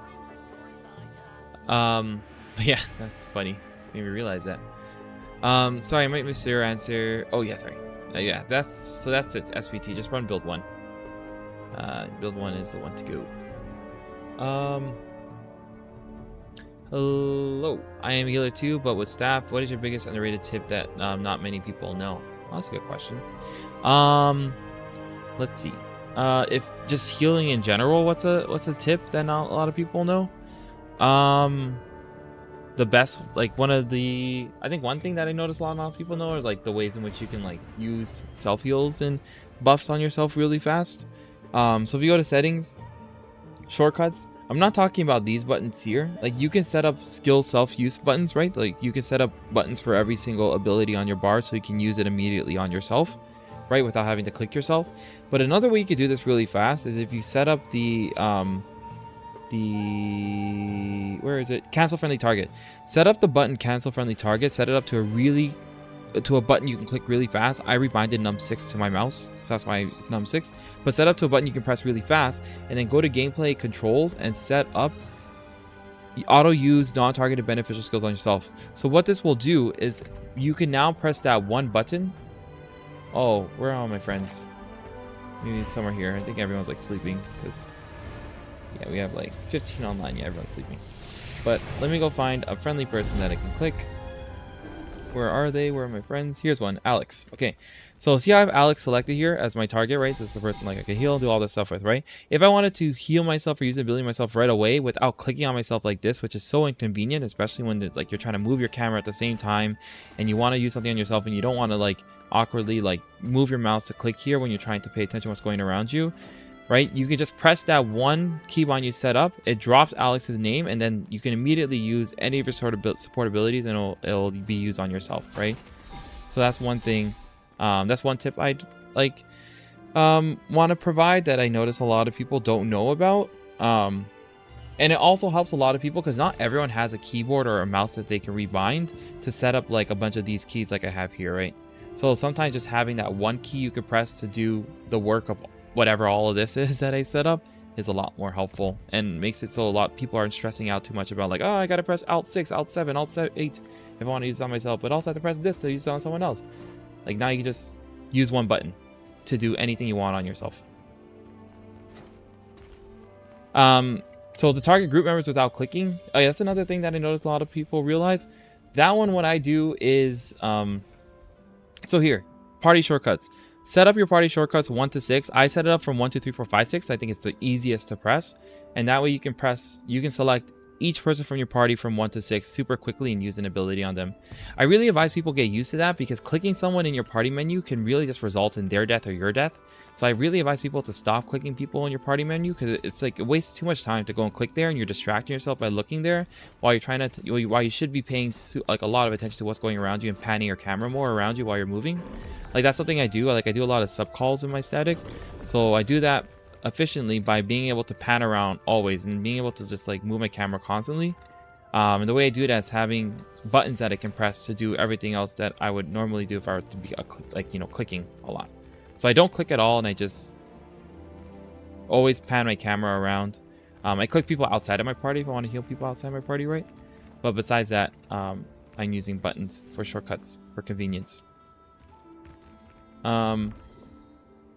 But yeah, that's funny. Just made me realize that. Sorry, I might miss your answer. Oh yeah, sorry. Yeah, that's it. SPT. Just run build 1. Build 1 is the one to go. Hello, I am a healer too, but with staff. What is your biggest underrated tip that not many people know? Well, that's a good question. Let's see. If just healing in general, what's a tip that not a lot of people know? The best, like I think one thing that I noticed a lot of people know are like the ways in which you can like use self heals and buffs on yourself really fast. So if you go to settings, shortcuts. I'm not talking about these buttons here. Like you can set up skill self-use buttons, right? Like you can set up buttons for every single ability on your bar so you can use it immediately on yourself, right? Without having to click yourself. But another way you could do this really fast is if you set up where is it? Cancel friendly target. Set up the button cancel friendly target. Set it up to a button you can click really fast. I rebinded num6 to my mouse, so that's why it's num6. But set up to a button you can press really fast, and then go to gameplay controls and set up auto use non-targeted beneficial skills on yourself. So what this will do is you can now press that one button Oh, where are all my friends? Maybe somewhere here. I think everyone's like sleeping because yeah, we have like 15 online. Yeah, everyone's sleeping. But let me go find a friendly person that I can click. Where are they? Where are my friends? Here's one, Alex. Okay, so see how I have Alex selected here as my target, right? This is the person like I can heal, do all this stuff with, right? If I wanted to heal myself or use the ability myself right away without clicking on myself like this, which is so inconvenient, especially when it's like you're trying to move your camera at the same time and you want to use something on yourself and you don't want to like awkwardly like move your mouse to click here when you're trying to pay attention to what's going around you, right? You can just press that one keybind you set up. It drops Alex's name, and then you can immediately use any of your sort of support abilities, and it'll be used on yourself, right? So that's one thing. That's one tip I'd like want to provide that I notice a lot of people don't know about. And it also helps a lot of people because not everyone has a keyboard or a mouse that they can rebind to set up like a bunch of these keys like I have here, right? So sometimes just having that one key you could press to do the work of whatever all of this is that I set up is a lot more helpful and makes it so a lot of people aren't stressing out too much about like, oh, I gotta press Alt 6, Alt 7, Alt 8 if I want to use it on myself, but also have to press this to use it on someone else. Like now you can just use one button to do anything you want on yourself. So the target group members without clicking, oh yeah, that's another thing that I noticed a lot of people realize. That one, what I do is so here, party shortcuts. Set up your party shortcuts 1 to 6. I set it up from 1, 2, 3, 4, 5, 6. I think it's the easiest to press. And that way you can select each person from your party from 1 to 6 super quickly and use an ability on them. I really advise people get used to that because clicking someone in your party menu can really just result in their death or your death. So I really advise people to stop clicking people in your party menu because it's like it wastes too much time to go and click there and you're distracting yourself by looking there while you're trying to while you should be paying like a lot of attention to what's going around you and panning your camera more around you while you're moving. Like that's something I do. Like I do a lot of sub calls in my static, so I do that efficiently by being able to pan around always and being able to just like move my camera constantly. And the way I do that is having buttons that I can press to do everything else that I would normally do if I were to be clicking a lot. So I don't click at all, and I just always pan my camera around. I click people outside of my party if I want to heal people outside my party, right? But besides that, I'm using buttons for shortcuts for convenience.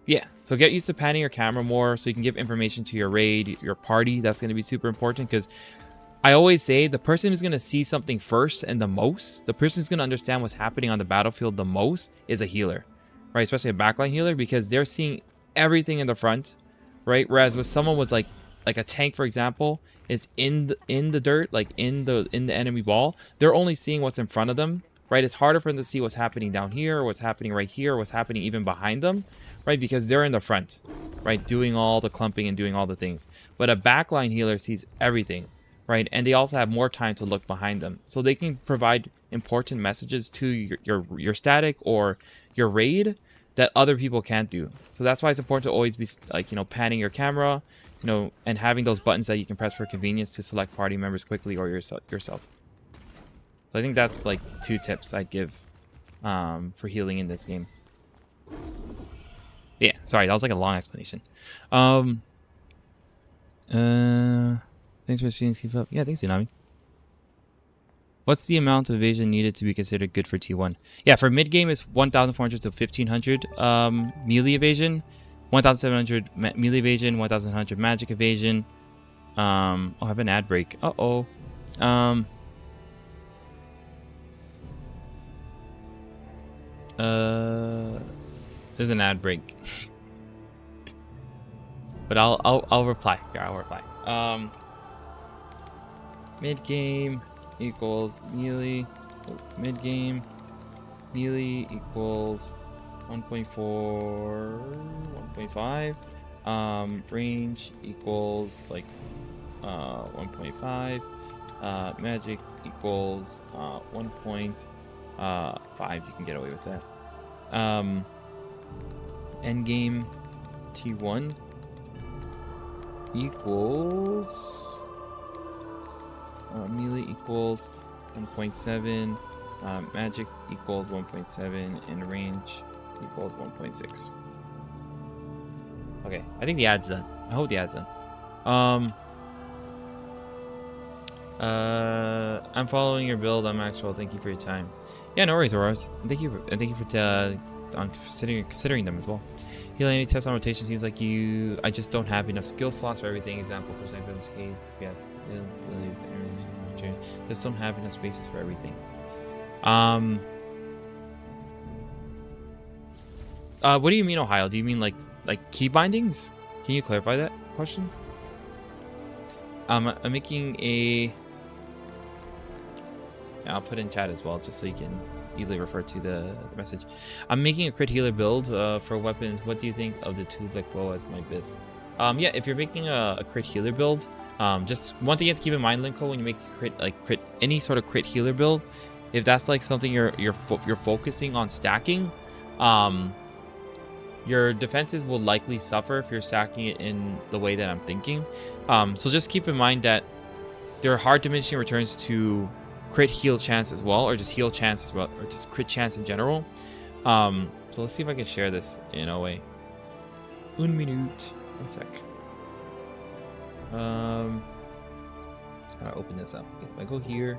Yeah, so get used to panning your camera more so you can give information to your raid, your party. That's going to be super important because I always say the person who's going to see something first and the most, the person who's going to understand what's happening on the battlefield the most is a healer, right? Especially a backline healer because they're seeing everything in the front, right? Whereas with someone was like a tank, for example, is in the dirt, like in the enemy wall, they're only seeing what's in front of them, right? It's harder for them to see what's happening down here, or what's happening right here, or what's happening even behind them, right? Because they're in the front, right? Doing all the clumping and doing all the things. But a backline healer sees everything, right? And they also have more time to look behind them. So they can provide important messages to your static or your raid that other people can't do. So that's why it's important to always be like, panning your camera, and having those buttons that you can press for convenience to select party members quickly or yourself. So I think that's like 2 tips I'd give for healing in this game. Yeah, sorry, that was like a long explanation. Thanks for streams, keep up. Yeah, thanks, Tsunami. What's the amount of evasion needed to be considered good for T1? Yeah, for mid game it's 1,400 to 1,500 melee evasion, 1,700 melee evasion, 1,100 magic evasion. Oh, I have an ad break. Uh-oh. There's an ad break. But I'll reply. Yeah, I'll reply. Mid game equals melee. Mid game melee equals 1.4, 1.5. Range equals like 1.5. Magic equals 1.5. You can get away with that. End game T1 equals melee equals 1.7, magic equals 1.7, and range equals 1.6. Okay, I think the ad's done. I hope the ad's done. I'm following your build on Maxwell. Thank you for your time. Yeah, no worries, Auroras. Thank you for on considering them as well. Healing any test on rotation seems like I just don't have enough skill slots for everything. Example, percent haste, yes, just don't have enough spaces for everything. What do you mean, Ohio? Do you mean like key bindings? Can you clarify that question? I'm making a. I'll put in chat as well, just so you can easily refer to the message. I'm making a crit healer build for weapons. What do you think of the 2-blick bow as my biz? Yeah, if you're making a crit healer build, just one thing you have to keep in mind, Linko, when you make crit any sort of crit healer build, if that's like something you're focusing on stacking, your defenses will likely suffer if you're stacking it in the way that I'm thinking. So just keep in mind that there are hard diminishing returns to crit heal chance as well, or just heal chance as well, or just crit chance in general. So let's see if I can share this in a way. Un minute. One sec. How do I open this up? Okay, if I go here.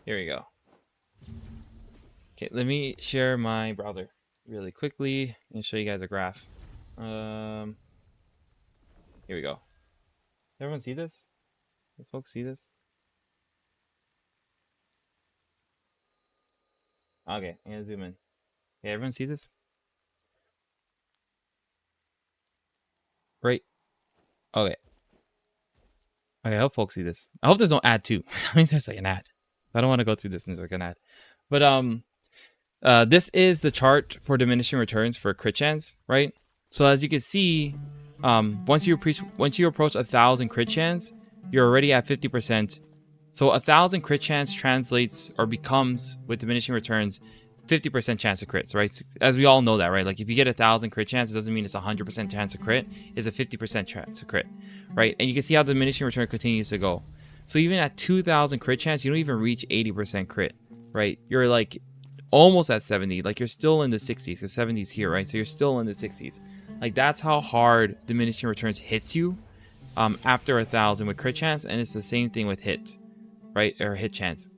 Here we go. Okay, let me share my browser really quickly and show you guys a graph. Here we go. Everyone see this? Does folks see this? Okay, I'm gonna zoom in. Okay, everyone see this? Right? Okay. Okay, I hope folks see this. I hope there's no ad too. I mean, there's like an ad. I don't want to go through this and there's like an ad. But this is the chart for diminishing returns for crit chance, right? So as you can see, once you approach 1,000 crit chance, you're already at 50%. So 1,000 crit chance translates or becomes, with diminishing returns, 50% chance of crits, right? As we all know that, right? Like if you get 1,000 crit chance, it doesn't mean it's 100% chance of crit. It's a 50% chance of crit, right? And you can see how the diminishing return continues to go. So even at 2,000 crit chance, you don't even reach 80% crit, right? You're like almost at 70. Like you're still in the 60s, because 70's here, right? So you're still in the 60s. Like that's how hard diminishing returns hits you after 1,000 with crit chance, and it's the same thing with hit, right? Or hit chance.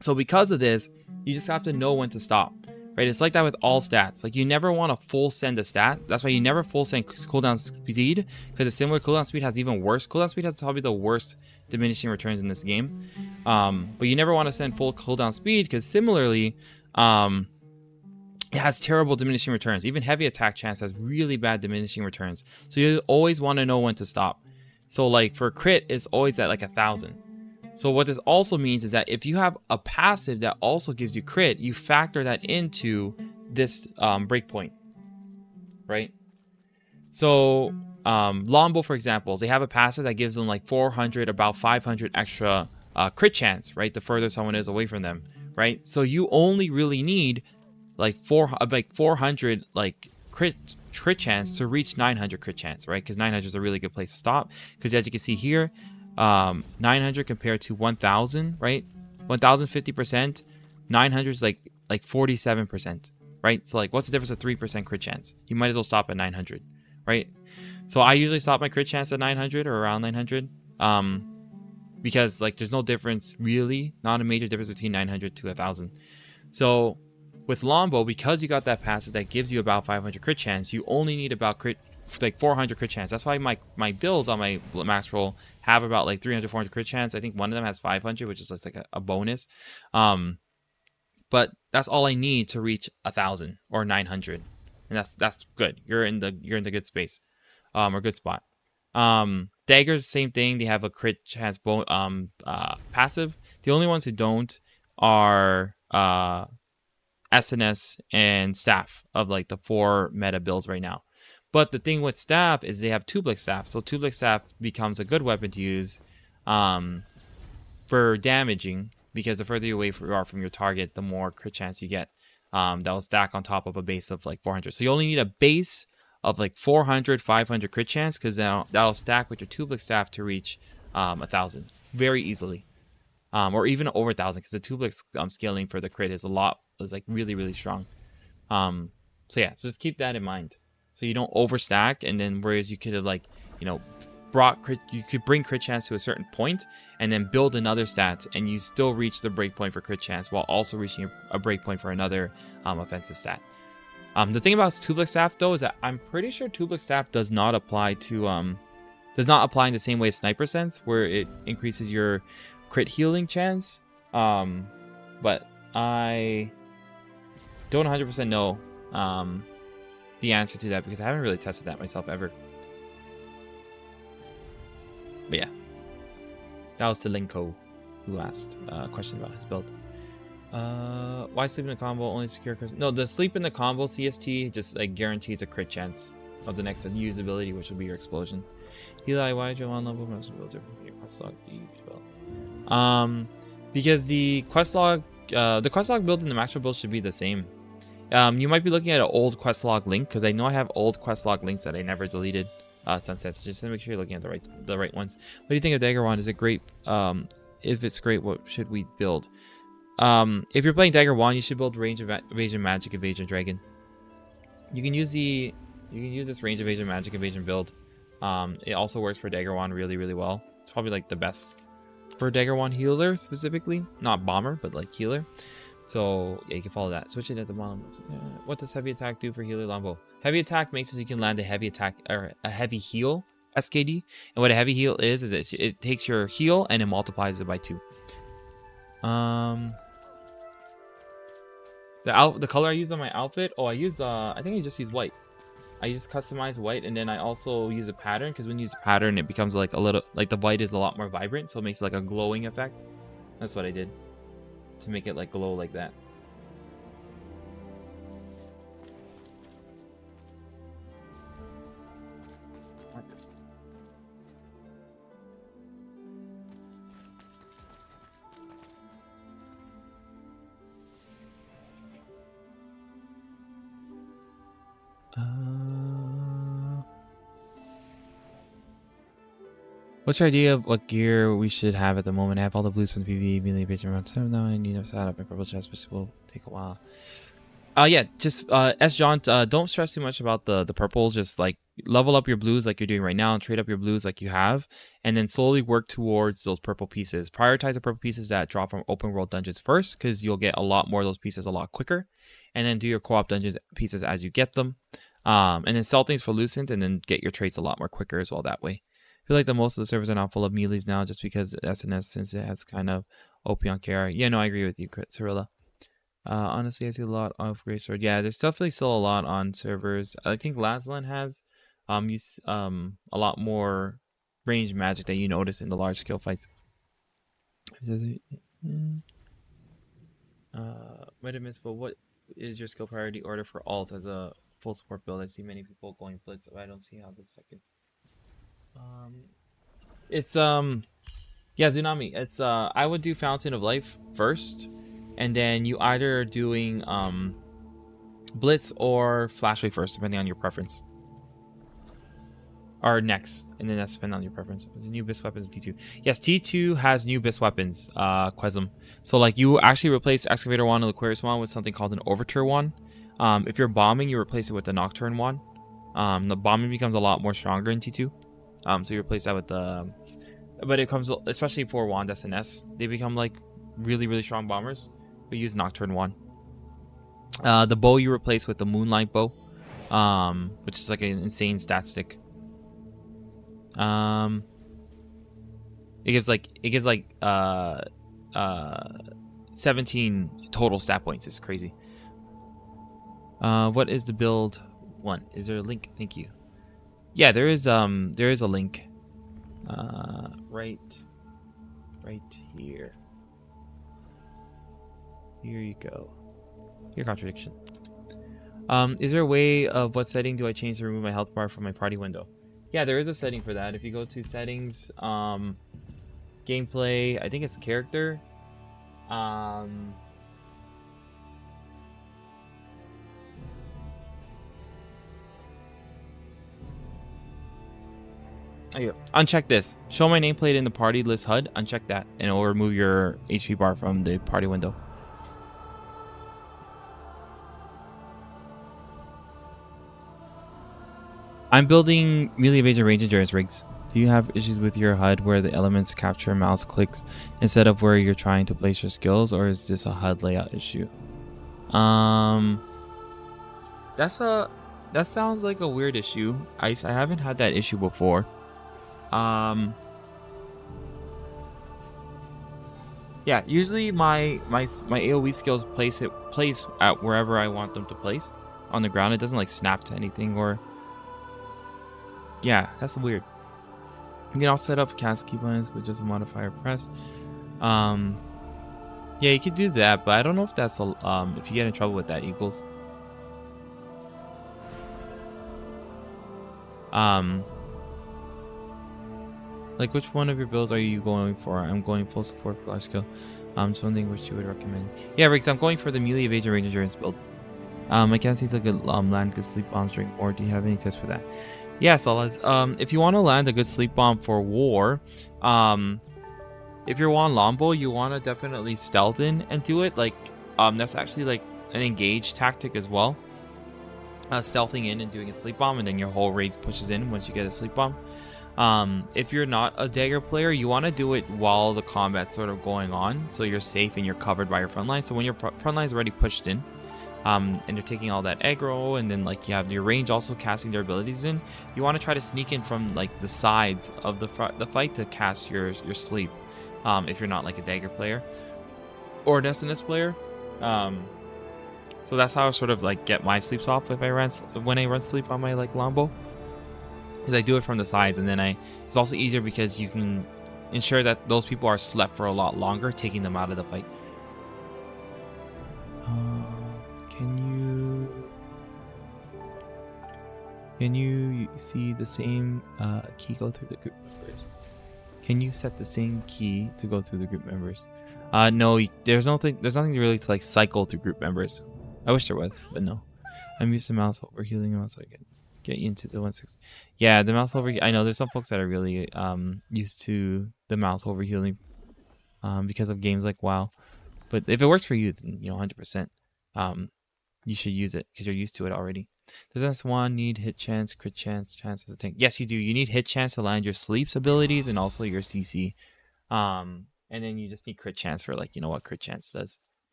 So because of this, you just have to know when to stop, right? It's like that with all stats. Like you never want to full send a stat. That's why you never full send cooldown speed, because a similar cooldown speed has even worse. Cooldown speed has probably the worst diminishing returns in this game. But you never want to send full cooldown speed, because similarly, it has terrible diminishing returns. Even heavy attack chance has really bad diminishing returns. So you always want to know when to stop. So like for crit, it's always at like 1,000. So what this also means is that if you have a passive that also gives you crit, you factor that into this breakpoint, right? So Longbow, for example, they have a passive that gives them like 400, about 500 extra crit chance, right? The further someone is away from them, right? So you only really need like 400 like crit chance to reach 900 crit chance, right? Because 900 is a really good place to stop. Because as you can see here, 900 compared to 1,000, right? 1,050%, 900 is like 47%, right? So like, what's the difference of 3% crit chance? You might as well stop at 900, right? So I usually stop my crit chance at 900 or around 900, because like there's no difference really, not a major difference between 900 to 1,000. So with Longbow, because you got that passive that gives you about 500 crit chance, you only need about 400 crit chance. That's why my builds on my max roll have about like 300, 400 crit chance. I think one of them has 500, which is like a bonus. But that's all I need to reach 1,000 or 900, and that's good. You're in the good space, or good spot. Daggers, same thing. They have a crit chance passive. The only ones who don't are SNS and Staff of like the 4 meta builds right now. But the thing with Staff is they have 2-blick Staff. So 2-blick Staff becomes a good weapon to use for damaging, because the further away you are from your target, the more crit chance you get. That will stack on top of a base of like 400. So you only need a base of like 400, 500 crit chance, because that'll stack with your Tubelix staff to reach 1,000 very easily, or even over 1,000, because the Tubelix scaling for the crit is like really, really strong. So yeah, so just keep that in mind, so you don't overstack, and then whereas you could have like, you know, you could bring crit chance to a certain point and then build another stat, and you still reach the breakpoint for crit chance while also reaching a breakpoint for another offensive stat. The thing about Tubelix staff though is that I'm pretty sure Tubelix staff does not apply in the same way as Sniper Sense, where it increases your crit healing chance. But I don't 100% know the answer to that, because I haven't really tested that myself ever. But yeah, that was Linko who asked a question about his build. Why sleep in the combo? Only secure cards. No, the sleep in the combo CST just like guarantees a crit chance of the next usability, which will be your explosion. Eli, why did you want level most build different from your quest log? Because the quest log build and the master build should be the same. You might be looking at an old quest log link, because I know I have old quest log links that I never deleted. Sunsets, just to make sure you're looking at the right ones. What do you think of Dagger Wand? Is it great? If it's great, what should we build? If you're playing Dagger Wand, you should build range of evasion magic evasion dragon. You can use this range evasion magic evasion build. It also works for Dagger Wand really, really well. It's probably like the best for Dagger Wand healer specifically, not bomber, but like healer. So yeah, you can follow that. Switch it at the bottom. What does heavy attack do for healer Lambo? Heavy attack makes it so you can land a heavy attack or a heavy heal SKD. And what a heavy heal is it takes your heal and it multiplies it by 2. The color I used on my outfit. Oh, I think I just use white. I use customized white, and then I also use a pattern, because when you use a pattern, it becomes like a little, like the white is a lot more vibrant, so it makes it like a glowing effect. That's what I did to make it like glow like that. Markers. What's your idea of what gear we should have at the moment? I have all the blues from the PVE, melee, Evasion around 7 now. I need to set up my purple chest, which will take a while. Yeah, just S. John, don't stress too much about the purples. Just like level up your blues like you're doing right now, and trade up your blues like you have, and then slowly work towards those purple pieces. Prioritize the purple pieces that drop from open world dungeons first, because you'll get a lot more of those pieces a lot quicker, and then do your co-op dungeons pieces as you get them, and then sell things for Lucent, and then get your traits a lot more quicker as well that way. I feel like that most of the servers are not full of melees now, just because SNS, since it has kind of OP on KR. Yeah, no, I agree with you, Cirilla. Honestly, I see a lot of Greatsword. Yeah, there's definitely still a lot on servers. I think Lazlan has a lot more ranged magic that you notice in the large scale fights. Might have missed, but what is your skill priority order for alt as a full support build? I see many people going blitz, but I don't see how the second. It's yeah, Tsunami. It's I would do Fountain of Life first, and then you either are doing Blitz or Flashway first, depending on your preference. Or next, and then that's depending on your preference. The new Bis weapons T2. Yes, T2 has new Bis weapons, Quesum. So like you actually replace Excavator Wand and Aquarius Wand with something called an Overture Wand. If you're bombing, you replace it with the Nocturne Wand. The bombing becomes a lot more stronger in T2. So you replace that with the, but it comes, especially for Wand SNS, they become like really, really strong bombers. We use Nocturne Wand. The bow you replace with the Moonlight Bow, which is like an insane stat stick. It gives like 17 total stat points. It's crazy. What is the build one? Is there a link? Thank you. Yeah, there is a link. Right here. Here you go. Your contradiction. Is there a way of what setting do I change to remove my health bar from my party window? Yeah, there is a setting for that. If you go to settings, gameplay, I think it's character. Uncheck this. Show my nameplate in the party list HUD. Uncheck that, and it'll remove your HP bar from the party window. I'm building melee evasion range endurance rigs. Do you have issues with your HUD where the elements capture mouse clicks instead of where you're trying to place your skills, or is this a HUD layout issue? That sounds like a weird issue. I haven't had that issue before. Yeah, usually my AoE skills place at wherever I want them to place on the ground. It doesn't like snap to anything, or yeah, that's weird. You can also set up cast keybinds with just a modifier press. Yeah, you could do that, but I don't know if that's if you get in trouble with that, equals. Like, which one of your builds are you going for? I'm going full support for large skill. Just wondering which you would recommend. Yeah, Riggs, I'm going for the melee evasion range endurance build. I can't seem to good land good sleep bombs during war. Do you have any tips for that? Yeah, Solaz. If you want to land a good sleep bomb for war, if you're on Lombo, you want to definitely stealth in and do it. Like, that's actually like an engage tactic as well. Stealthing in and doing a sleep bomb, and then your whole raid pushes in once you get a sleep bomb. If you're not a dagger player, you want to do it while the combat's sort of going on, so you're safe and you're covered by your front line. So when your front line's already pushed in, and they're taking all that aggro, and then like you have your range also casting their abilities in, you want to try to sneak in from like the sides of the fight to cast your sleep. If you're not like a dagger player or an SNS player. So that's how I sort of like get my sleeps off when I run sleep on my like Lombo. Because I do it from the sides, and then it's also easier because you can ensure that those people are slept for a lot longer, taking them out of the fight. Can you see the same key go through the group members? Can you set the same key to go through the group members? No, there's nothing really to like cycle through group members. I wish there was, but no. I'm used to mouse overhealing mouse, so I can get you into the 160. Yeah, the mouse overhealing. I know there's some folks that are really used to the mouse overhealing because of games like WoW. But if it works for you, then 100%. You should use it because you're used to it already. Does S1 need hit chance, crit chance, chance of the tank? Yes, you do. You need hit chance to land your sleeps abilities and also your CC. And then you just need crit chance for like what crit chance does.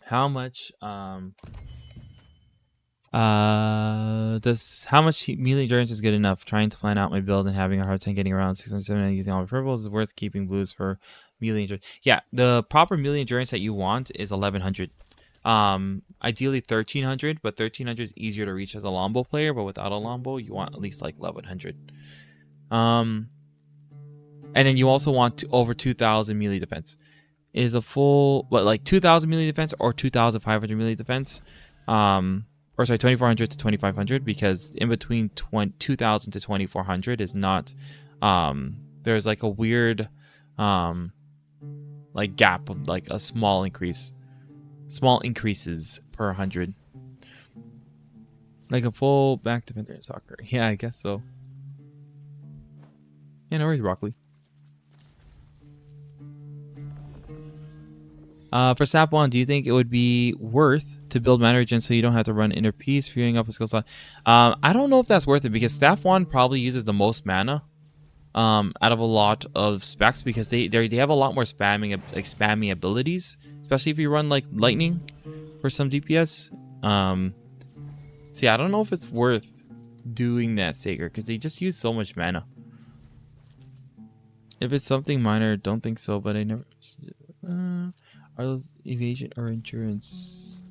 How much melee endurance is good enough? Trying to plan out my build and having a hard time getting around 670 using all my purples is worth keeping blues for melee endurance. Yeah, the proper melee endurance that you want is 1100. Ideally 1300, but 1300 is easier to reach as a Lombo player, but without a Lombo you want at least like 1100. And then you also want over 2000 melee defense. Is a full 2000 melee defense or 2500 melee defense, or sorry, 2400 to 2500, because in between 2000 to 2400 is not there's like a weird like gap of like a small increases per 100, like a full back defender in soccer. Yeah, I guess so. Yeah, no worries, broccoli. For Sap 1, do you think it would be worth to build mana regen so you don't have to run inner peace, freeing up a skill slot? I don't know if that's worth it, because Staff 1 probably uses the most mana out of a lot of specs, because they have a lot more spamming abilities, especially if you run like lightning for some DPS. See, I don't know if it's worth doing that, Sager, because they just use so much mana. If it's something minor, don't think so, but I never... Are those evasion or endurance?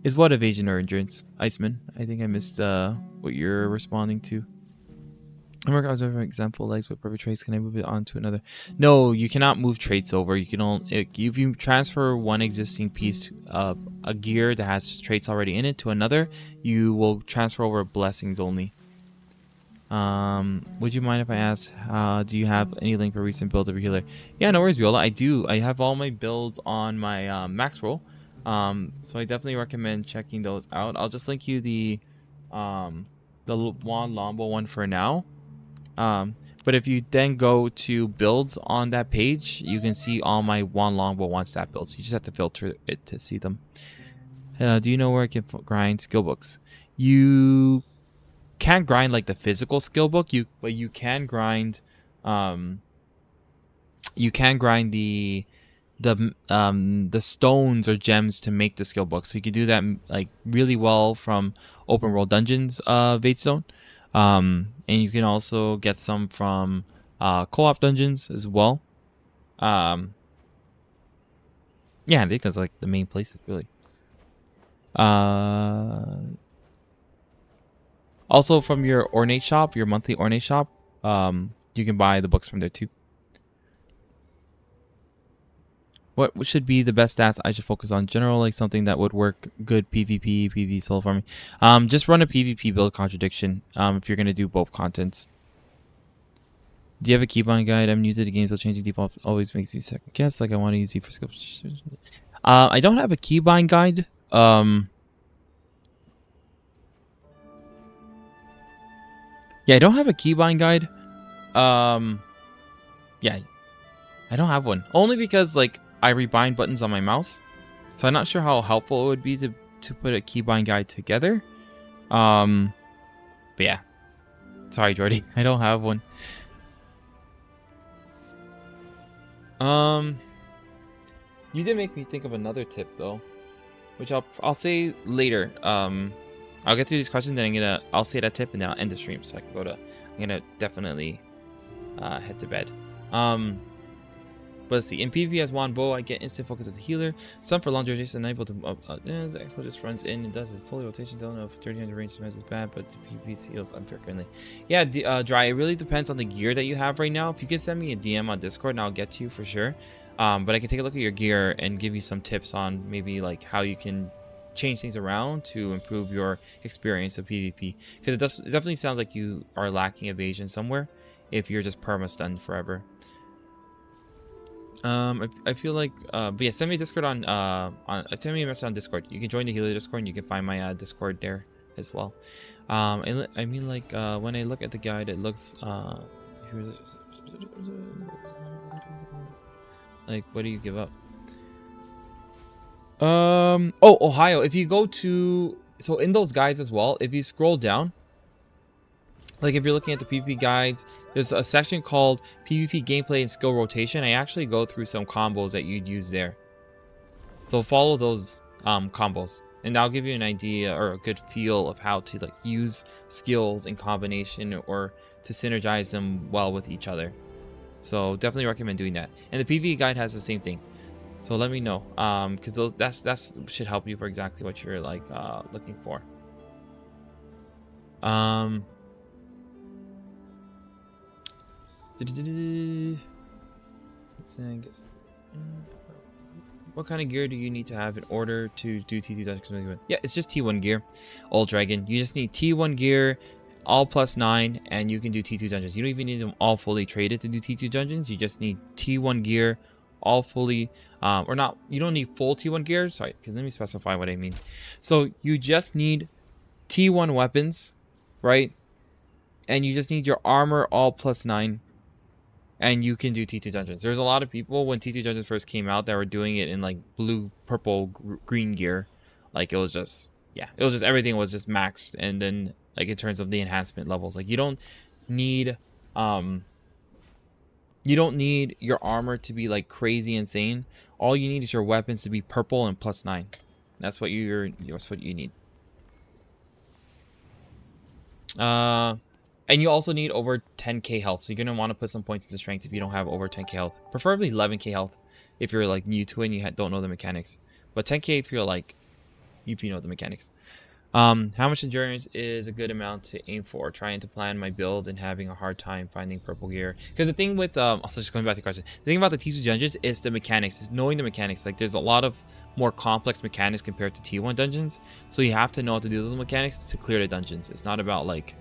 Is what evasion or endurance? Iceman, I think I missed what you're responding to. For example, legs with perfect traits. Can I move it on to another? No, you cannot move traits over. You can only if you transfer one existing piece of a gear that has traits already in it to another, you will transfer over blessings only. Would you mind if I ask, do you have any link for recent build of a healer? Yeah, no worries, Viola. I do. I have all my builds on my max roll. So I definitely recommend checking those out. I'll just link you the wand longbow one for now. But if you then go to builds on that page, you can see all my wand longbow one stat builds. You just have to filter it to see them. Do you know where I can grind skill books? You can't grind like the physical skill book. But you can grind. You can grind the stones or gems to make the skill book. So you can do that like really well from open world dungeons, Vadestone. And you can also get some from co-op dungeons as well. Yeah, I think that's like the main places really. Also from your ornate shop, your monthly ornate shop, you can buy the books from there too. What should be the best stats I should focus on? General, like something that would work good PvP, PvE solo farming. Just run a PvP build contradiction if you're going to do both contents. Do you have a keybind guide? I'm new to the game, so changing default always makes me second guess. Like I want to use it for skills. I don't have a keybind guide. Yeah, I don't have a keybind guide. Yeah, I don't have one. Only because like I rebind buttons on my mouse, so I'm not sure how helpful it would be to put a keybind guide together. But yeah, sorry, Jordy, I don't have one. You did make me think of another tip though, which I'll say later. I'll get through these questions, then I'll say that tip, and then I'll end the stream so I can I'm gonna definitely head to bed. But let's see. In PvP as wand bow, I get instant focus as a healer. Some for long duration, unable to. The expo just runs in and does a full rotation. Don't know if 1300 range is bad, but the PvP seals unfair currently. Yeah, Dry. It really depends on the gear that you have right now. If you can send me a DM on Discord, and I'll get to you for sure. But I can take a look at your gear and give you some tips on maybe like how you can change things around to improve your experience of PvP. Because it definitely sounds like you are lacking evasion somewhere if you're just perma-stunned forever. I feel like but yeah, send me a Discord send me a message on Discord. You can join the healer Discord and you can find my Discord there as well. And I mean like when I look at the guide, it looks like, what do you give up? Oh, Ohio, if you go to, so in those guides as well, if you scroll down, like if you're looking at the PvP guides, there's a section called PvP gameplay and skill rotation. I actually go through some combos that you'd use there. So follow those combos, and that'll give you an idea or a good feel of how to like use skills in combination or to synergize them well with each other. So definitely recommend doing that. And the PvE guide has the same thing. So let me know, because that's should help you for exactly what you're like looking for. What kind of gear do you need to have in order to do T2 dungeons? Yeah, it's just T1 gear, Old Dragon. You just need T1 gear, all +9, and you can do T2 dungeons. You don't even need them all fully traded to do T2 dungeons. You just need T1 gear, all fully, or not. You don't need full T1 gear. Sorry, let me specify what I mean. So you just need T1 weapons, right? And you just need your armor all +9. And you can do T2 dungeons. There's a lot of people when T2 dungeons first came out that were doing it in like blue, purple, green gear. Like it was just, yeah, it was just everything was just maxed. And then like in terms of the enhancement levels, like you don't need your armor to be like crazy insane. All you need is your weapons to be purple and +9. That's what that's what you need. And you also need over 10k health, so you're going to want to put some points into strength if you don't have over 10k health. Preferably 11k health if you're like new to it and you don't know the mechanics. But 10k if you're like, if you know the mechanics. How much endurance is a good amount to aim for? Trying to plan my build and having a hard time finding purple gear. Because the thing with, also just going back to the question, the thing about the T2 dungeons is the mechanics, is knowing the mechanics. Like there's a lot of more complex mechanics compared to T1 dungeons. So you have to know how to do those mechanics to clear the dungeons. It's not about like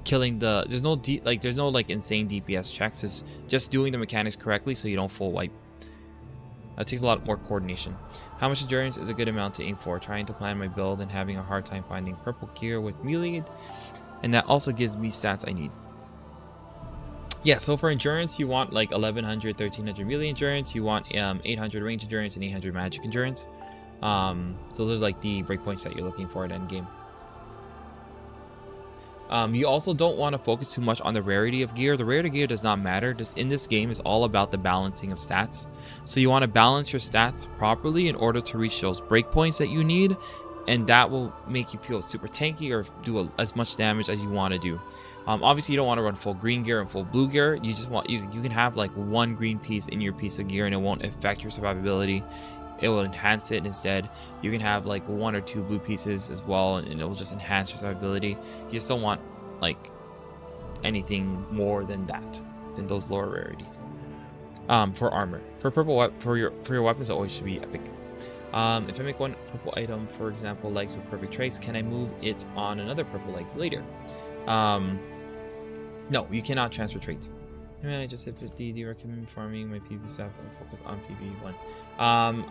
killing the, there's no insane DPS checks. It's just doing the mechanics correctly so you don't full wipe. That takes a lot more coordination. How much endurance is a good amount to aim for? Trying to plan my build and having a hard time finding purple gear with melee. and that also gives me stats I need. Yeah, so for endurance, you want like 1100, 1300 melee endurance. You want 800 range endurance and 800 magic endurance. So those are like the breakpoints that you're looking for at end game. You also don't want to focus too much on the rarity of gear. The rarity of gear does not matter. Just in this game is all about the balancing of stats. So you want to balance your stats properly in order to reach those breakpoints that you need, and that will make you feel super tanky or do as much damage as you want to do. Obviously, you don't want to run full green gear and full blue gear. You just want you can have like one green piece in your piece of gear, and it won't affect your survivability. It will enhance it instead. You can have like 1 or 2 blue pieces as well, and it will just enhance your survivability. You just don't want like anything more than that, than those lower rarities. For armor, for purple for your weapons, it always should be epic. If I make one purple item, for example, legs with perfect traits, can I move it on another purple legs later? No, you cannot transfer traits. Man, I just hit 50. Do you recommend farming my PvP stuff or focus on PvE1?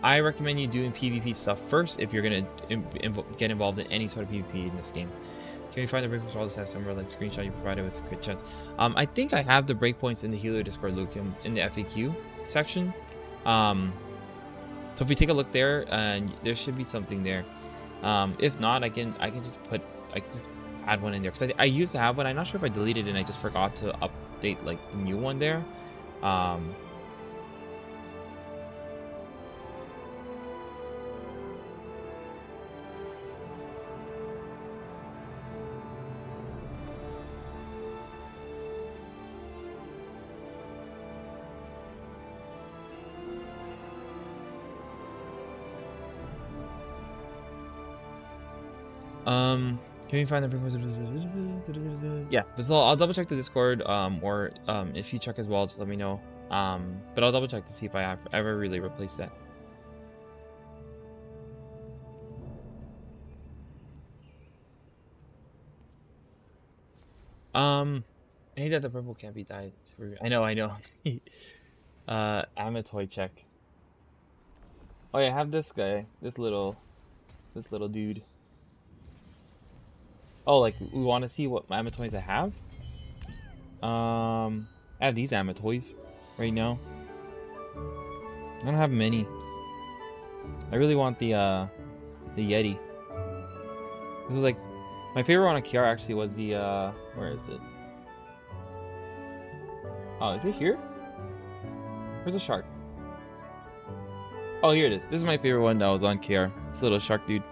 I recommend you doing PvP stuff first if you're gonna get involved in any sort of PvP in this game. Can you find the breakpoints for all this has somewhere like screenshot you provided with crit chance? I think I have the breakpoints in the Healer Discord, Luke, in the FAQ section. So if you take a look there, there should be something there. If not, I can just add one in there because I used to have one. I'm not sure if I deleted it and I just forgot to update like the new one there. Can you find the breakpoints? Yeah, so I'll double check the Discord, or if you check as well, just let me know. But I'll double check to see if I have ever really replaced that. I hate that the purple can't be dyed. I know. I'm a toy check. Oh yeah, I have this guy, this little dude. Oh, like we want to see what Amatoys I have? I have these Amatoys right now. I don't have many. I really want the Yeti. This is like my favorite one on KR actually was the where is it? Oh, is it here? Where's the shark? Oh, here it is. This is my favorite one that was on KR. This little shark dude.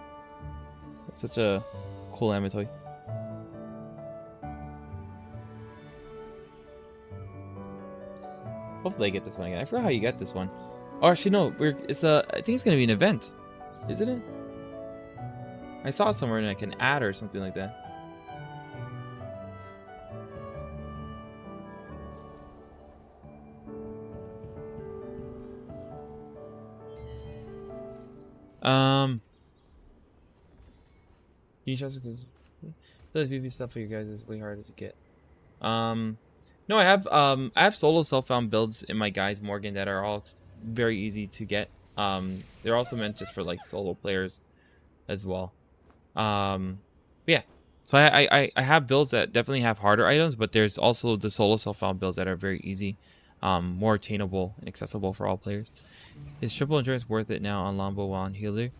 It's such a cool Amatoy. Hopefully I get this one again. I forgot how you get this one. Oh, actually no. I think it's gonna be an event, isn't it? I saw somewhere and I can add or something like that. You just because the PvP stuff for you guys is way harder to get. No, I have solo self-found builds in my guides, Morgan, that are all very easy to get. They're also meant just for like solo players as well. Yeah. So I have builds that definitely have harder items, but there's also the solo self-found builds that are very easy, more attainable and accessible for all players. Is triple endurance worth it now on Lombo while on healer?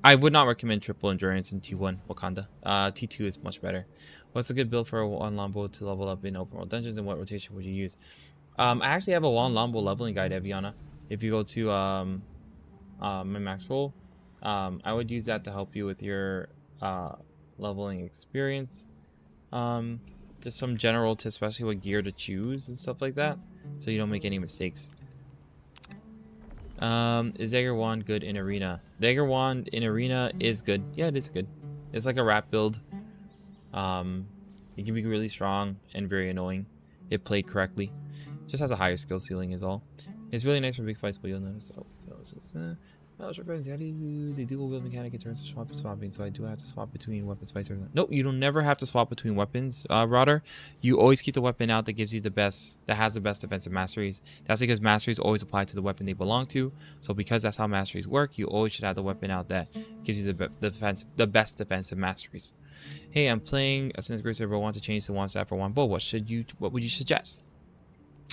I would not recommend triple endurance in T1 Wakanda. T2 is much better. What's a good build for a Juan Lombo to level up in open world dungeons, and what rotation would you use? I actually have a Juan Lombo leveling guide, Eviana. If you go to my max roll, I would use that to help you with your leveling experience. Just some general tips, especially what gear to choose and stuff like that, so you don't make any mistakes. Is Dagger Wand good in Arena? Dagger Wand in Arena is good. Yeah, it is good. It's like a wrap build. It can be really strong and very annoying if played correctly. Just has a higher skill ceiling is all. It's really nice for big fights, but you'll notice. Oh, they do a build mechanic in terms of swapping, so I do have to swap between weapons. Nope, you don't never have to swap between weapons, Rodder. You always keep the weapon out that gives you the best, that has the best defensive masteries. That's because masteries always apply to the weapon they belong to. So because that's how masteries work, you always should have the weapon out that gives you the best defensive masteries. Hey, I'm playing SNS Grace Server. I want to change to one staff or one bow. What would you suggest?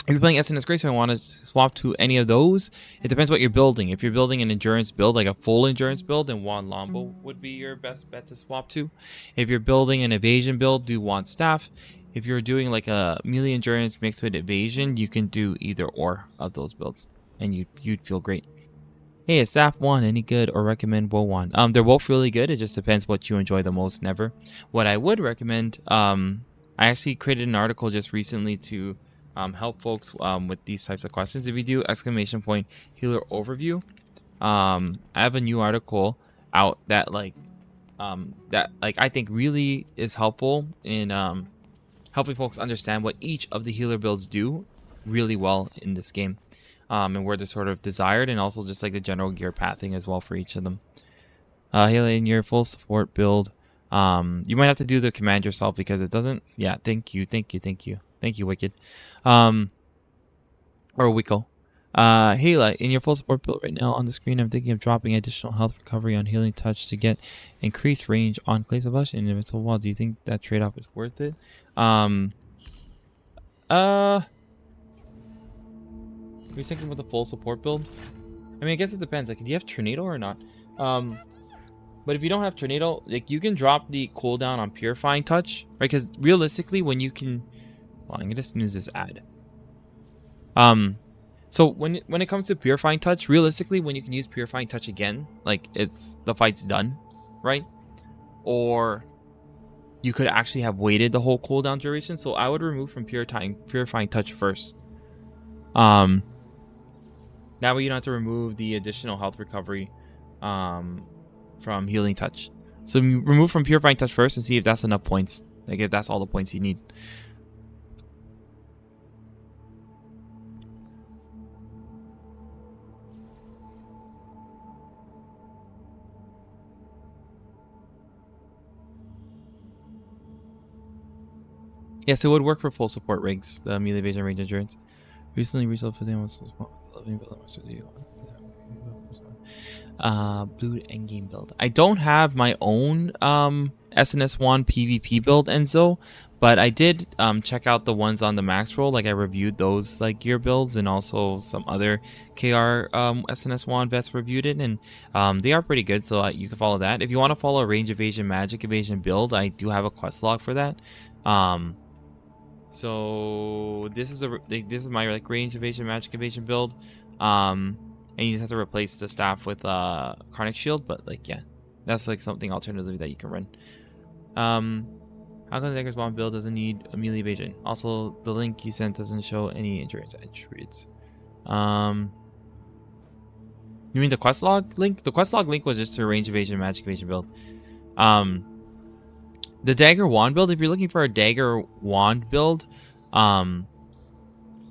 If you're playing SNS Grace and want to swap to any of those, it depends what you're building. If you're building an endurance build, like a full endurance build, then one longbow would be your best bet to swap to. If you're building an evasion build, do one staff. If you're doing like a melee endurance mixed with evasion, you can do either or of those builds, and you'd feel great. Hey, is staff one any good, or recommend bow one? They're both really good. It just depends what you enjoy the most. Never. What I would recommend, I actually created an article just recently to help folks with these types of questions. If you do ! healer overview, I have a new article out that I think really is helpful in helping folks understand what each of the healer builds do really well in this game, and where they're sort of desired, and also just like the general gear pathing as well for each of them. Haley, in your full support build, you might have to do the command yourself because it doesn't. Yeah, thank you, Wicked. Or Wicco. Hela, in your full support build right now on the screen, I'm thinking of dropping additional health recovery on Healing Touch to get increased range on Clays of Lush and Invincible Wall. Do you think that trade-off is worth it? We're thinking about the full support build. I mean, I guess it depends. Like, do you have Tornado or not? But if you don't have Tornado, like, you can drop the cooldown on Purifying Touch, right? Because realistically, when you can... Well, I'm gonna snooze this ad. So when it comes to Purifying Touch, realistically, when you can use Purifying Touch again, like, the fight's done, right? Or you could actually have waited the whole cooldown duration. So I would remove from Purifying Touch first. That way you don't have to remove the additional health recovery from Healing Touch. So you remove from Purifying Touch first and see if that's enough points. Like, if that's all the points you need. Yes, it would work for full support rigs, the melee evasion range endurance. Recently resold for them was blue endgame build. I don't have my own SNS1 PvP build, Enzo, but I did check out the ones on the max roll. Like, I reviewed those like gear builds, and also some other KR SNS1 vets reviewed it, and they are pretty good. So you can follow that. If you want to follow a range evasion magic evasion build, I do have a quest log for that. So this is my like range evasion magic evasion build, and you just have to replace the staff with Carnic Shield. But like, yeah, that's like something alternatively that you can run. How come the Dagger's Bomb build doesn't need a melee evasion? Also, the link you sent doesn't show any endurance attributes. You mean the quest log link? The quest log link was just a range evasion magic evasion build. The dagger wand build, if you're looking for a dagger wand build,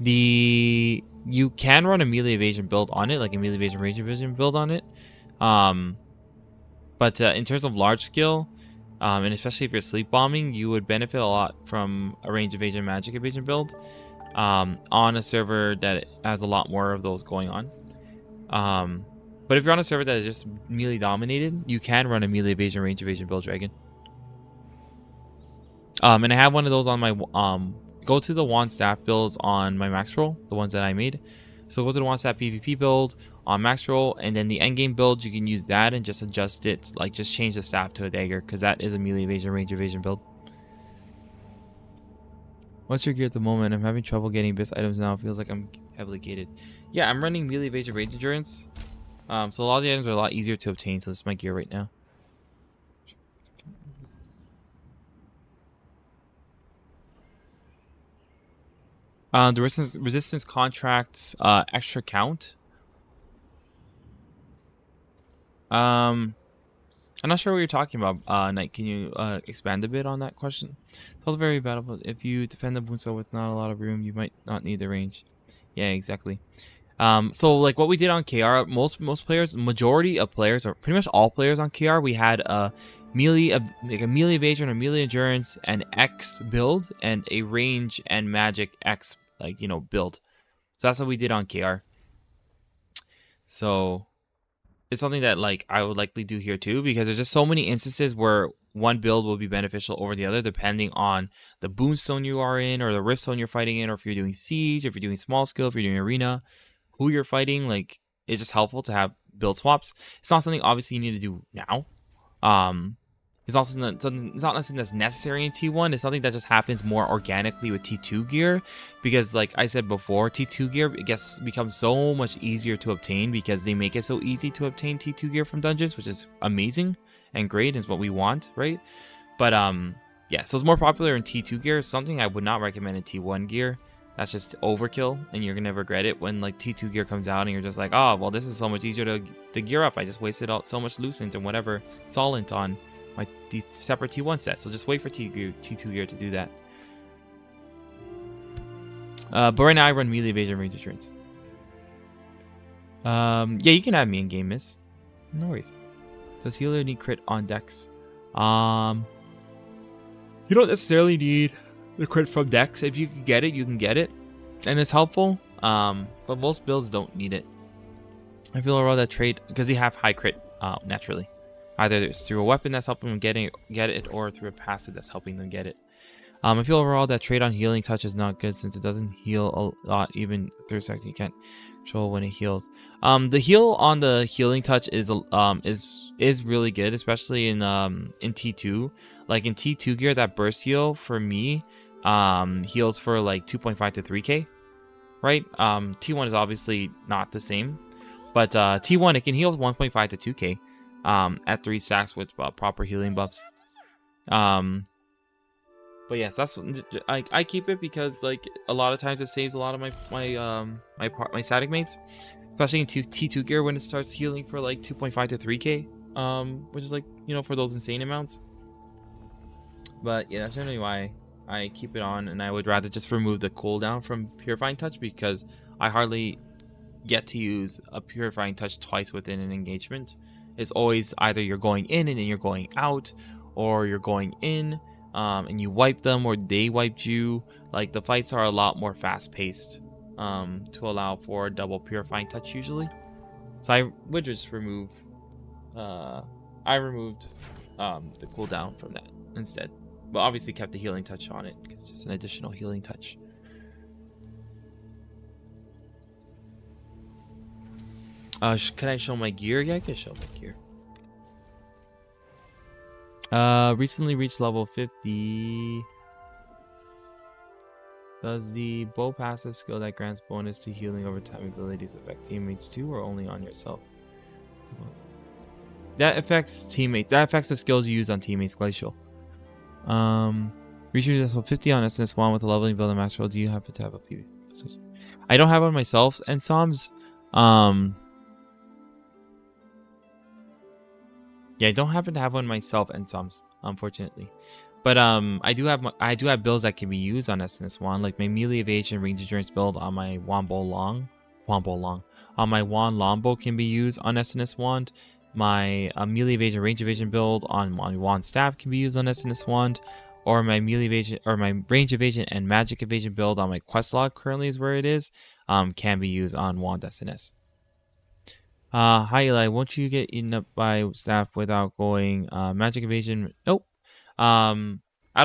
you can run a melee evasion build on it, like a melee evasion range evasion build on it. But in terms of large skill, and especially if you're sleep bombing, you would benefit a lot from a range evasion magic evasion build on a server that has a lot more of those going on. But if you're on a server that is just melee dominated, you can run a melee evasion range evasion build dragon. And I have one of those on my go to the wand staff builds on my max roll, the ones that I made. So go to the wand staff PvP build on max roll, and then the endgame build, you can use that and just adjust it, like just change the staff to a dagger, because that is a melee evasion range evasion build. What's your gear at the moment? I'm having trouble getting best items now. It feels like I'm heavily gated. Yeah, I'm running melee evasion range endurance. So a lot of the items are a lot easier to obtain, so this is my gear right now. The resistance contracts extra count. I'm not sure what you're talking about, Knight. Can you expand a bit on that question? It's also very valuable. If you defend the Bunso with not a lot of room, you might not need the range. Yeah, exactly. So like what we did on KR, most players, majority of players, or pretty much all players on KR, we had a melee evasion or melee endurance and X build, and a range and magic X build. So that's what we did on KR. So it's something that like I would likely do here too, because there's just so many instances where one build will be beneficial over the other depending on the boon zone you are in, or the rift zone you're fighting in, or if you're doing siege, if you're doing small scale, if you're doing arena, who you're fighting. Like, it's just helpful to have build swaps. It's not something obviously you need to do now. It's also it's not something that's necessary in T1. It's something that just happens more organically with T2 gear, because like I said before, T2 gear becomes so much easier to obtain because they make it so easy to obtain T2 gear from dungeons, which is amazing and great, is what we want, right? But yeah, so it's more popular in T2 gear. Something I would not recommend in T1 gear. That's just overkill, and you're gonna regret it when like T2 gear comes out and you're just like, oh well, this is so much easier to gear up. I just wasted so much lucent and whatever solent on these separate T1 sets. So just wait for T2 gear to do that. But right now I run melee evasion range insurance. Yeah, you can add me in game, miss. No worries. Does healer need crit on dex? You don't necessarily need the crit from dex. If you can get it, you can get it, and it's helpful. But most builds don't need it. I feel overall that trait, because you have high crit naturally. Either it's through a weapon that's helping them get it, or through a passive that's helping them get it. I feel overall that trait on healing touch is not good, since it doesn't heal a lot. Even 30 seconds, you can't control when it heals. The heal on the healing touch is really good, especially in T2. Like in T2 gear, that burst heal for me heals for like 2.5 to 3k, right? T1 is obviously not the same, but T1 it can heal 1.5 to 2k. At 3 stacks with proper healing buffs. But yes, that's I keep it because like a lot of times it saves a lot of my static mates, especially in T2 gear when it starts healing for like 2.5 to 3k, which is like, you know, for those insane amounts. But yeah, that's generally why I keep it on, and I would rather just remove the cooldown from Purifying Touch, because I hardly get to use a Purifying Touch twice within an engagement. It's always either you're going in and then you're going out, or you're going in and you wipe them, or they wiped you. Like, the fights are a lot more fast paced to allow for a double Purifying Touch usually. So I would just remove I removed the cooldown from that instead, but obviously kept the healing touch on it because it's just an additional healing touch. Can I show my gear? Yeah, I can show my gear. Recently reached level 50. Does the bow passive skill that grants bonus to healing over time abilities affect teammates too, or only on yourself? That affects teammates. That affects the skills you use on teammates. Glacial. Reaching level 50 on SNS1 with a leveling build and master roll. Do you happen to have a PV? I don't have one myself, and Psalms. Yeah, I don't happen to have one myself, and Psalms, unfortunately. But I do have builds that can be used on SNS1, like my melee evasion range endurance build on my Wombo Long. On my Wand Longbow can be used on SNS1. My melee evasion range evasion build on my Wand Staff can be used on SNS1, or my melee evasion or my range evasion and magic evasion build on my quest log currently is where it is, can be used on Wand SNS. Hi Eli, won't you get eaten up by staff without going magic evasion? Nope. I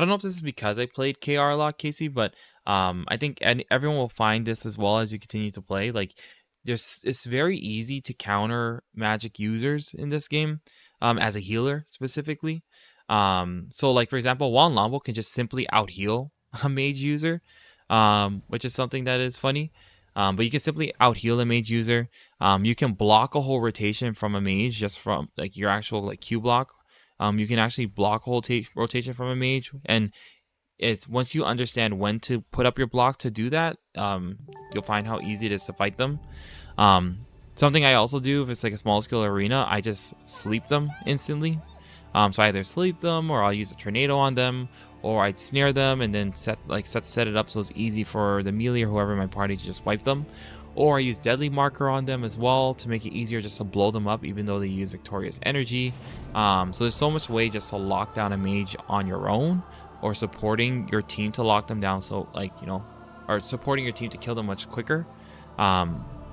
don't know if this is because I played KR a lot, Casey, but I think everyone will find this as well as you continue to play. Like, it's very easy to counter magic users in this game, as a healer specifically. So like, for example, Wand Lombo can just simply out heal a mage user, which is something that is funny. But you can simply out heal a mage user. You can block a whole rotation from a mage just from like your actual like Q block. You can actually block a whole rotation from a mage, and it's once you understand when to put up your block to do that, you'll find how easy it is to fight them. Something I also do if it's like a small scale arena, I just sleep them instantly. So I either sleep them, or I'll use a tornado on them, or I'd snare them and then set it up so it's easy for the melee or whoever in my party to just wipe them. Or I use deadly marker on them as well to make it easier just to blow them up, even though they use victorious energy. So there's so much way just to lock down a mage on your own, or supporting your team to lock them down, so like, you know, or supporting your team to kill them much quicker,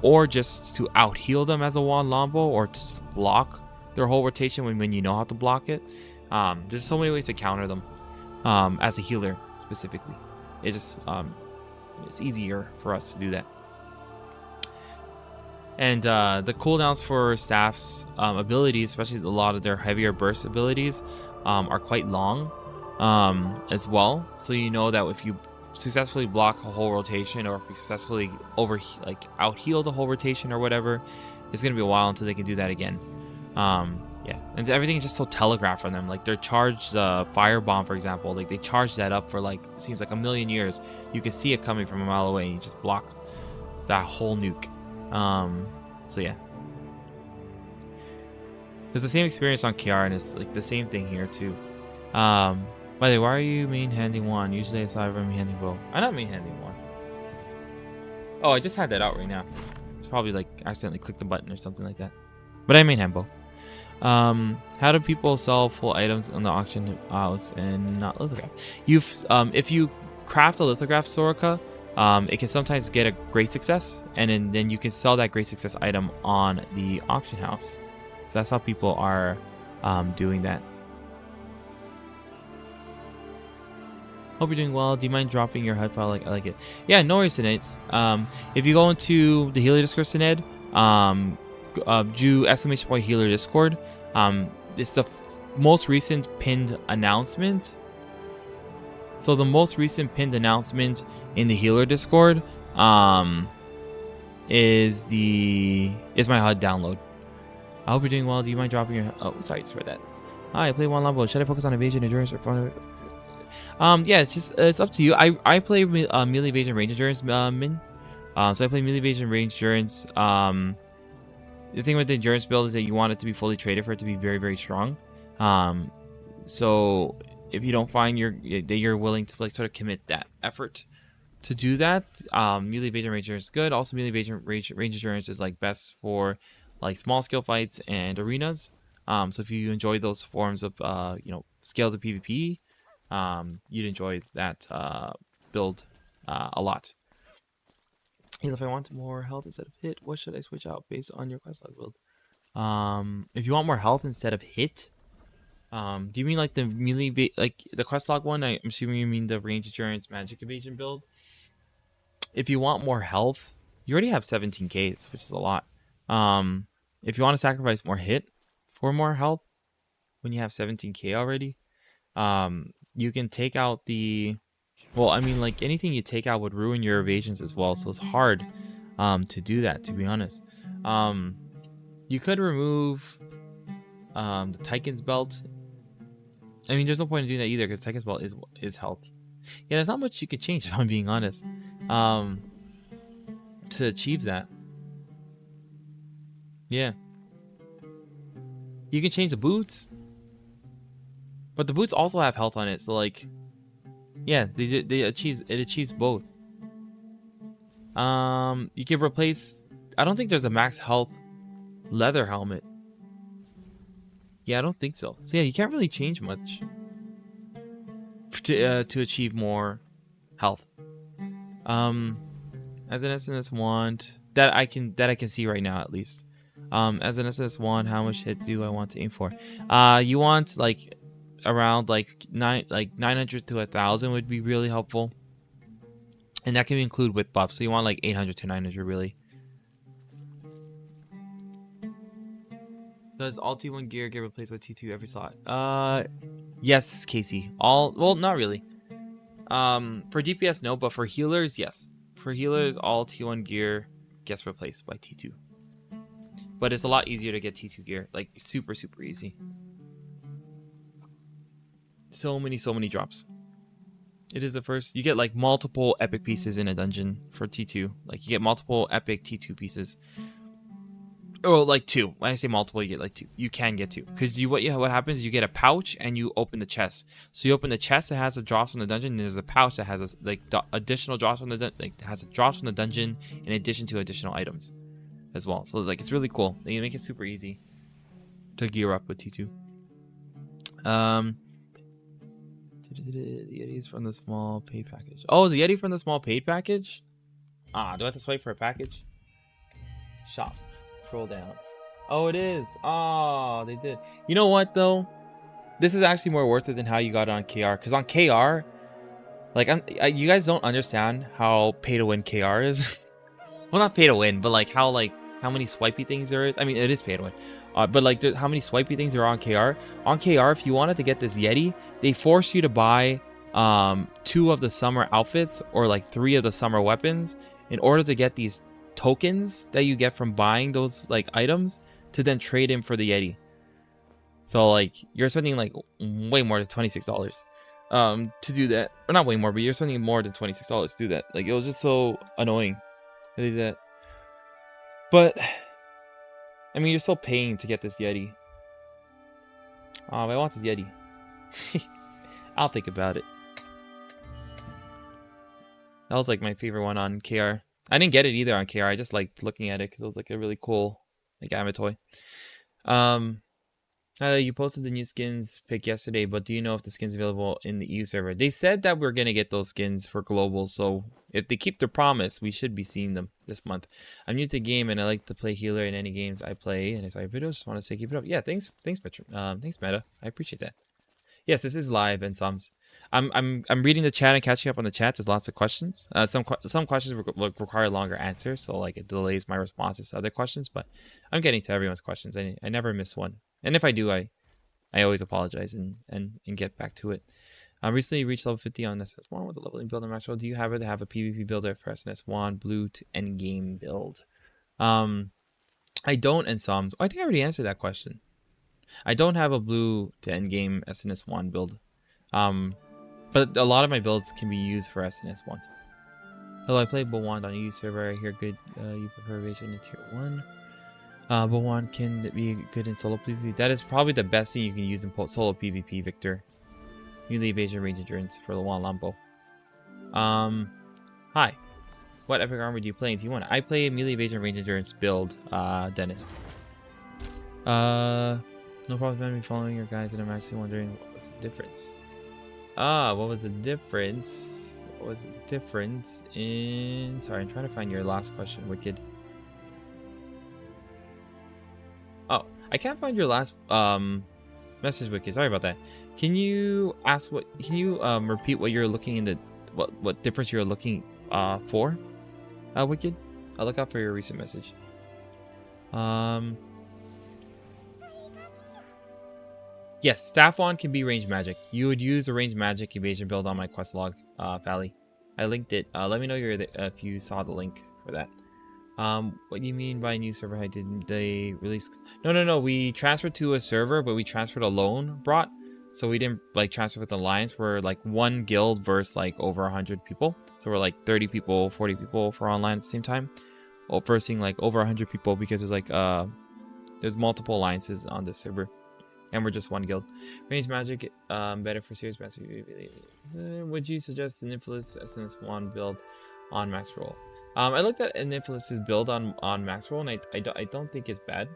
or just to out heal them as a Wand Lombo, or to just block their whole rotation when you know how to block it. There's so many ways to counter them. As a healer specifically, it's easier for us to do that. And the cooldowns for staff's abilities, especially a lot of their heavier burst abilities, are quite long as well. So you know that if you successfully block a whole rotation, or if you successfully out heal the whole rotation or whatever, it's gonna be a while until they can do that again. Yeah, and everything is just so telegraphed from them. Like their charged firebomb, for example, like they charge that up for like, it seems like a million years. You can see it coming from a mile away, and you just block that whole nuke. So yeah, it's the same experience on KR, and it's like the same thing here too. By the way, why are you main handing one? Usually I saw everyone main handing bow. I'm not main handing one. Oh, I just had that out right now. It's probably like accidentally clicked the button or something like that. But I main hand bow. How do people sell full items on the auction house and not lithograph? If you craft a lithograph Soroka, it can sometimes get a great success, and then you can sell that great success item on the auction house. So that's how people are doing that. Hope you're doing well. Do you mind dropping your HUD file? I like it. Yeah, no worries, Sinead. If you go into the healer Discord, Sinead, do exclamation point healer Discord. It's the most recent pinned announcement. So the most recent pinned announcement in the healer Discord is my HUD download. I hope you're doing well. Do you mind dropping your... Oh, sorry, just read that. Hi, I play one level. Should I focus on evasion, endurance, or fun? Yeah, it's up to you. I play melee evasion range endurance, Min. So I play melee evasion range endurance. The thing with the endurance build is that you want it to be fully traded for it to be very, very strong. So if you don't find that you're willing to like sort of commit that effort to do that, melee evasion range endurance is good. Also, melee evasion range endurance is like best for like small scale fights and arenas. So if you enjoy those forms of scales of PvP, you'd enjoy that build a lot. If I want more health instead of hit, what should I switch out based on your quest log build? If you want more health instead of hit, do you mean like the melee, like the quest log one? I'm assuming you mean the range endurance magic evasion build. If you want more health, you already have 17k, which is a lot. If you want to sacrifice more hit for more health, when you have 17k already, you can take out the... Well, I mean, like anything you take out would ruin your evasions as well, so it's hard to do that, to be honest. You could remove the Tychon's belt. I mean, there's no point in doing that either, because Tychon's belt is health. Yeah, there's not much you could change, if I'm being honest, to achieve that. Yeah. You can change the boots, but the boots also have health on it, so like... Yeah, it achieves both. You can replace... I don't think there's a max health leather helmet. Yeah, I don't think so. So yeah, you can't really change much to achieve more health. As an SNS wand that I can see right now, at least. As an SNS wand, how much hit do I want to aim for? You want like around like 900 to 1,000 would be really helpful, and that can include with buffs. So you want like 800 to 900 really. Does all T1 gear get replaced with T2 every slot? Yes, Casey. Well, not really. For DPS no, but for healers, yes. For healers, all T1 gear gets replaced by T2. But it's a lot easier to get T2 gear, like super easy. So many drops. It is the first. You get like multiple epic pieces in a dungeon for T2. Like you get multiple epic T2 pieces. Oh, like two. When I say multiple, you get like two. You can get two, because what happens is you get a pouch and you open the chest. So you open the chest that has the drops from the dungeon, and there's a pouch that has additional drops from the dungeon in addition to additional items as well. So it's really cool. They make it super easy to gear up with T2. The Yeti's from the small paid package. Oh, the Yeti from the small paid package? Do I have to swipe for a package? Shop. Scroll down. Oh, it is. Oh, they did. You know what, though? this is actually more worth it than how you got it on KR. Because on KR, like you guys don't understand how pay to win KR is. Well, not pay to win, but like how many swipey things there is. I mean, it is pay to win, but like how many swipey things are on KR. On KR, if you wanted to get this Yeti, they force you to buy 2 of the summer outfits or like 3 of the summer weapons in order to get these tokens that you get from buying those like items to then trade in for the Yeti. So like you're spending like way more than $26 to do that, or not way more, but you're spending more than $26 to do that. Like it was just so annoying to do that. But I mean, you're still paying to get this Yeti. I want this Yeti. I'll think about it. That was like my favorite one on KR. I didn't get it either on KR. I just liked looking at it because it was like a really cool like anime toy. You posted the new skins pick yesterday, but do you know if the skins available in the EU server? They said that we're gonna get those skins for global, so if they keep their promise, we should be seeing them this month. I'm new to the game and I like to play healer in any games I play, and I saw your videos. Just want to say keep it up. Yeah, thanks, Petra. Thanks, Meta. I appreciate that. Yes, this is live and Sums. I'm reading the chat and catching up on the chat. There's lots of questions. Some questions require longer answers, so like it delays my responses to other questions. But I'm getting to everyone's questions. I never miss one, and if I do, I always apologize and get back to it. I recently reached level 50 on SNS1 with a leveling build on Maxwell. Do you happen to have a PvP builder for SNS1 blue to endgame build? I don't, and Sums. I think I already answered that question. I don't have a blue to endgame SNS1 build. But a lot of my builds can be used for SNS1. Hello, I play Bowand on EU server. I hear good you prefer Evasion in tier 1. Bowand can be good in solo PvP. That is probably the best thing you can use in solo PvP, Victor. Melee Evasion range endurance for the Wan Lambo. Hi. What epic armor do you play in T1? I play Melee Evasion range endurance build, Dennis. No problem with me following your guys, and I'm actually wondering what was the difference. What was the difference? What was the difference in... Sorry, I'm trying to find your last question, Wicked. Oh, I can't find your last message, Wicked. Sorry about that. Can you ask what... Can you repeat what you're looking into... What difference you're looking for, Wicked? I'll look out for your recent message. Yes, Staff Wand can be ranged magic. You would use a ranged magic evasion build on my quest log, Pally. I linked it. Let me know if you saw the link for that. What do you mean by new server height? Did they release? No. We transferred to a server, but we transferred alone brought. So we didn't like transfer with alliance. We're like one guild versus like over 100 people. So we're like 30 people, 40 people for online at the same time. Well, versing like over 100 people because there's like there's multiple alliances on this server. And we're just one guild. Range magic, better for serious master. Would you suggest an Infamous SNS1 build on max roll? I looked at an Infamous's build on max roll, and I don't think it's bad.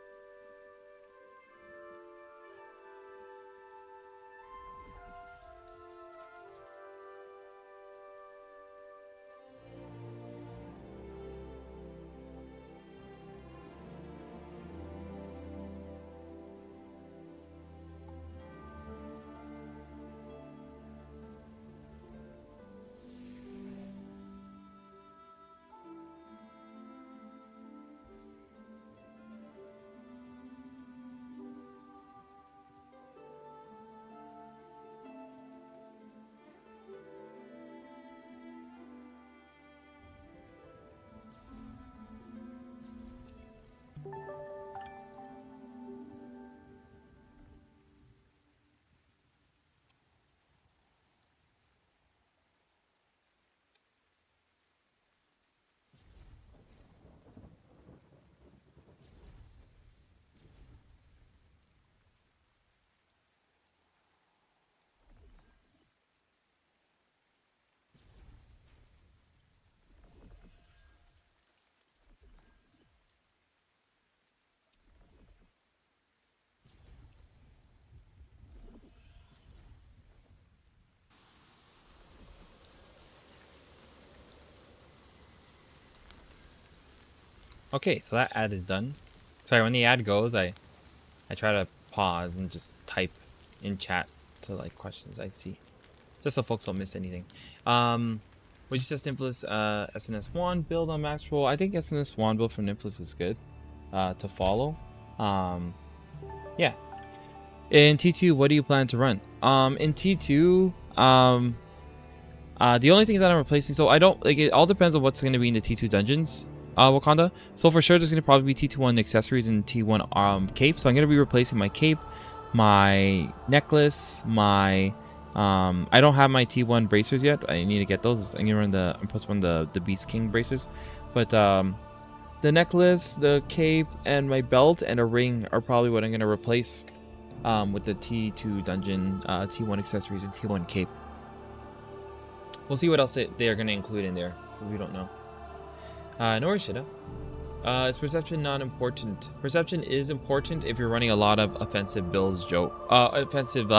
Okay, so that ad is done. Sorry, when the ad goes, I try to pause and just type in chat to like questions I see, just so folks don't miss anything. Which is just Nymphless SNS wand build on max roll. I think SNS wand build from Nymphless is good to follow. Yeah. In T2, what do you plan to run? In T2, the only thing that I'm replacing, so I don't like it. All depends on what's going to be in the T2 dungeons. Wakanda. So for sure, there's going to probably be T2-1 accessories and T1 cape. So I'm going to be replacing my cape, my necklace, my I don't have my T1 bracers yet. I need to get those. I'm supposed to run the Beast King bracers, but the necklace, the cape, and my belt and a ring are probably what I'm going to replace with the T2 dungeon, T1 accessories, and T1 cape. We'll see what else they are going to include in there. We don't know. No worries, Shida. Is perception not important? Perception is important if you're running a lot of offensive builds, Joe. Offensive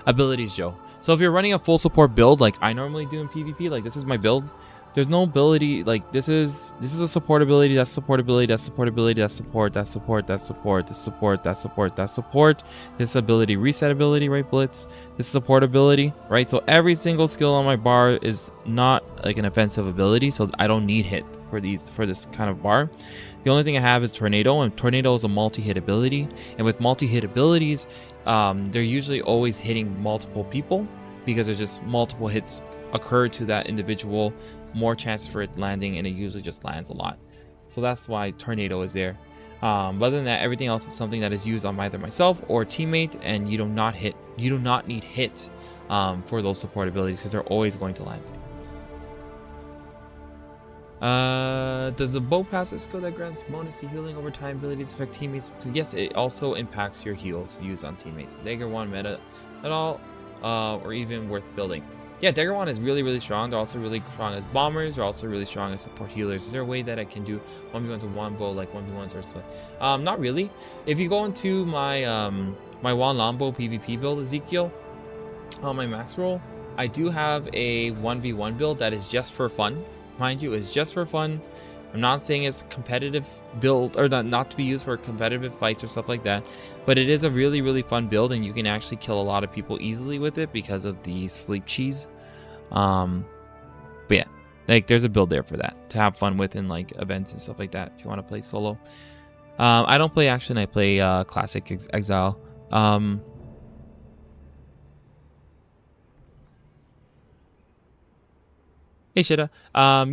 abilities, Joe. So if you're running a full support build like I normally do in PvP, like this is my build, there's no ability like this is a support ability, that's support ability, that's support ability, that's support, that's support, that's support, that's support, that's support, that's support, this ability, reset ability, right, blitz, this support ability, right? So every single skill on my bar is not like an offensive ability, so I don't need hit for this kind of bar. The only thing I have is tornado, and tornado is a multi-hit ability, and with multi-hit abilities they're usually always hitting multiple people because there's just multiple hits occur to that individual, more chances for it landing, and it usually just lands a lot. So that's why tornado is there. Other than that, everything else is something that is used on either myself or teammate, and you do not need hit for those support abilities because they're always going to land. Does the bow pass a skill that grants bonus to healing over time abilities affect teammates? Yes, it also impacts your heals used on teammates. Dagger wand meta at all, or even worth building. Yeah, Dagger wand is really, really strong. They're also really strong as bombers. They're also really strong as support healers. Is there a way that I can do 1v1s with wand bow like 1v1s or so? Not really. If you go into my my wand longbow PvP build, Ezekiel, on my max roll, I do have a 1v1 build that is just for fun. Mind you, it's just for fun. I'm not saying it's competitive build or not to be used for competitive fights or stuff like that, but it is a really, really fun build, and you can actually kill a lot of people easily with it because of the sleep cheese. But yeah, like there's a build there for that to have fun with in like events and stuff like that if you want to play solo. I don't play action, I play classic exile. Hey Shida.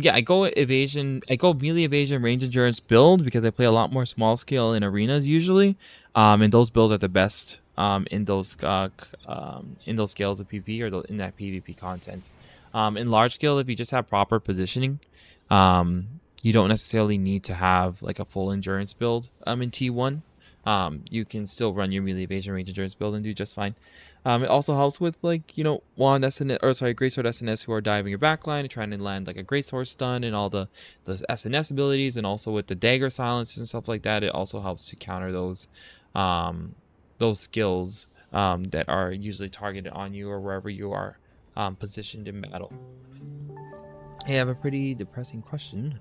Yeah, I go evasion. I go melee evasion, range endurance build because I play a lot more small scale in arenas usually. And those builds are the best in those scales of PvP or in that PvP content. In large scale, if you just have proper positioning, you don't necessarily need to have like a full endurance build. In T1, you can still run your melee evasion, range endurance build and do just fine. It also helps with like, you know, wand SNS, or sorry, greatsword SNS who are diving your backline and trying to land like a greatsword stun and all the SNS abilities, and also with the dagger silences and stuff like that. It also helps to counter those skills that are usually targeted on you or wherever you are positioned in battle. Hey, I have a pretty depressing question.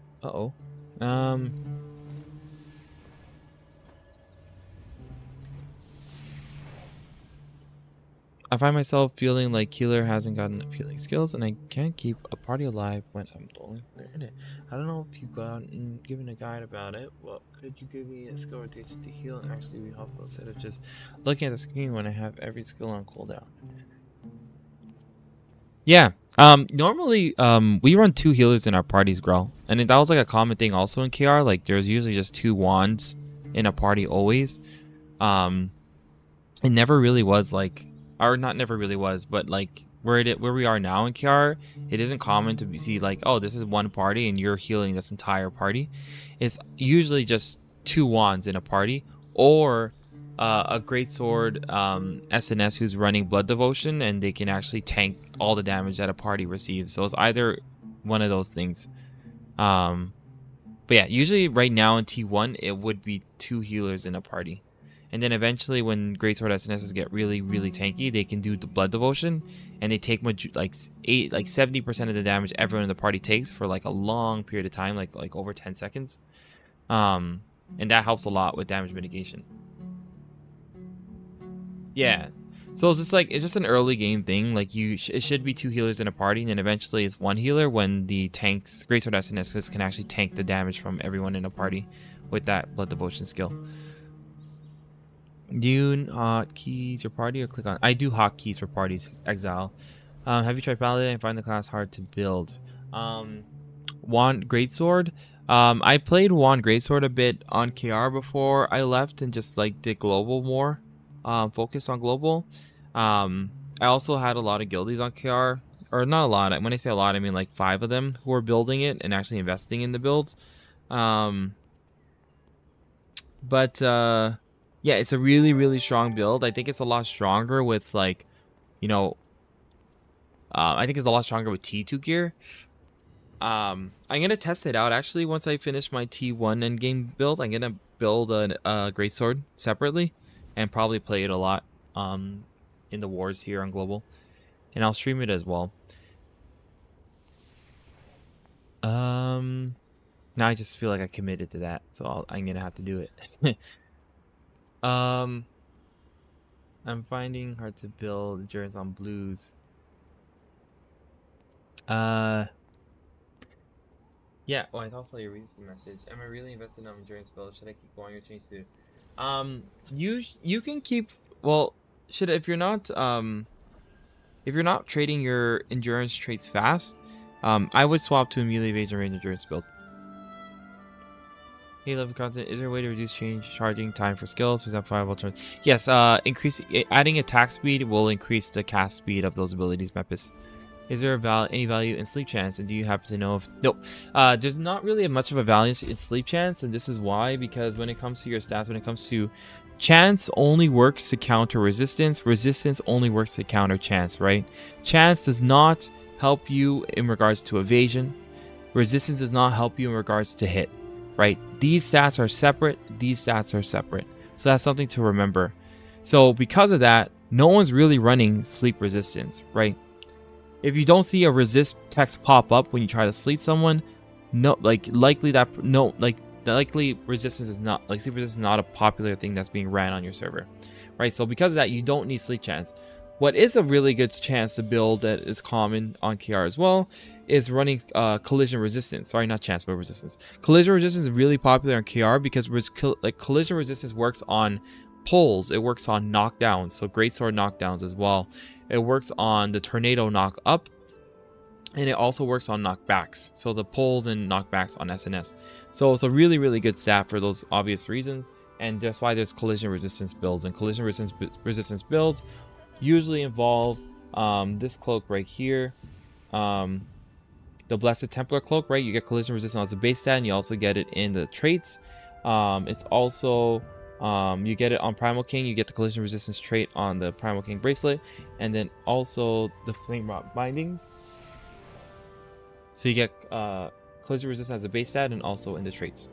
I find myself feeling like healer hasn't gotten enough healing skills, and I can't keep a party alive when I'm the only player in it. I don't know if you've gotten given a guide about it. Well, could you give me a skill or teach to heal and actually be helpful instead of just looking at the screen when I have every skill on cooldown? Yeah. Normally, we run 2 healers in our parties, Grell, and that was like a common thing also in KR. Like, there's usually just 2 wands in a party always. It never really was like. Or not never really was, but like where we are now in KR, it isn't common to see like, oh, this is one party and you're healing this entire party. It's usually just 2 wands in a party, or a greatsword SNS who's running blood devotion, and they can actually tank all the damage that a party receives. So it's either one of those things. But yeah, usually right now in T1 it would be 2 healers in a party. And then eventually when greatsword SNSs get really, really tanky, they can do the blood devotion, and they take like 70% of the damage everyone in the party takes for like a long period of time, like over 10 seconds. And that helps a lot with damage mitigation. Yeah. So it's just like it's just an early game thing. Like it should be 2 healers in a party, and then eventually it's 1 healer when the tanks, Greatsword SNSs, can actually tank the damage from everyone in a party with that Blood Devotion skill. Do you hotkeys your party or click on? I do hotkeys for parties. Exile. Have you tried Paladin and find the class hard to build? Wand Greatsword. I played Wand Greatsword a bit on KR before I left and just like did global more. Focus on global. I also had a lot of guildies on KR, or not a lot. When I say a lot, I mean like 5 of them who are building it and actually investing in the build. Yeah, it's a really, really strong build. I think it's a lot stronger with like, you know, I think it's a lot stronger with T2 gear. I'm gonna test it out actually once I finish my T1 endgame build. I'm gonna build a greatsword separately and probably play it a lot in the wars here on global, and I'll stream it as well. Now I just feel like I committed to that, so I'm gonna have to do it. I'm finding hard to build endurance on blues. Yeah, well, I also you read the message. Am I really invested in endurance build? Should I keep going or change to? You can keep, well, if you're not trading your endurance traits fast, I would swap to a melee evasion range endurance build. Hey, level content, is there a way to reduce charging time for skills? For example, fireball charge. Yes, adding attack speed will increase the cast speed of those abilities, Mepis. Is there any value in sleep chance? And do you happen to know if... Nope. There's not really much of a value in sleep chance, and this is why, because when it comes to your stats, when it comes to chance only works to counter resistance. Resistance only works to counter chance, right? Chance does not help you in regards to evasion. Resistance does not help you in regards to hit, right? These stats are separate. These stats are separate. So that's something to remember. So because of that, no one's really running sleep resistance, right? If you don't see a resist text pop up when you try to sleep someone, likely resistance is not, sleep resistance is not a popular thing that's being ran on your server, right? So because of that, you don't need sleep chance. What is a really good chance to build that is common on KR as well is running collision resistance. Sorry, not chance, but resistance. Collision resistance is really popular on KR because collision resistance works on pulls. It works on knockdowns, so greatsword knockdowns as well. It works on the tornado knock up, and it also works on knockbacks, so the pulls and knockbacks on SNS. So it's a really, really good stat for those obvious reasons, and that's why there's collision resistance builds. And collision resistance builds usually involve this cloak right here, the Blessed Templar cloak, right? You get collision resistance as a base stat, and you also get it in the traits. It's also you get it on Primal King. You get the collision resistance trait on the Primal King bracelet, and then also the Flame Rot bindings. So you get collision resistance as a base stat and also in the traits,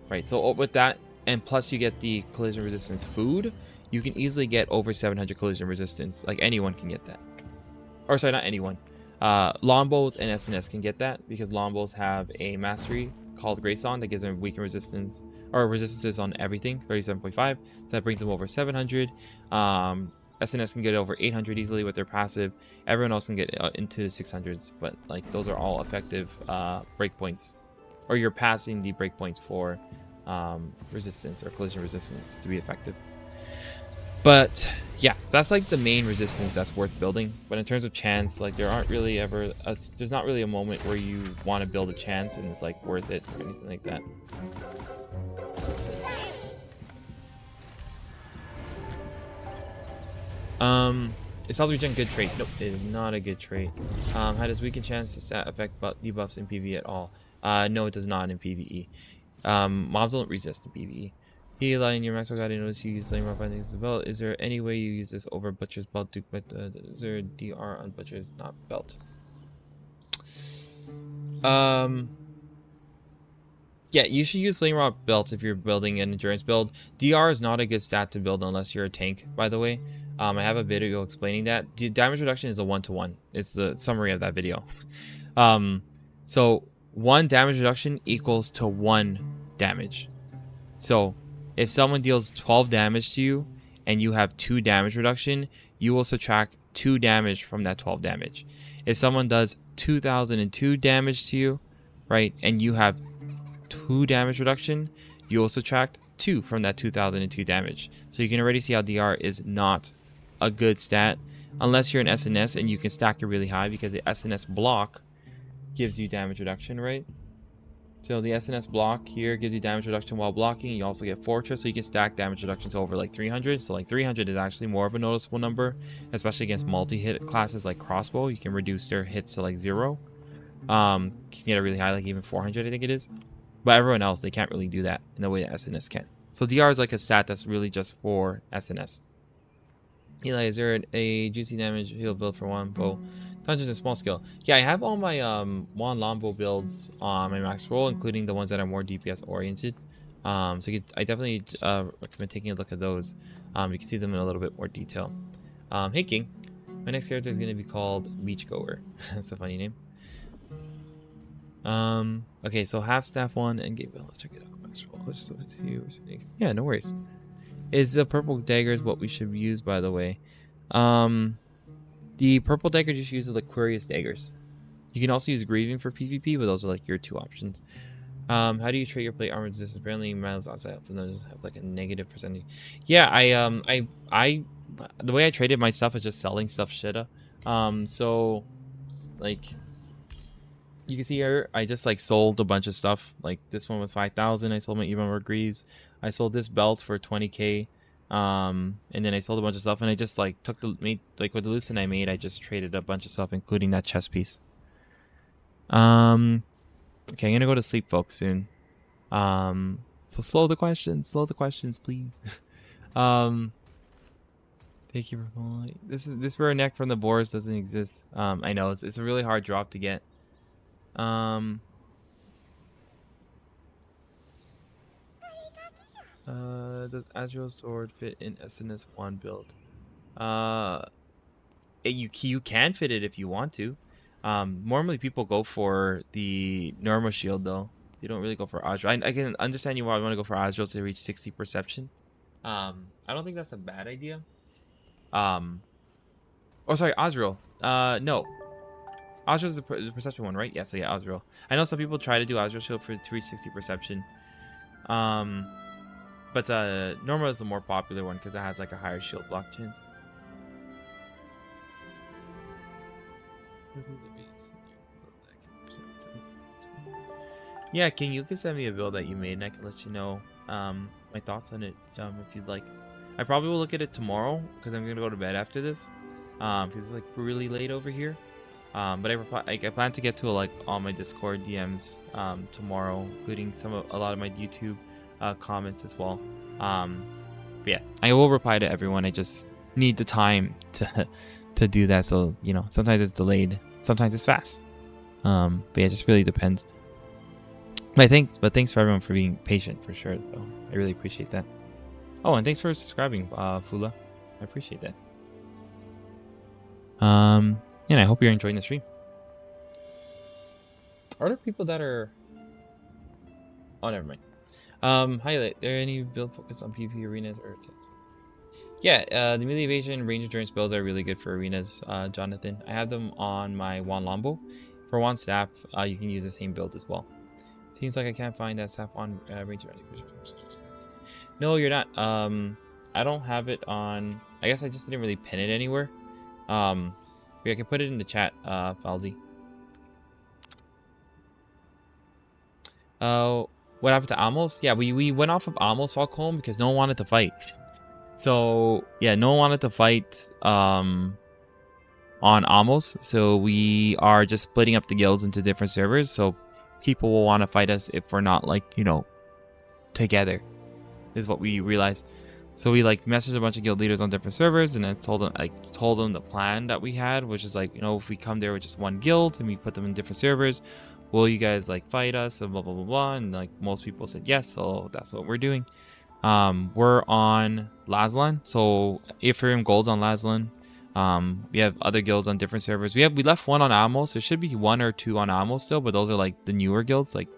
right? So with that, and plus you get the collision resistance food, you can easily get over 700 collision resistance. Like anyone can get that, or sorry, not anyone. Longbows and SNS can get that because longbows have a mastery called Grayson that gives them weaken resistance, or resistances on everything, 37.5. So that brings them over 700. SNS can get over 800 easily with their passive. Everyone else can get into 600s, but like those are all effective breakpoints, or you're passing the breakpoint for resistance or collision resistance to be effective. But yeah, so that's like the main resistance that's worth building. But in terms of chance, like there aren't really ever there's not really a moment where you want to build a chance and it's like worth it or anything like that. It's also regen good trait. Nope, it is not a good trait. How does weaken chance to stat affect debuffs in PvE at all? No, it does not in PvE. Mobs don't resist in PvE. Heal in your maximum guide. Notice you use flame rock bindings as well. Is there any way you use this over Butcher's belt? Is there a DR on Butcher's not belt? Yeah, you should use flame rock belt if you're building an endurance build. DR is not a good stat to build unless you're a tank, by the way. I have a video explaining that. Damage reduction is a 1-to-1. It's the summary of that video. So 1 damage reduction equals to 1 damage. So if someone deals 12 damage to you and you have 2 damage reduction, you will subtract 2 damage from that 12 damage. If someone does 2002 damage to you, right, and you have 2 damage reduction, you will subtract 2 from that 2002 damage. So you can already see how DR is not a good stat unless you're an SNS and you can stack it really high, because the SNS block gives you damage reduction, right? So the SNS block here gives you damage reduction while blocking. You also get Fortress, so you can stack damage reduction to over like 300. So like 300 is actually more of a noticeable number, especially against multi-hit classes like Crossbow. You can reduce their hits to like 0. You can get it really high, like even 400 I think it is. But everyone else, they can't really do that in the way that SNS can. So DR is like a stat that's really just for SNS. Eli, is there a juicy damage heal build for one bow? Dungeons and small skill. Yeah, I have all my Juan Lombo builds on my max roll, including the ones that are more DPS oriented. So I definitely recommend taking a look at those. You can see them in a little bit more detail. Hey King, my next character is going to be called Beachgoer. That's a funny name. Okay, so half staff 1 and game build. Let's check it out. Max roll. Let's just see. Yeah, no worries. Is the purple daggers what we should use, by the way? The purple dagger just uses the Aquarius daggers. You can also use grieving for PvP, but those are like your 2 options. How do you trade your plate armor resistance? Apparently, miles outside of those have like a negative percentage. Yeah, I the way I traded my stuff is just selling stuff shitta. So like you can see here, I just like sold a bunch of stuff. Like this one was 5,000. I sold my even Greaves. I sold this belt for 20k. And then I sold a bunch of stuff, and I just like took the with the lucid I made, I just traded a bunch of stuff, including that chest piece. Okay, I'm gonna go to sleep, folks, soon. So slow the questions, please. Thank you for following. This rare neck from the boars doesn't exist. I know it's a really hard drop to get. Does Azrael's sword fit in SNS 1 build? You can fit it if you want to. Normally people go for the normal shield though. You don't really go for Azrael. I can understand you why you want to go for Azrael to reach 60 perception. I don't think that's a bad idea. Oh sorry, Azrael. No. Azrael's the perception one, right? Yeah, so yeah, Azrael. I know some people try to do Azrael shield to reach 60 perception. But normal is the more popular one because it has like a higher shield block chance. Yeah, King, you can send me a build that you made and I can let you know my thoughts on it if you'd like. I probably will look at it tomorrow because I'm gonna go to bed after this because it's like really late over here. But I plan to get to like all my Discord DMs tomorrow, including a lot of my YouTube comments as well. But yeah, I will reply to everyone. I just need the time to do that. So you know, sometimes it's delayed, sometimes it's fast. But yeah, it just really depends. But thanks for everyone for being patient for sure. Though I really appreciate that. Oh, and thanks for subscribing, Fula. I appreciate that. And I hope you're enjoying the stream. Are there people that are? Oh, never mind. Highlight. There any build focus on PvP arenas or? Yeah, the melee evasion range endurance builds are really good for arenas, Jonathan. I have them on my Juan Lombo. For one staff, you can use the same build as well. Seems like I can't find that staff on range. No, you're not. I don't have it on. I guess I just didn't really pin it anywhere. Yeah, I can put it in the chat, Falzi. What happened to Amos? Yeah, we went off of Amos Falcon because no one wanted to fight. So yeah, no one wanted to fight on Amos. So we are just splitting up the guilds into different servers. So people will want to fight us if we're not like, you know, together. Is what we realized. So we like messaged a bunch of guild leaders on different servers and then told them the plan that we had, which is like, you know, if we come there with just one guild and we put them in different servers, will you guys like fight us and blah blah blah blah. And like most people said yes, so that's what we're doing. We're on Lazlan, so Ephraim Gold's on Lazlan. We have other guilds on different servers. We left one on Amos. There should be 1 or 2 on Amos still, but those are like the newer guilds, like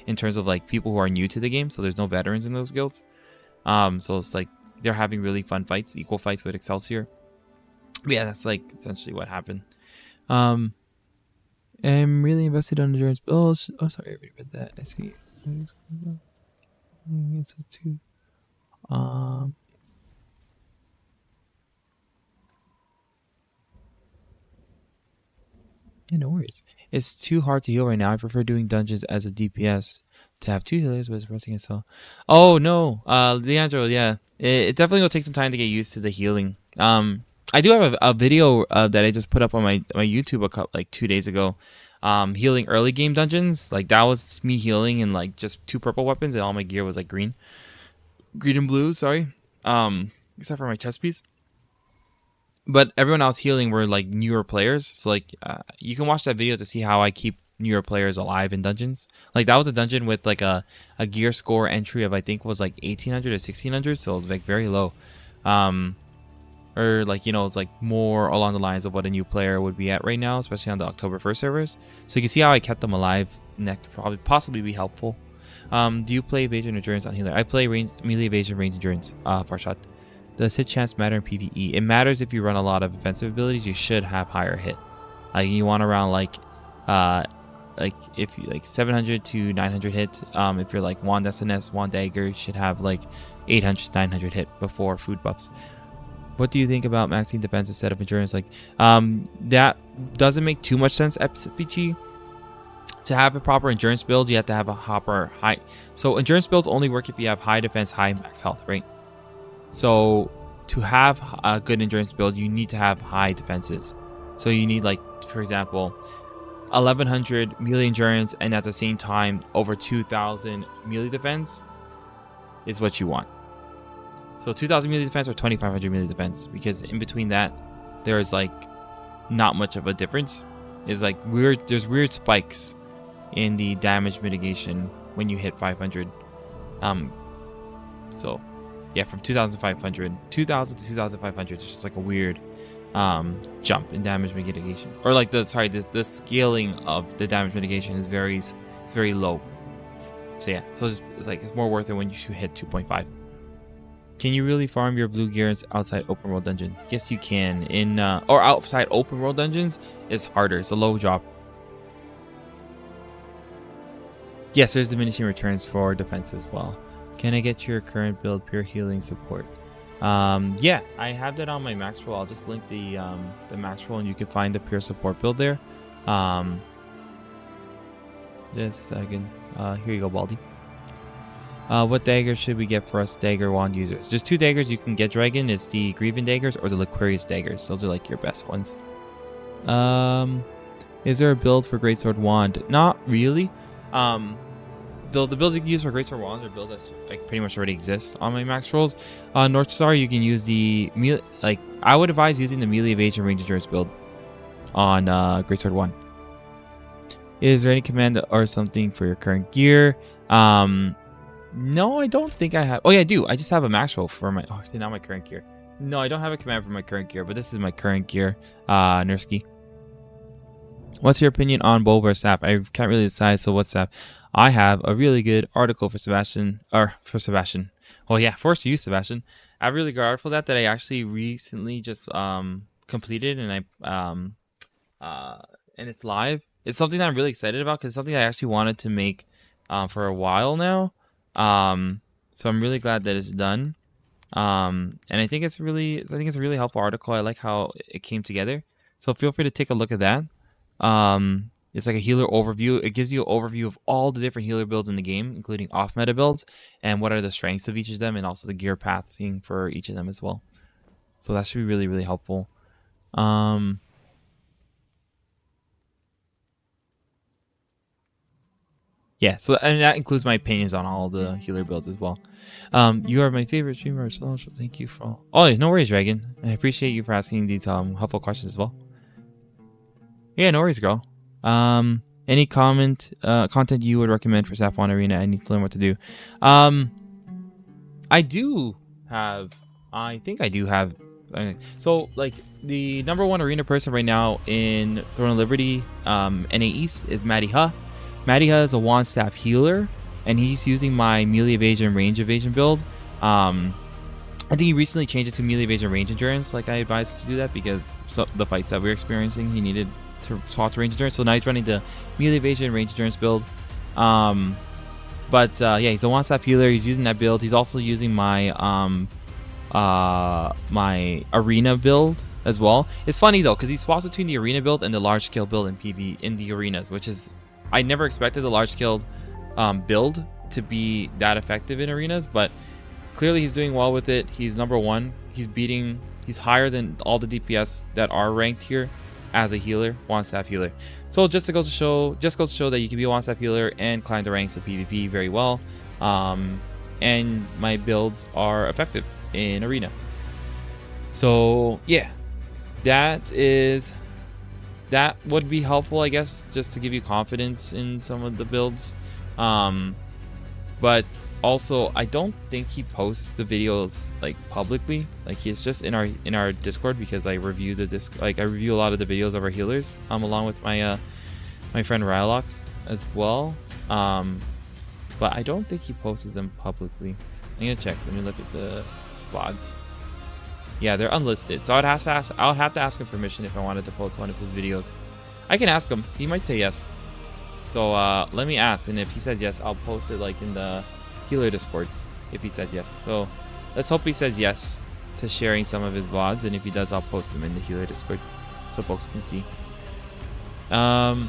in terms of like people who are new to the game. So there's no veterans in those guilds. So it's like they're having really fun fights, equal fights with Excelsior. But yeah, that's like essentially what happened. I'm really invested on endurance. Oh, sorry, I already read that. I see. It's a 2. Yeah, no worries. It's too hard to heal right now. I prefer doing dungeons as a DPS to have 2 healers, but it's pressing itself. Oh no, Leandro, yeah, it definitely will take some time to get used to the healing. I do have a video that I just put up on my YouTube like 2 days ago. Healing early game dungeons. Like that was me healing in like just 2 purple weapons, and all my gear was like green and blue. Sorry, except for my chest piece. But everyone else healing were like newer players. So like you can watch that video to see how I keep newer players alive in dungeons. Like that was a dungeon with like a gear score entry of I think was like 1800 or 1600, so it was like very low. Or like, you know, it's like more along the lines of what a new player would be at right now, especially on the October 1st servers. So you can see how I kept them alive, and that could possibly be helpful. Do you play evasion endurance on healer? I play melee evasion range endurance, Farshad. Does hit chance matter in PvE? It matters if you run a lot of offensive abilities. You should have higher hit. Like you want around like if you like 700 to 900 hit. If you're like wand SNS, wand dagger, you should have like 800 to 900 hit before food buffs. What do you think about maxing defense instead of endurance? Like that doesn't make too much sense, FPT. To have a proper endurance build, you have to have a proper high. So endurance builds only work if you have high defense, high max health, right? So to have a good endurance build, you need to have high defenses. So you need, like, for example, 1100 melee endurance, and at the same time over 2000 melee defense is what you want. So 2000 melee defense or 2500 melee defense, because in between that there is like not much of a difference. It's like there's weird spikes in the damage mitigation when you hit 500. So yeah, from 2000 to 2500, it's just like a weird jump in damage mitigation, or like the scaling of the damage mitigation is very low. So yeah, so it's more worth it when you hit 2.5. Can you really farm your blue gears outside open world dungeons? Yes, you can. Or outside open world dungeons, it's harder. It's a low drop. Yes, there's diminishing returns for defense as well. Can I get your current build pure healing support? Yeah, I have that on my max roll. I'll just link the max roll, and you can find the pure support build there. Just a second. Here you go, Baldy. What dagger should we get for us dagger wand users? There's 2 daggers you can get, Dragon. It's the Grievin daggers or the Liquarius daggers. Those are like your best ones. Is there a build for Greatsword Wand? Not really. The builds you can use for Greatsword Wand are builds that like pretty much already exist on my max rolls. North Star, you can use the I would advise using the melee evasion range endurance build on Greatsword 1. Is there any command or something for your current gear? No, I don't think I have. Oh yeah, I do. I just have a max roll for my not my current gear. No, I don't have a command for my current gear, but this is my current gear, Nursky. What's your opinion on bow versus staff? I can't really decide, so what's staff? I have a really good article for Sebastian. Well, yeah, forced to use Sebastian. I have a really good article that I actually recently just completed, and and it's live. It's something that I'm really excited about because it's something I actually wanted to make for a while now. So I'm really glad that it's done. And I think it's a really helpful article. I like how it came together. So feel free to take a look at that. It's like a healer overview. It gives you an overview of all the different healer builds in the game, including off-meta builds, and what are the strengths of each of them, and also the gear pathing for each of them as well. So that should be really, really helpful. Yeah, so and that includes my opinions on all the healer builds as well. You are my favorite streamer, so thank you for all. Oh, no worries, Dragon. I appreciate you for asking these helpful questions as well. Yeah, no worries, girl. Any content you would recommend for Saffron Arena? I need to learn what to do. I think I do have. So like the #1 arena person right now in Throne of Liberty, NA East is Matty Ha. Matty Ha is a wand staff healer, and he's using my melee evasion range evasion build. I think he recently changed it to melee evasion range endurance. Like I advised him to do that because the fights that we were experiencing, he needed to swap to range endurance. So now he's running the melee evasion range endurance build. Yeah, he's a one-step healer. He's using that build. He's also using my my arena build as well. It's funny though because he swaps between the arena build and the large scale build in PV in the arenas, which is I never expected the large scale build to be that effective in arenas, but clearly he's doing well with it. He's number one. He's higher than all the DPS that are ranked here as a healer, one staff healer. So just goes to show that you can be a one staff healer and climb the ranks of PvP very well. And my builds are effective in arena. So yeah, that would be helpful, I guess, just to give you confidence in some of the builds. But also, I don't think he posts the videos like publicly. Like he's just in our Discord because I review I review a lot of the videos of our healers, along with my my friend Rylock as well. But I don't think he posts them publicly. I'm gonna check. Let me look at the VODs. Yeah, they're unlisted, so I would have to ask him permission if I wanted to post one of his videos. I can ask him. He might say yes. So let me ask, and if he says yes, I'll post it like in the healer Discord if he says yes. So let's hope he says yes to sharing some of his VODs, and if he does, I'll post them in the healer Discord so folks can see. I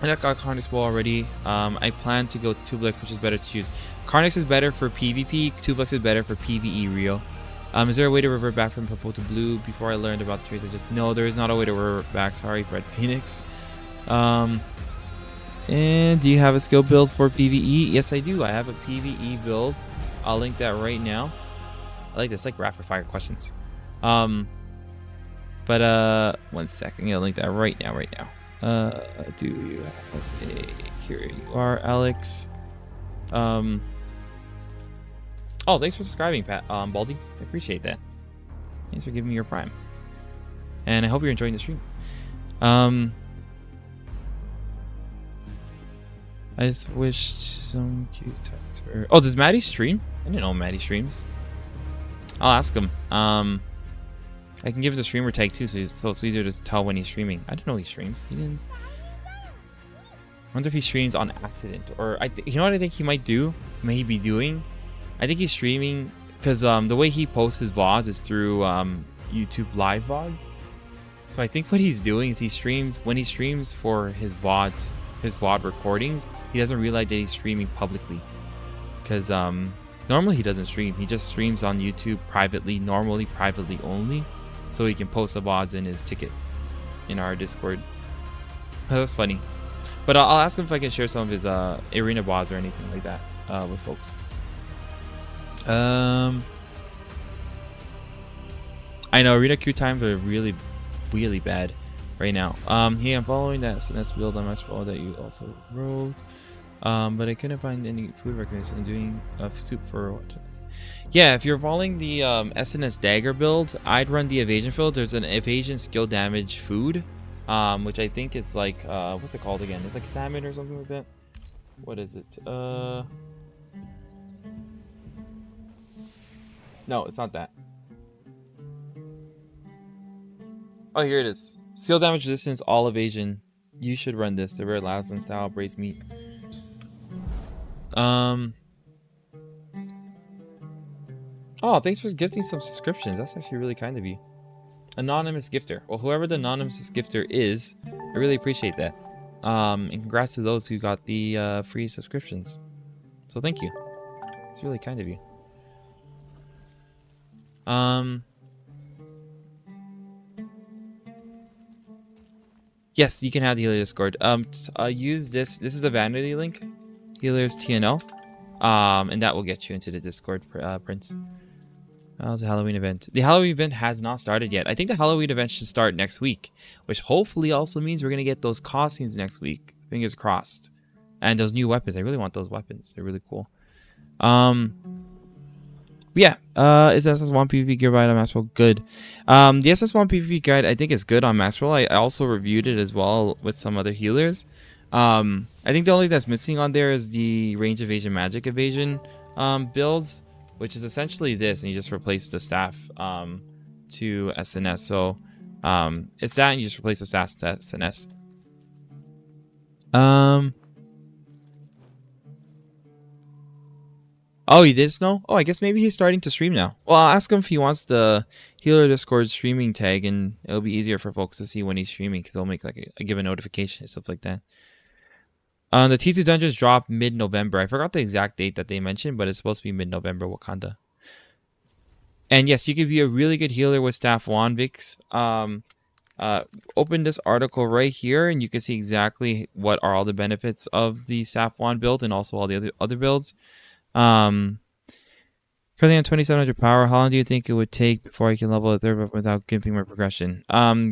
got Carnix Wall already. I plan to go Tubelix, which is better to choose. Carnix is better for PvP, Tubelix is better for PvE Rio. Is there a way to revert back from purple to blue? Before I learned about the traits, no, there is not a way to revert back. Sorry, Fred Phoenix. And do you have a skill build for PvE? Yes, I do. I have a PvE build. I'll link that right now. I like this, like rapid fire questions. One second. I'm gonna link that right now. Do you have a? Here you are, Alex. Oh, thanks for subscribing, Pat. Baldy. I appreciate that. Thanks for giving me your prime. And I hope you're enjoying the stream. I just wish some cute text for... Oh, does Maddie stream? I didn't know Maddie streams. I'll ask him. I can give the streamer tag too, so it's easier to tell when he's streaming. I didn't know he streams. He didn't. I wonder if he streams on accident, or you know what I think he might do? May be doing. I think he's streaming because the way he posts his VODs is through YouTube live VODs. So I think what he's doing is he streams when he streams for his VODs. His VOD recordings, he doesn't realize that he's streaming publicly, because normally he doesn't stream. He just streams on YouTube privately, normally privately only, so he can post the VODs in his ticket in our Discord. That's funny. But I'll ask him if I can share some of his arena VODs or anything like that with folks. I know arena queue times are really bad right now. Hey, I'm following that SNS build on Masterful that you also wrote, but I couldn't find any food recognition. I'm doing soup for what? Yeah, if you're following the SNS dagger build, I'd run the evasion build. There's an evasion skill damage food, which I think is like what's it called again? It's like salmon or something like that. What is it? No, it's not that. Oh, here it is. Skill damage resistance, all evasion. You should run this. The rare Laslin style braised meat. Oh, thanks for gifting some subscriptions. That's actually really kind of you. Anonymous gifter. Well, whoever the anonymous gifter is, I really appreciate that. And congrats to those who got the free subscriptions. So thank you. It's really kind of you. Yes, you can have the healer Discord. Use this. This is the vanity link, healers TNL, and that will get you into the Discord, Prince. How's the Halloween event? The Halloween event has not started yet. I think the Halloween event should start next week, which hopefully also means we're gonna get those costumes next week. Fingers crossed. And those new weapons. I really want those weapons. They're really cool. Yeah, is SS1 PvP gear guide on Maxwell good? The SS1 PvP guide I think is good on Maxwell. I also reviewed it as well with some other healers. I think the only thing that's missing on there is the range evasion, magic evasion builds, which is essentially this, and you just replace the staff to SNS. So it's that, and you just replace the staff to SNS. Oh, you did know? Oh, I guess maybe he's starting to stream now. Well, I'll ask him if he wants the Healer Discord streaming tag, and it'll be easier for folks to see when he's streaming because they'll make like give a notification and stuff like that. The T2 dungeons drop mid-November. I forgot the exact date that they mentioned, but it's supposed to be mid-November, Wakanda. And yes, you could be a really good healer with Staff Wand, Vix. Open this article right here, and you can see exactly what are all the benefits of the Staff Wand build and also all the other builds. Currently on 2700 power. How long do you think it would take before I can level a third weapon without gimping my progression?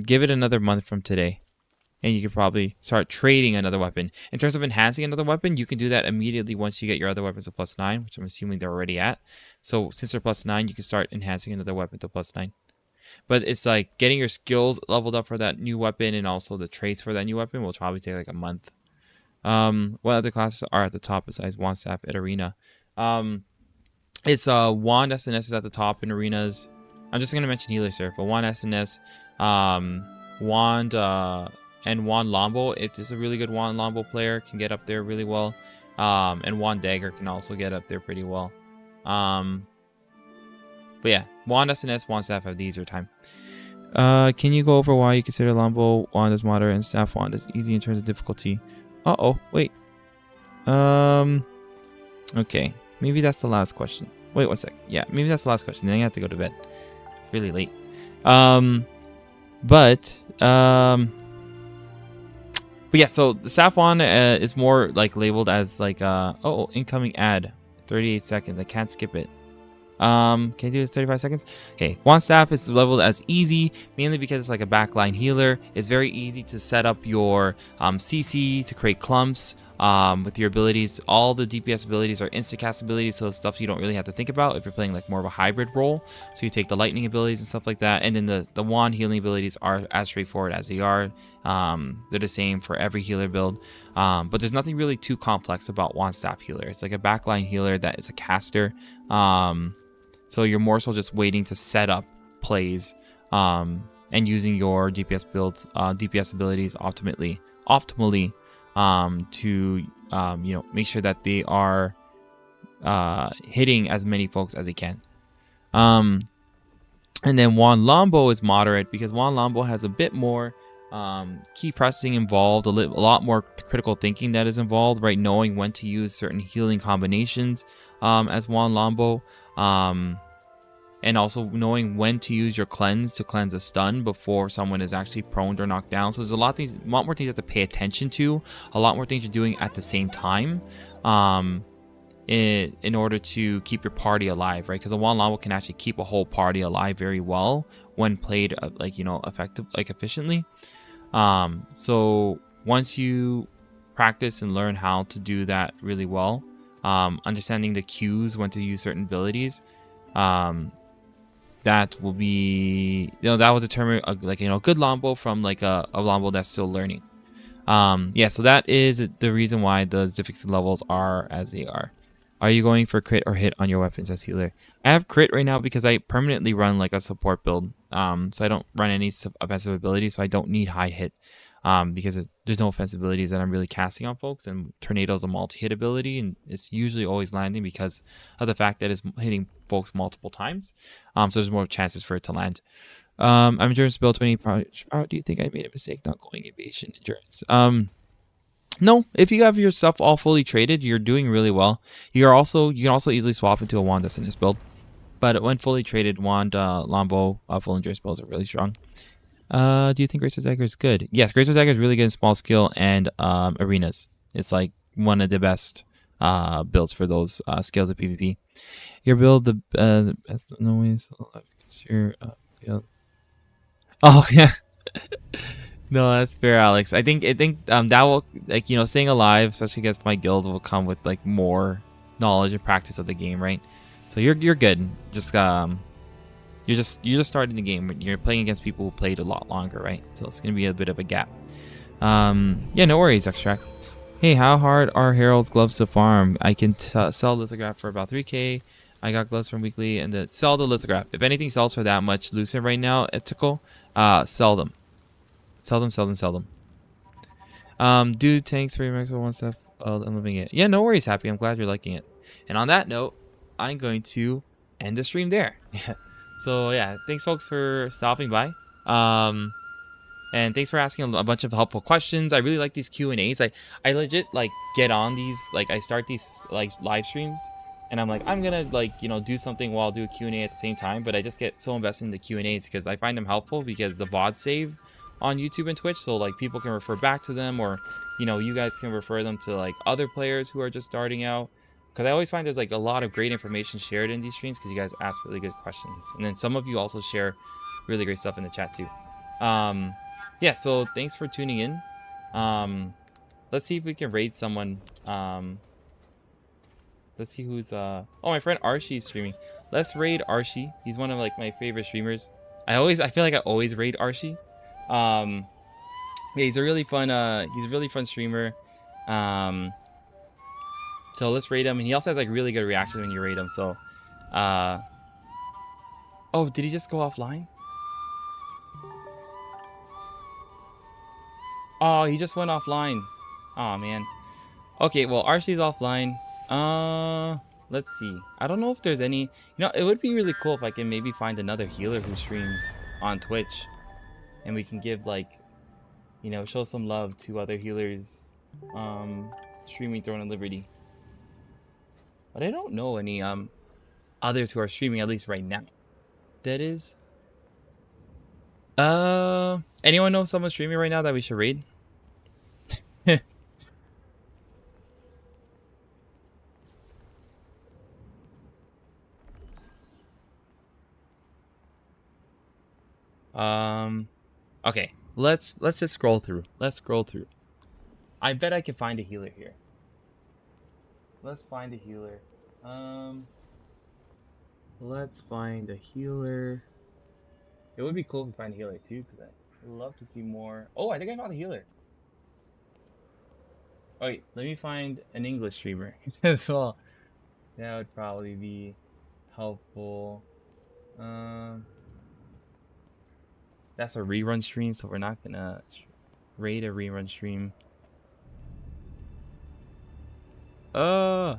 Give it another month from today, and you could probably start trading another weapon. In terms of enhancing another weapon, you can do that immediately once you get your other weapons to +9, which I'm assuming they're already at. So since they're +9, you can start enhancing another weapon to +9. But it's like getting your skills leveled up for that new weapon and also the traits for that new weapon will probably take like a month. What other classes are at the top besides Wand, Staff, and Arena? It's Wand SNS is at the top in arenas. I'm just gonna mention healer surf, but Wand SNS, Wand and Wand Lombo, if it's a really good Wand Lombo player, can get up there really well. And Wand Dagger can also get up there pretty well. But yeah, Wand SNS, Wand Staff have the easier time. Can you go over why you consider Lombo Wand as moderate and Staff Wand as easy in terms of difficulty? Wait. Okay. Maybe that's the last question. Wait 1 sec. Yeah, maybe that's the last question. Then I have to go to bed. It's really late. But yeah, so the Staff Wand is more like labeled as like incoming ad. 38 seconds. I can't skip it. Can you do this 35 seconds? Okay. Wand Staff is labeled as easy, mainly because it's like a backline healer. It's very easy to set up your CC to create clumps. With your abilities, all the DPS abilities are insta-cast abilities, so stuff you don't really have to think about if you're playing like more of a hybrid role. So you take the lightning abilities and stuff like that, and then the wand healing abilities are as straightforward as they are. They're the same for every healer build, but there's nothing really too complex about Wand Staff healer. It's like a backline healer that is a caster, so you're more so just waiting to set up plays and using your DPS builds, DPS abilities optimally. To make sure that they are hitting as many folks as they can. And then Wand Lombo is moderate because Wand Lombo has a bit more key pressing involved, a lot more critical thinking that is involved, right? Knowing when to use certain healing combinations as Wand Lombo. And also knowing when to use your cleanse to cleanse a stun before someone is actually prone or knocked down. So there's a lot more things you have to pay attention to, a lot more things you're doing at the same time in order to keep your party alive, right? Because the Wand Lombo can actually keep a whole party alive very well when played efficiently. So once you practice and learn how to do that really well, understanding the cues when to use certain abilities, that will be, that will determine a good Lombo from like a Lombo that's still learning. So that is the reason why the difficulty levels are as they are. Are you going for crit or hit on your weapons as healer? I have crit right now because I permanently run like a support build. So I don't run any offensive abilities, so I don't need high hit. Because there's no offensive abilities that I'm really casting on folks, and Tornado's a multi-hit ability, and it's usually always landing because of the fact that it's hitting folks multiple times. So there's more chances for it to land. I'm endurance build 20 power. Do you think I made a mistake not going evasion endurance? No, if you have your stuff all fully traded, you're doing really well. You can also easily swap into a Wand SNS build, but when fully traded, Wand Lombo full endurance builds are really strong. Do you think Greatsword Dagger is good? Yes, Greatsword Dagger is really good in small skill and arenas. It's like one of the best builds for those skills of PvP. Your build the best no ways. Your build. Oh yeah. No, that's fair, Alex. I think that will staying alive, especially against my guild, will come with like more knowledge and practice of the game, right? So you're good. Just You're just starting the game. You're playing against people who played a lot longer, right? So it's gonna be a bit of a gap. Yeah, no worries, Extract. Hey, how hard are Herald gloves to farm? I can sell lithograph for about 3k. I got gloves from weekly and sell the lithograph. If anything sells for that much lucent right now, ethical, sell them. Sell them. Dude, thanks for your maximum one stuff. Oh, I'm loving it. Yeah, no worries, Happy. I'm glad you're liking it. And on that note, I'm going to end the stream there. So yeah, thanks folks for stopping by. And thanks for asking a bunch of helpful questions. I really like these Q&As. I legit like get on these, like I start these like live streams and I'm like, I'm gonna like, you know, do something while do a Q&A at the same time, but I just get so invested in the Q&As because I find them helpful because the VODs save on YouTube and Twitch, so like people can refer back to them, or you know, you guys can refer them to like other players who are just starting out, because I always find there's like a lot of great information shared in these streams because you guys ask really good questions, and then some of you also share really great stuff in the chat too. Yeah, so thanks for tuning in. Let's see if we can raid someone. Let's see who's oh, my friend Archie is streaming. Let's raid Archie. He's one of like my favorite streamers. I feel like I always raid Archie. Yeah, he's a really fun streamer. So let's raid him, and he also has like really good reactions when you raid him. So oh, did he just go offline? Oh, he just went offline. Oh man. Okay, well, Archie's offline. Let's see. I don't know if there's any. You know, it would be really cool if I can maybe find another healer who streams on Twitch, and we can give like, you know, show some love to other healers, streaming Throne of Liberty. But I don't know any others who are streaming, at least right now. That is. Anyone know someone streaming right now that we should raid? Okay, let's just scroll through. Let's scroll through. I bet I can find a healer here. Let's find a healer. Let's find a healer. It would be cool if we find a healer too, because I'd love to see more. Oh, I think I found a healer. Oh, wait, let me find an English streamer as well. That would probably be helpful. That's a rerun stream, so we're not gonna raid a rerun stream. Oh,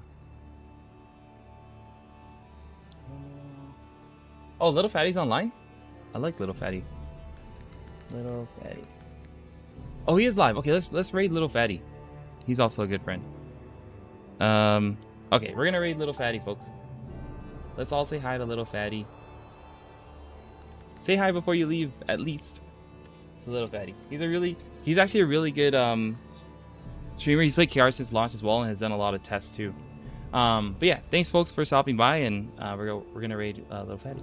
Little Fatty's online? I like Little Fatty. Little Fatty. Oh, he is live. Okay, let's raid Little Fatty. He's also a good friend. Okay, we're gonna raid Little Fatty, folks. Let's all say hi to Little Fatty. Say hi before you leave, at least, to Little Fatty. He's actually a really good streamer. He's played KR since launch as well and has done a lot of tests too. But yeah, thanks folks for stopping by, and we're gonna raid Little Fatty.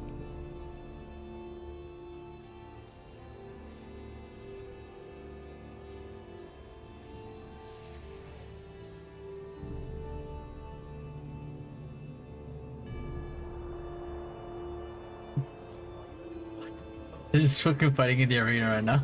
They're just fucking fighting in the arena right now.